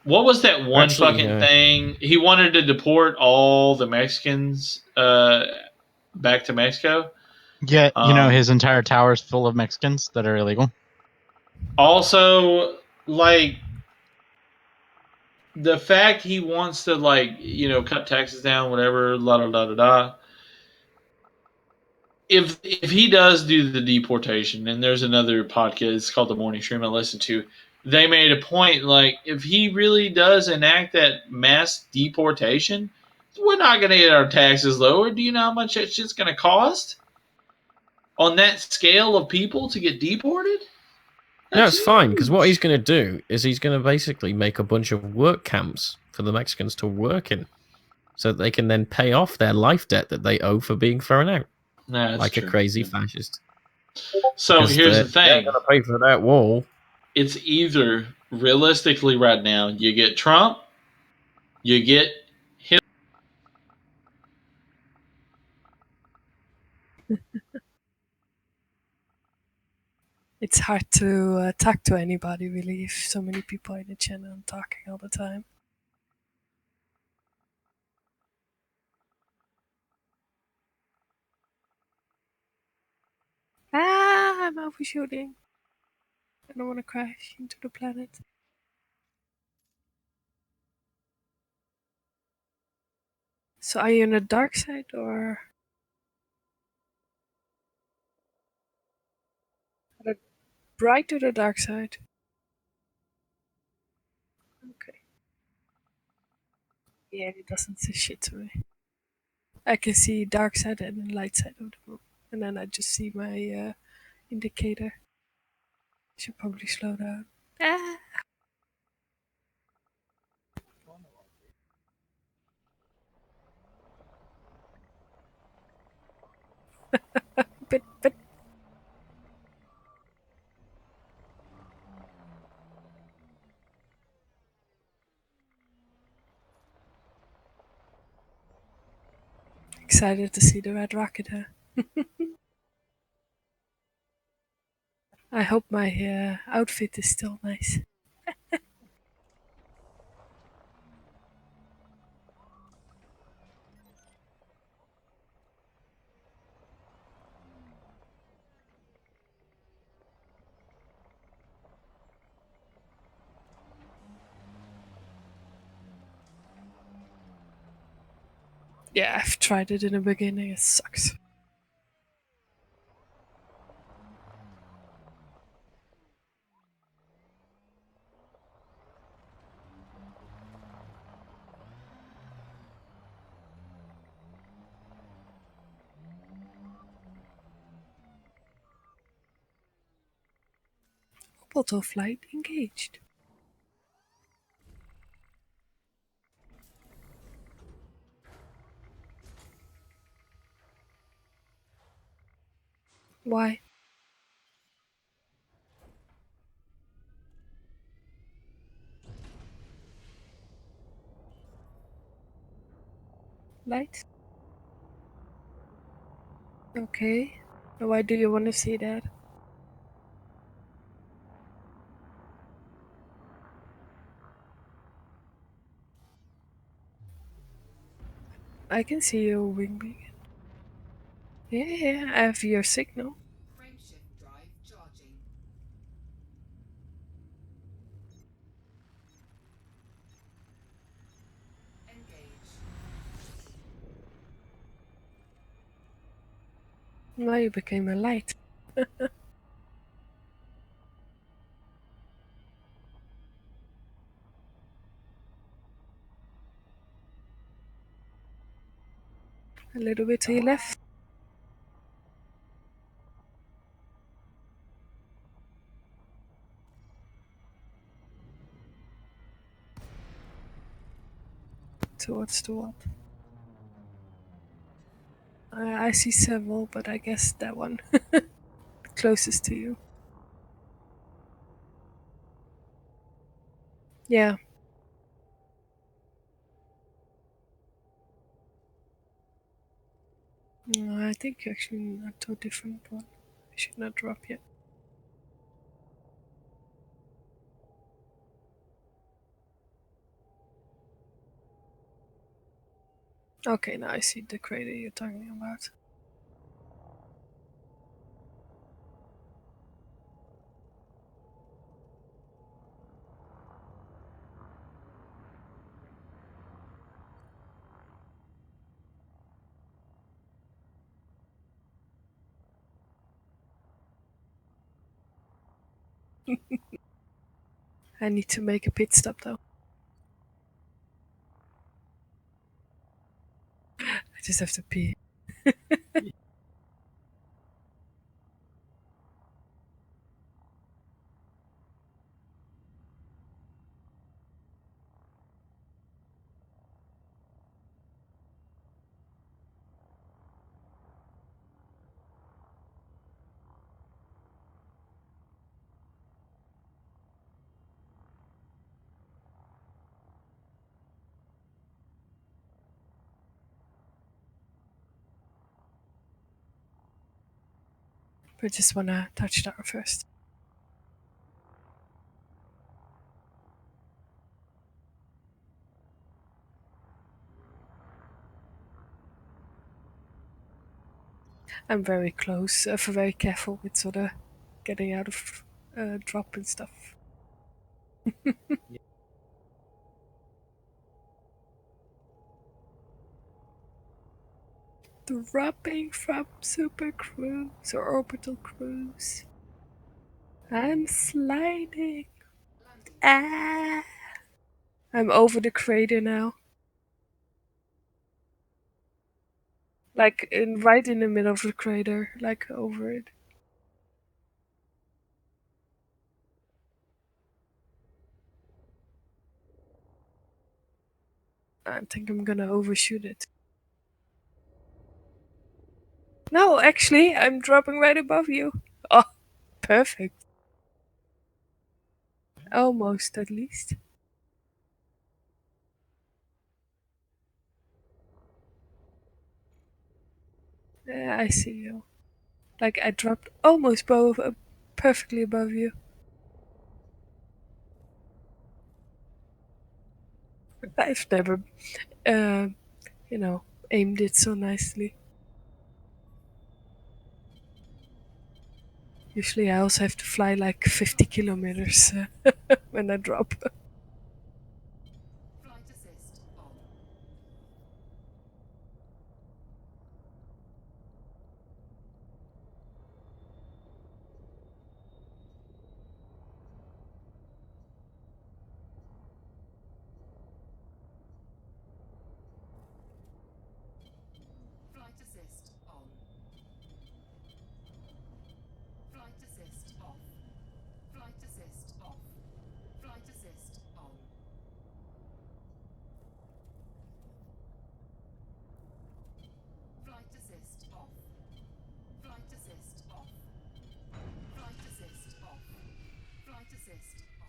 What was that one Actually, fucking thing? He wanted to deport all the Mexicans back to Mexico. Yeah, his entire tower is full of Mexicans that are illegal. Also, like the fact he wants to cut taxes down, whatever, la da da da da. If he does do the deportation, and there's another podcast, it's called The Morning Stream I listen to, they made a point, like, if he really does enact that mass deportation, we're not going to get our taxes lowered. Do you know how much that shit's going to cost? On that scale of people to get deported? Yeah, it's fine, because what he's going to do is he's going to basically make a bunch of work camps for the Mexicans to work in, so that they can then pay off their life debt that they owe for being thrown out. Nah, that's like true. A crazy fascist. So Because here's the thing. They're going to pay for that wall. It's either, realistically right now, you get Trump, you get Hillary. It's hard to talk to anybody, really, if so many people are in the channel and talking all the time. Ah, I'm overshooting. I don't want to crash into the planet. So are you on the dark side or the bright or the dark side? Okay. Yeah, it doesn't say shit to me. I can see dark side and the light side of the room. And then I just see my indicator. Should probably slow down. Ah! but excited to see the red rocket, huh? I hope my outfit is still nice. Yeah, I've tried it in the beginning, it sucks. Auto flight engaged. Why? Light? Okay. Why do you want to see that? I can see your wing beacon. Yeah, I have your signal. Frameshift drive charging. Engage. Now you became a light. A little bit to your left. Towards the what? I see several, but I guess that one closest to you. Yeah. No, I think actually not a different one. I should not drop yet. Okay, now I see the crater you're talking about. I need to make a pit stop though. I just have to pee. But I just wanna touch that first. I'm very close, very careful with sort of getting out of drop and stuff. Dropping from super cruise or orbital cruise. I'm sliding. Ah! I'm over the crater now. Like right in the middle of the crater, like over it. I think I'm gonna overshoot it. No, actually, I'm dropping right above you. Oh, perfect. Almost, at least. Yeah, I see you. Like, I dropped almost perfectly above you. I've never, aimed it so nicely. Usually I also have to fly like 50 kilometers when I drop. Flight assist on. Flight assist on. Flight assist off. Flight assist off. Flight assist on. Flight assist off. Flight assist off. Flight assist off. Flight assist on.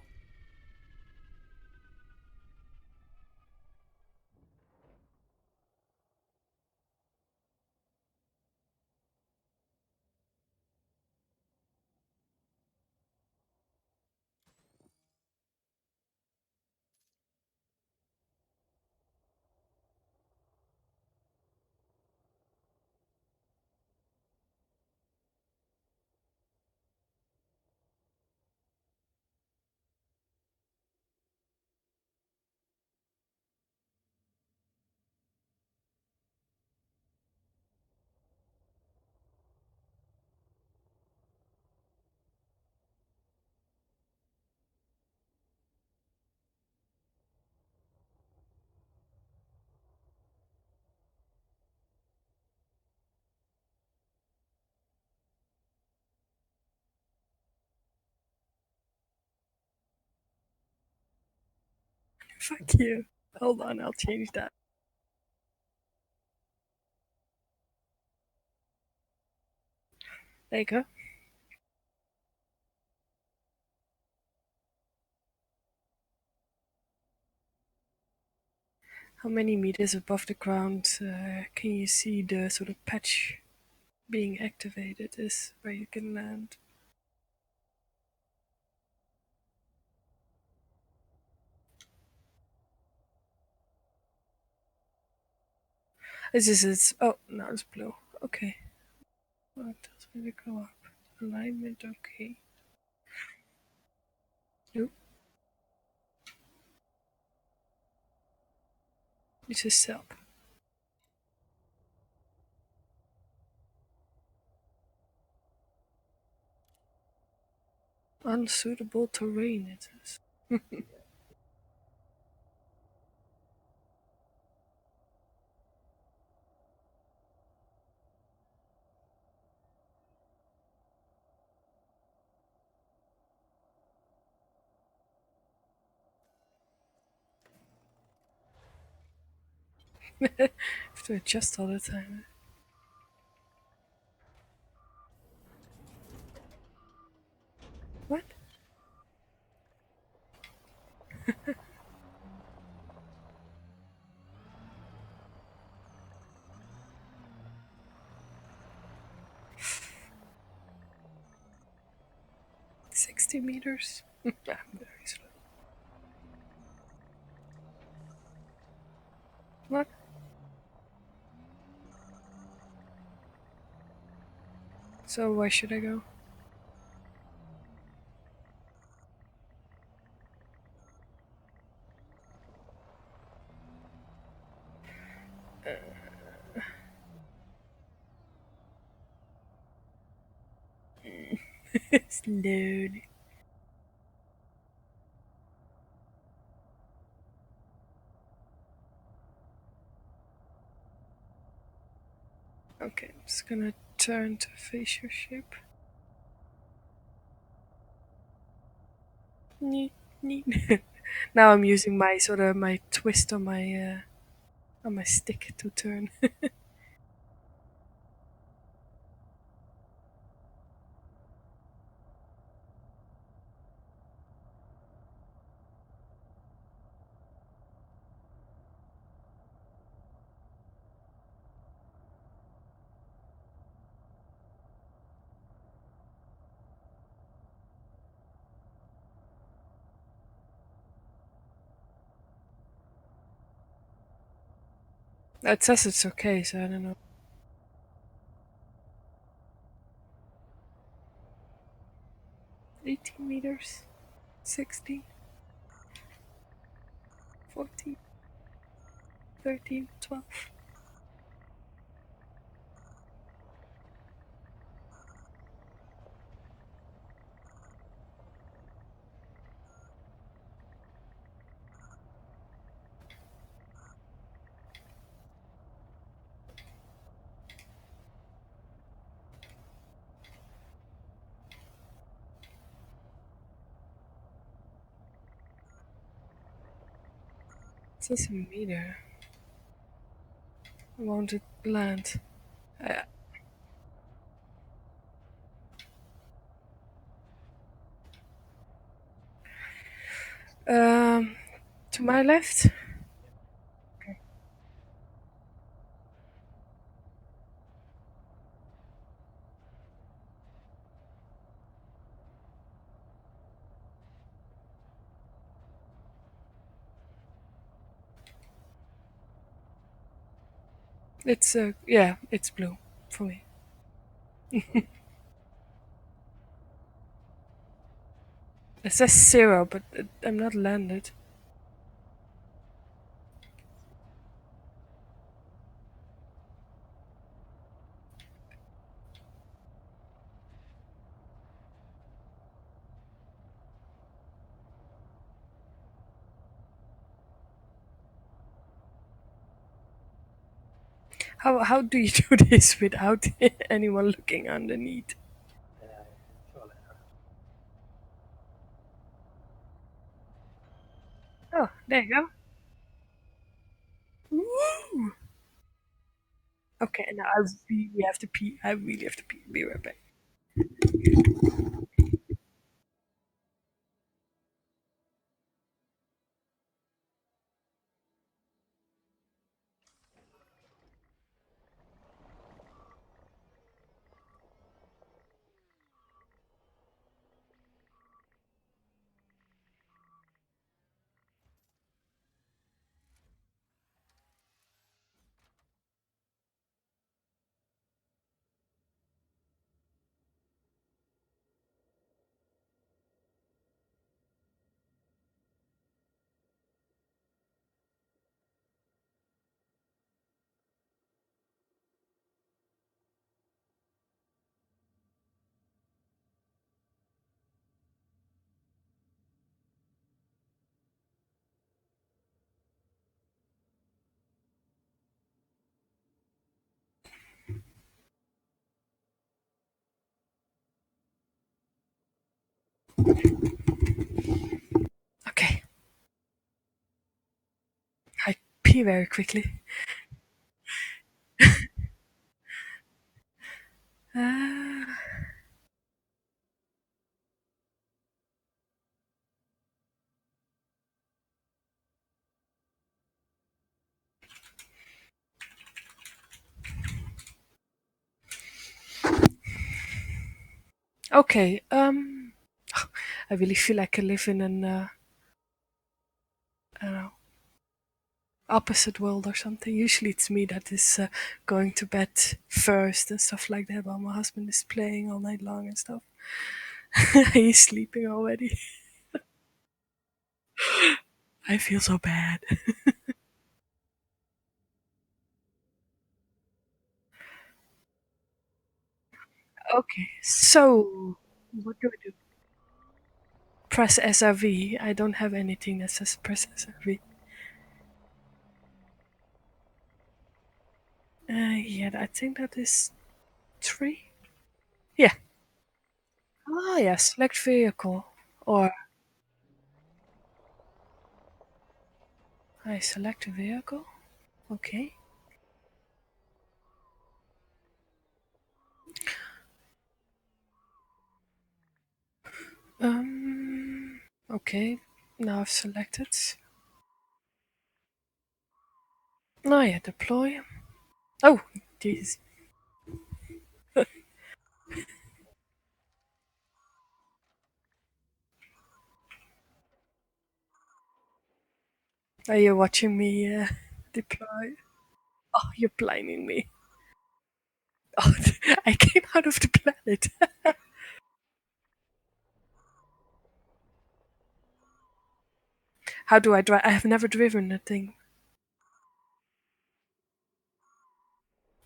Fuck you. Hold on, I'll change that. There you go. How many meters above the ground can you see the sort of patch being activated is where you can land? This is it. Oh, now it's blue. Okay. Well, it tells me to go up. Alignment, okay. Nope. This is up. Unsuitable terrain, it is. Have to adjust all the time. What? $60 meters? I'm very slow. What? So where should I go? Slowly. Okay, I'm just gonna turn to face your shape. Neat, neat. Now I'm using my my twist on my stick to turn. It says it's okay, so I don't know. $18, 60, 14, 13, 12. It says a meter. Won't it land? To my left? Okay. It's yeah, it's blue for me. It says 0, but I'm not landed. How do you do this without anyone looking underneath? Oh, there you go. Woo! Okay, now I really have to pee. I really have to pee. Be right back. Okay. I pee very quickly. Uh, okay. I really feel like I live in an I don't know, opposite world or something. Usually it's me that is going to bed first and stuff like that, while my husband is playing all night long and stuff. He's sleeping already. I feel so bad. Okay, so what do I do? Press SRV. I don't have anything that says press SRV. Yeah, I think that is 3. Yeah. Ah, yeah, select vehicle. Or I select a vehicle. Okay. Okay. Now I've selected. Oh yeah, deploy. Oh, jeez. Are you watching me deploy? Oh, you're blinding me. Oh, I came out of the planet. How do I drive? I have never driven that thing.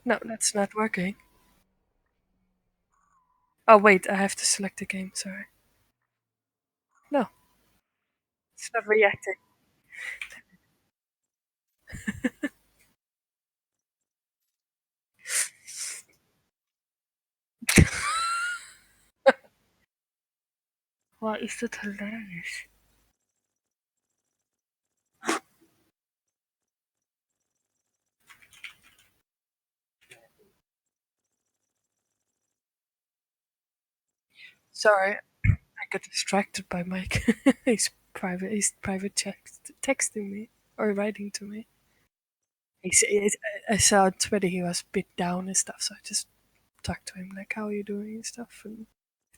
No, that's not working. Oh, wait, I have to select the game, sorry. No. It's not reacting. Why is that hilarious? Sorry, I got distracted by Mike. He's private texting me or writing to me. I saw on Twitter he was a bit down and stuff, so I just talked to him like, "How are you doing?" and stuff, and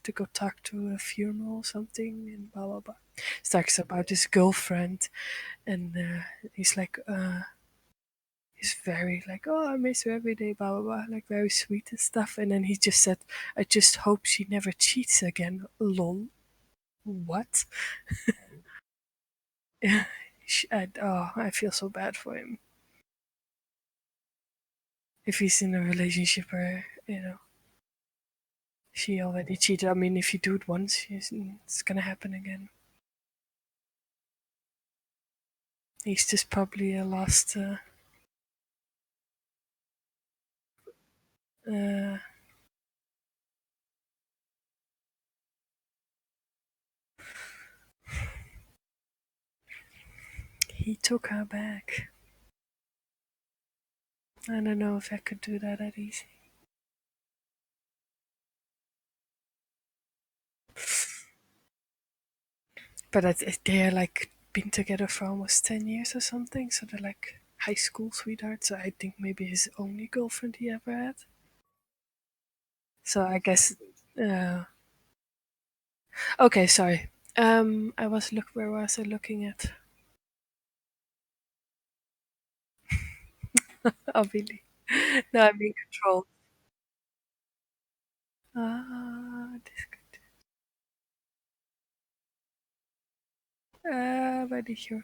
to go talk to a funeral or something, and blah blah blah. He talks about his girlfriend, and he's like, he's very like, "Oh, I miss her every day," blah blah blah, like very sweet and stuff. And then he just said, "I just hope she never cheats again." Lol. What? I feel so bad for him. If he's in a relationship where, she already cheated. I mean, if you do it once, it's gonna happen again. He's just probably a lost. He took her back. I don't know if I could do that easy. But they're like been together for almost 10 years or something, so they're like high school sweethearts. So I think maybe his only girlfriend he ever had. So I guess. Okay, sorry. Where was I looking at? Oh, really? No, I'm being controlled. Discord. Where did you?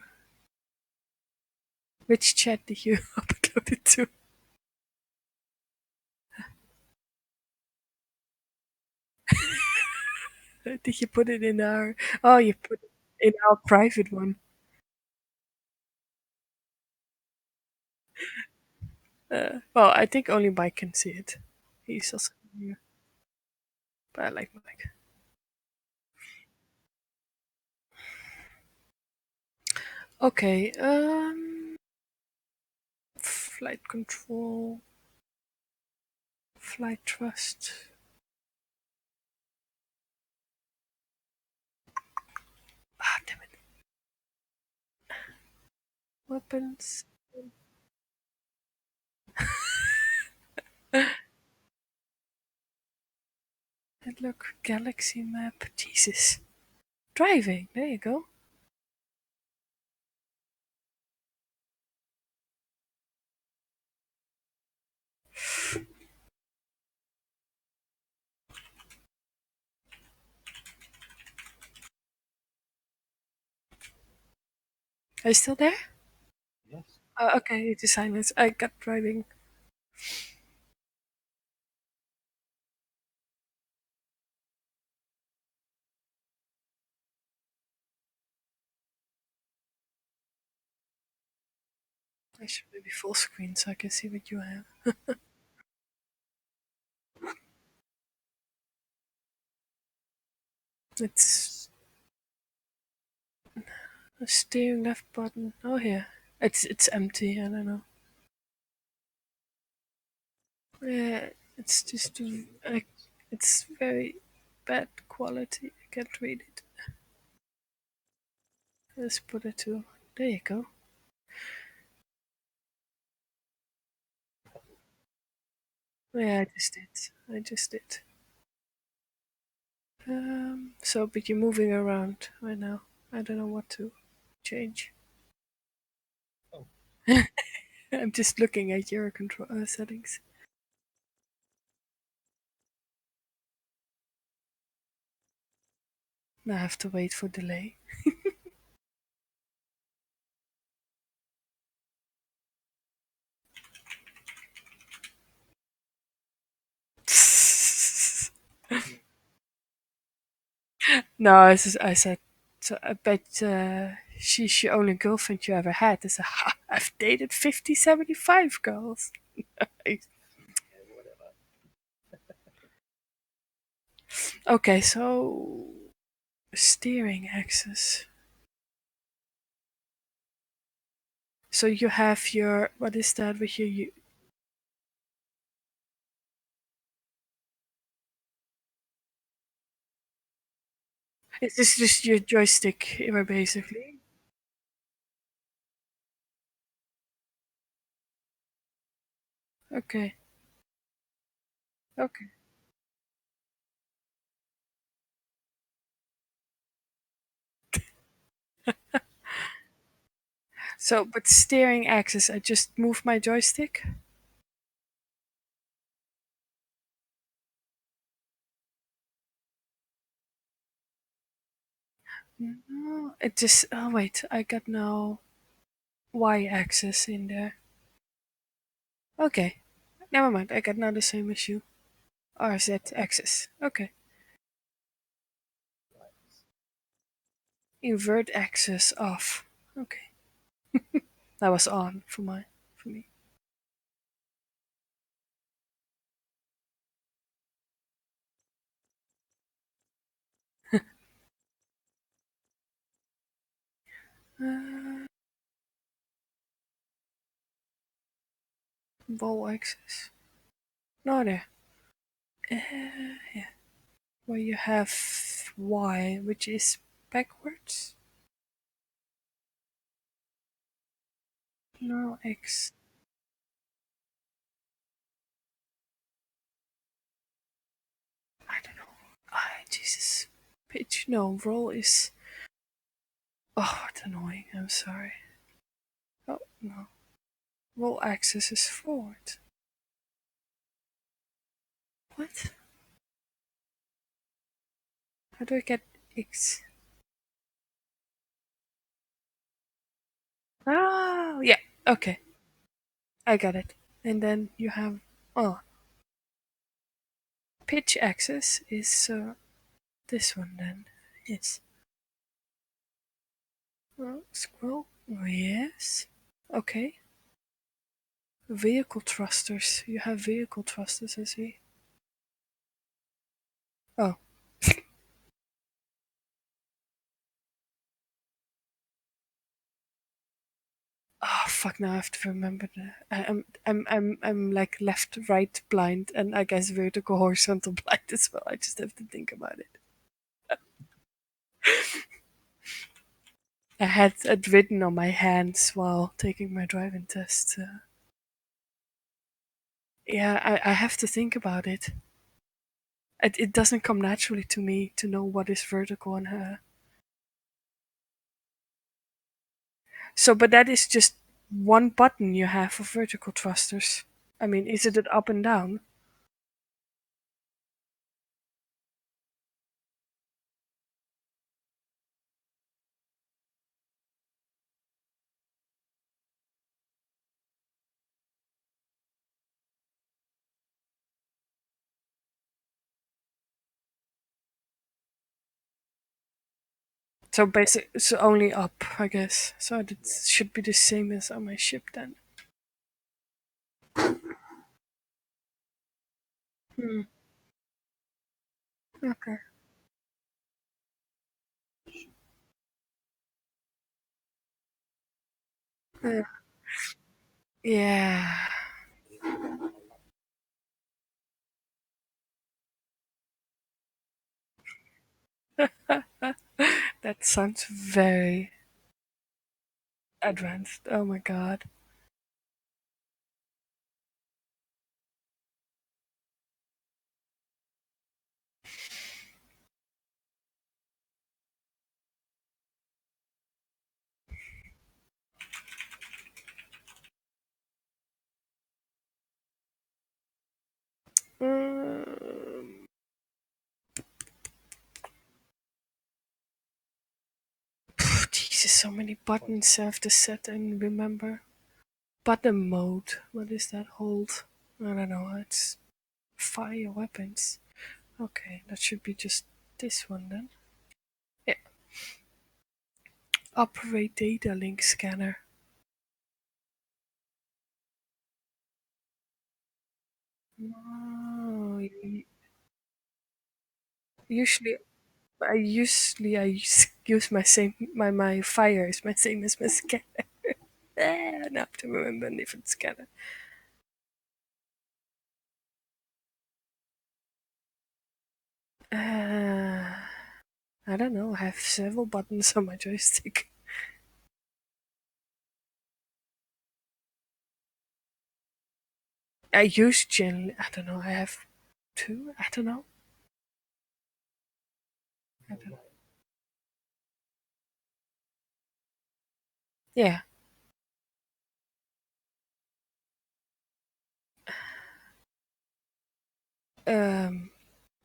Which chat did you upload it to? Did you put it in our? Oh, you put it in our private one. Well, I think only Mike can see it. He's also here. But I like Mike. Okay, flight control, flight trust. Ah, damn it. Weapons. And look, galaxy map. Jesus. Driving, there you go. Are you still there? Yes. Okay, you just silence. I got driving. I should maybe full screen so I can see what you have. It's a steering left button. Oh, here. It's empty. I don't know. Yeah, it's just it's very bad quality. I can't read it. Let's put it to. There you go. Yeah, I just did. So, but you're moving around right now. I don't know what to change. Oh. I'm just looking at your control settings. I have to wait for delay. No, I said. So I bet she's your only girlfriend you ever had. I said, ha, I've dated 50, 75 girls. Okay, so steering axis. So you have your, what is that with your? Is this just your joystick here, basically? Okay. Okay. So, but steering axis, I just move my joystick? No, it just, oh wait, I got no Y axis in there. Okay, never mind, I got now the same issue. RZ axis, okay. Invert axis off, okay. That was on for me. Ball axis. No, there. Yeah. Where you have Y, which is backwards? No, X. I don't know. Jesus. Pitch, no, roll is... Oh, it's annoying, I'm sorry. Oh, no. Roll axis is forward. What? How do I get X? Oh, yeah, okay. I got it. And then you have... Oh. Pitch axis is this one then. Yes. Scroll. Oh, yes. Okay. Vehicle thrusters. You have vehicle thrusters, I see. Oh. Oh fuck! Now I have to remember that. I'm like left, right blind, and I guess vertical, horizontal blind as well. I just have to think about it. I had it written on my hands while taking my driving test. Yeah, I have to think about it. It doesn't come naturally to me to know what is vertical and So, but that is just one button you have for vertical thrusters. I mean, is it up and down? So basic, so only up, I guess. So it should be the same as on my ship then. Hmm. Okay. Yeah. That sounds very advanced. Oh my god. Jesus, so many buttons I have to set and remember. Button mode. What is that? Hold. I don't know. It's fire weapons. Okay, that should be just this one then. Yeah. Operate data link scanner. Oh, usually I use my fire is my same as my scanner. I have to remember a different scanner. I don't know. I have several buttons on my joystick. I use generally. I don't know. I have two. I don't know. I don't know. Yeah.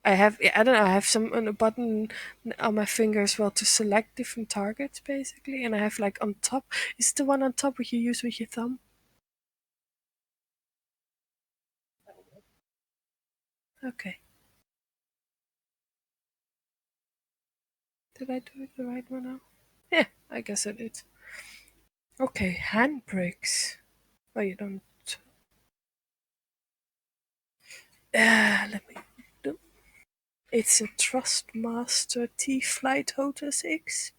I have. I don't know. I have some on a button on my finger as well to select different targets, basically. And I have like on top. Is the one on top what you use with your thumb? Okay. Did I do it the right one now? Yeah, I guess I did. Okay, handbrakes. Oh, you don't. Let me do. It's a Thrustmaster T-Flight Hotel 6.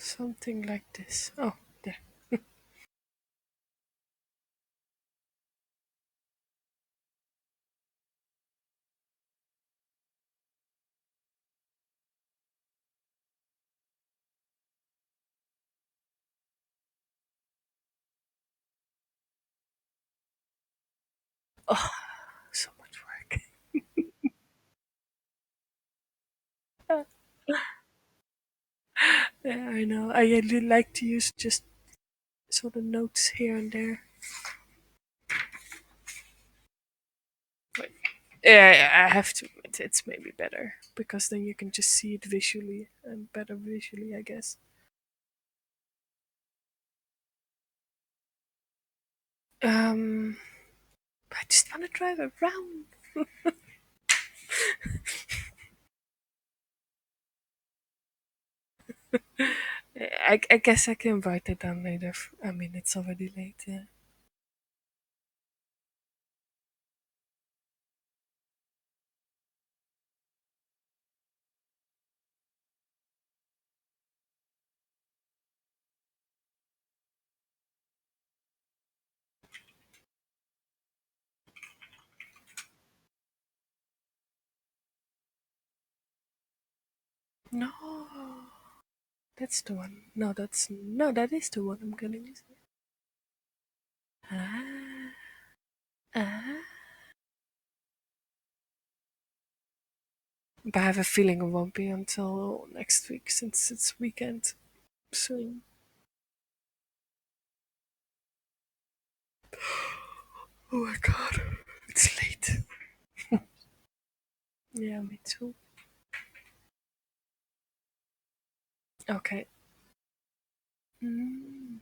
Something like this. Oh, there. Oh, so much work. Yeah, I know. I really like to use just sort of notes here and there. But yeah, I have to admit it's maybe better because then you can just see it visually and better visually, I guess. I just want to drive around. I guess I can write it down later. I mean, it's already late. Yeah. No, that's the one. No, that is the one I'm gonna use. Ah, ah. But I have a feeling it won't be until next week since it's weekend soon. Oh my god, it's late. Yeah, me too. Okay. Mm.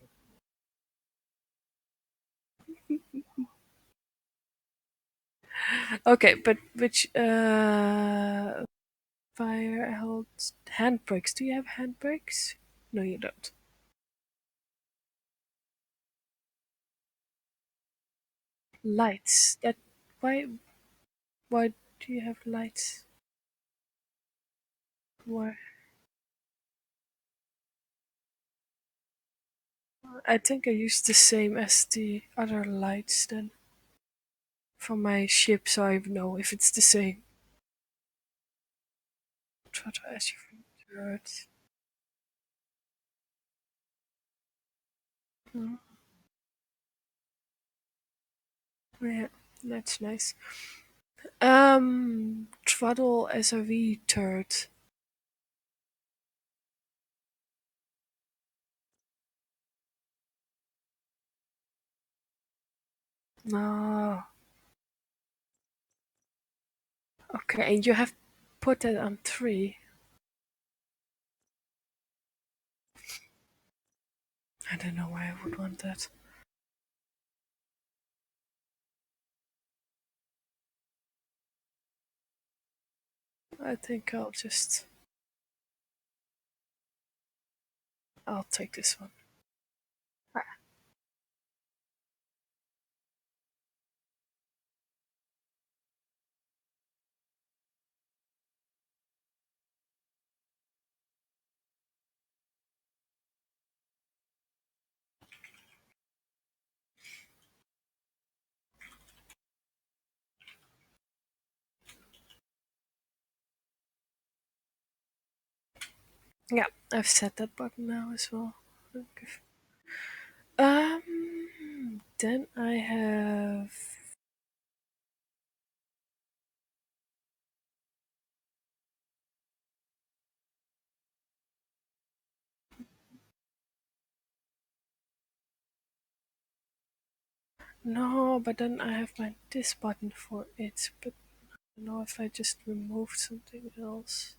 Okay, but which fire held handbrakes? Do you have handbrakes? No, you don't. Lights. That why do you have lights? Why? I think I used the same as the other lights then for my ship, so I know if it's the same. Try to ask you for words. Yeah, that's nice. Twaddle as a turd. No. Okay, and you have put that on 3. I don't know why I would want that. I think I'll take this one. Yeah, I've set that button now as well. Okay. Then I have. No, but then I have this button for it, but I don't know if I just removed something else.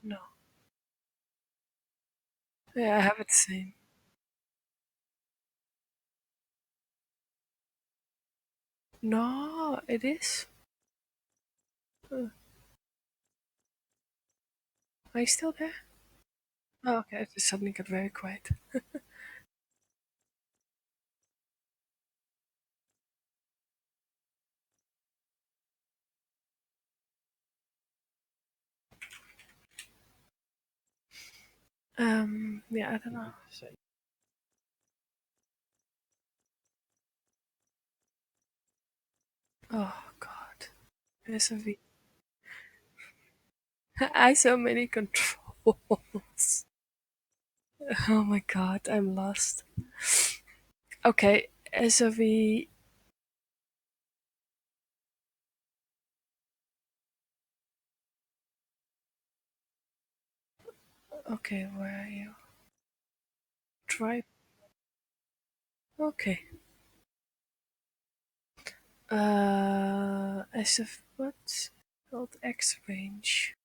No. Yeah, I have it same. No, it is. Are you still there? Oh, okay, it just suddenly got very quiet. Yeah, I don't know. Oh god. There's a V. I so many controls. Oh my god, I'm lost. Okay, SOV. Okay, where are you? Drive. Okay. SF what? Hold X range.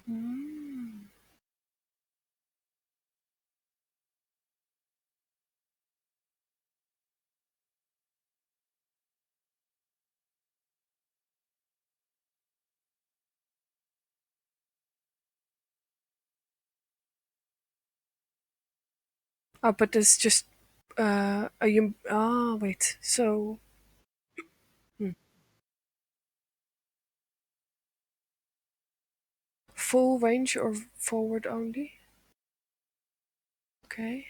Hmm. Oh, but it's just are you wait, so full range or forward only? Okay.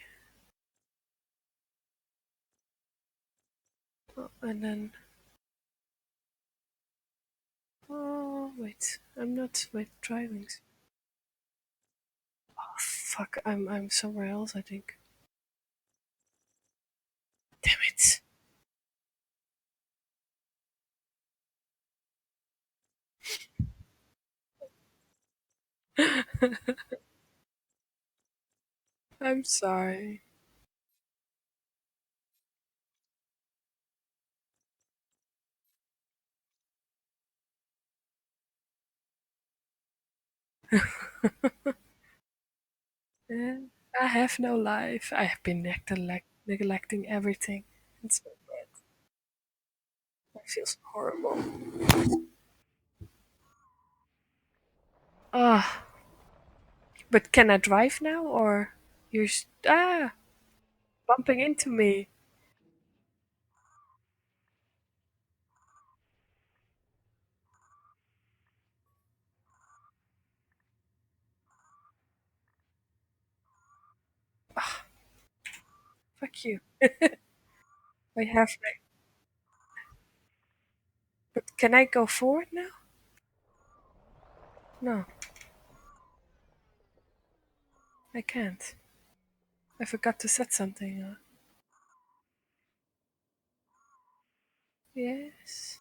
Oh, and then wait, I'm not driving. Oh fuck, I'm somewhere else I think. Damn it. I'm sorry. Yeah, I have no life. I have been neglecting everything. It's so bad. That feels horrible. Ah, but can I drive now, or you're bumping into me? Ah, fuck you. I have. But can I go forward now? No, I can't. I forgot to set something. Yes.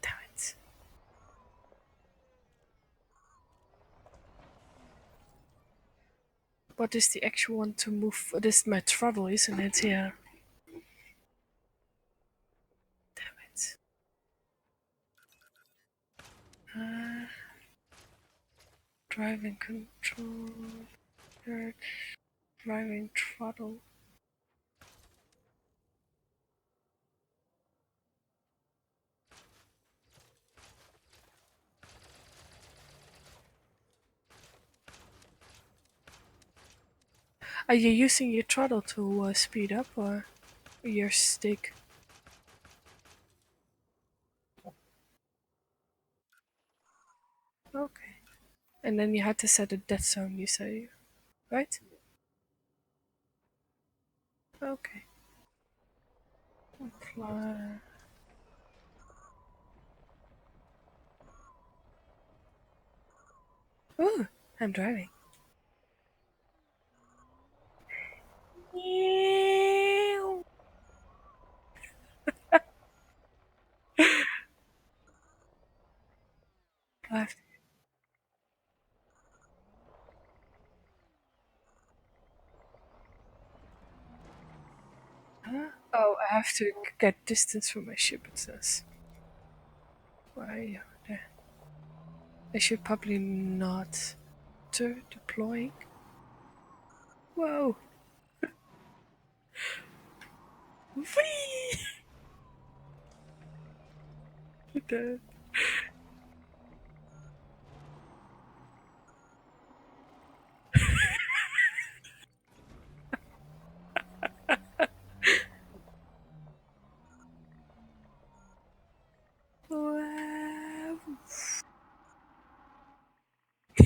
Damn it. What is the actual one to move? This is my throttle, isn't it? Yeah. Damn it. Driving control. Driving throttle. Are you using your throttle to speed up or your stick? Okay. And then you had to set a dead zone, you say, right? Okay. Apply. Ooh, I'm driving. Left. Huh? Oh, I have to get distance from my ship, it says. Why? There. I should probably not deploying. Whoa! Whee! Dead.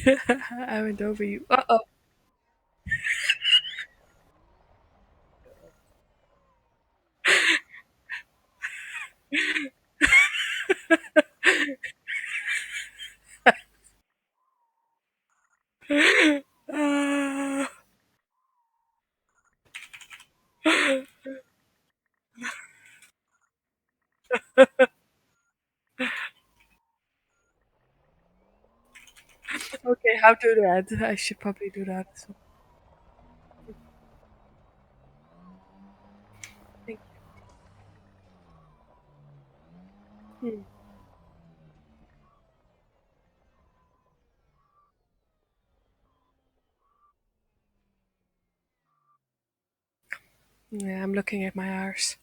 I went over you. Uh-oh. Okay, how to do that? I should probably do that. So. Thank you. Yeah, I'm looking at my arse.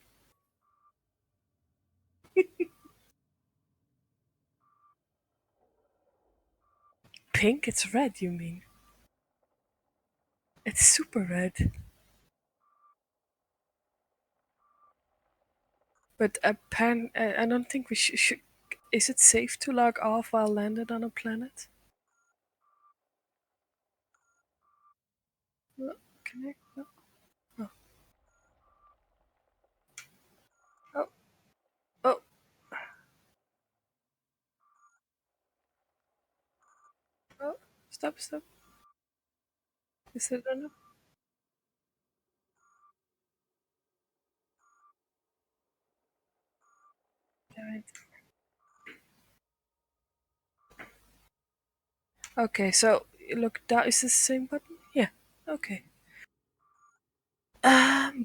Pink? It's red, you mean? It's super red. But I don't think we should. Is it safe to log off while landed on a planet? No, can I? No. Oh. Oh. Oh. Oh. Stop, stop. Is it enough? Damn it. Okay, so look down. Is this the same button? Yeah. Okay.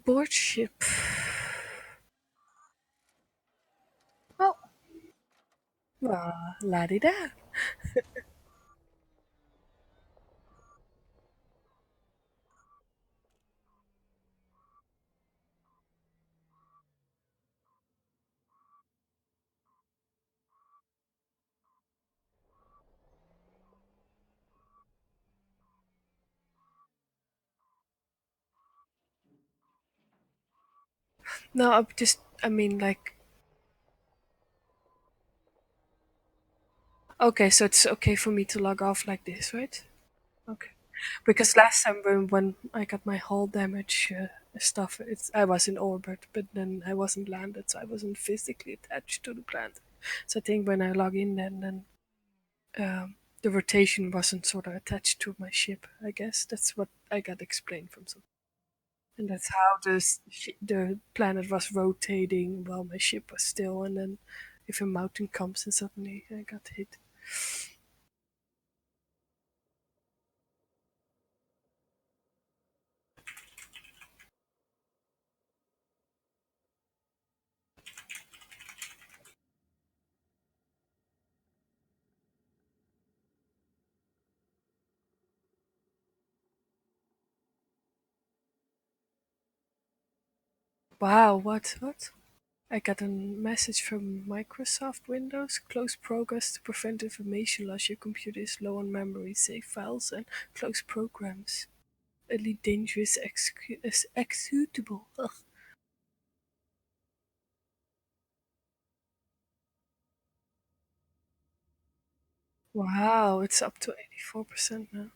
Board ship. Oh. La di da. No, I mean, like. Okay, so it's okay for me to log off like this, right? Okay. Because last time when I got my hull damage stuff, I was in orbit, but then I wasn't landed, so I wasn't physically attached to the planet. So I think when I log in, then the rotation wasn't sort of attached to my ship. I guess that's what I got explained from some. And that's how the planet was rotating while my ship was still, and then if a mountain comes and suddenly I got hit. Wow, what? I got a message from Microsoft Windows. Close progress to prevent information loss. Your computer is low on memory. Save files and close programs. Elite dangerous executable. Ugh. Wow, it's up to 84% now.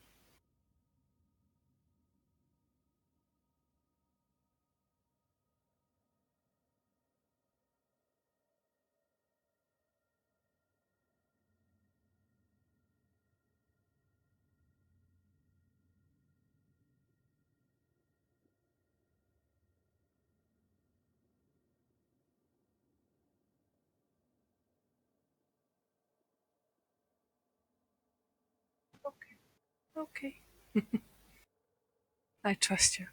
Okay. I trust you.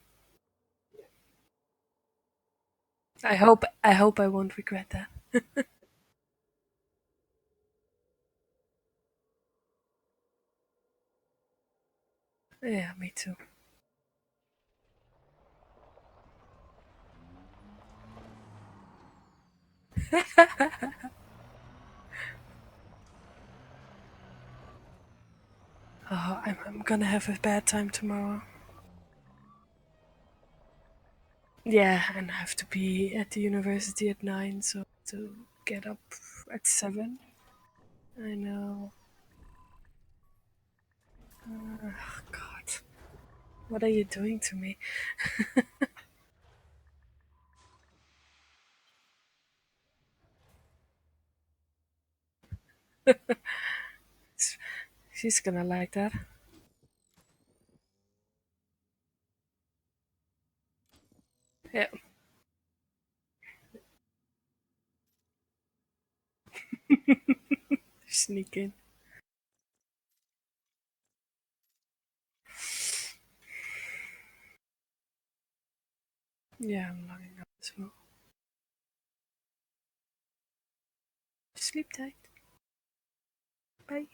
I hope I won't regret that. Yeah, me too. Oh, I'm gonna have a bad time tomorrow. Yeah, and I have to be at the university at 9, so to get up at 7. I know. Oh, God. What are you doing to me? She's gonna like that. Yeah. Sneak in. Yeah, I'm logging out as well. Sleep tight. Bye.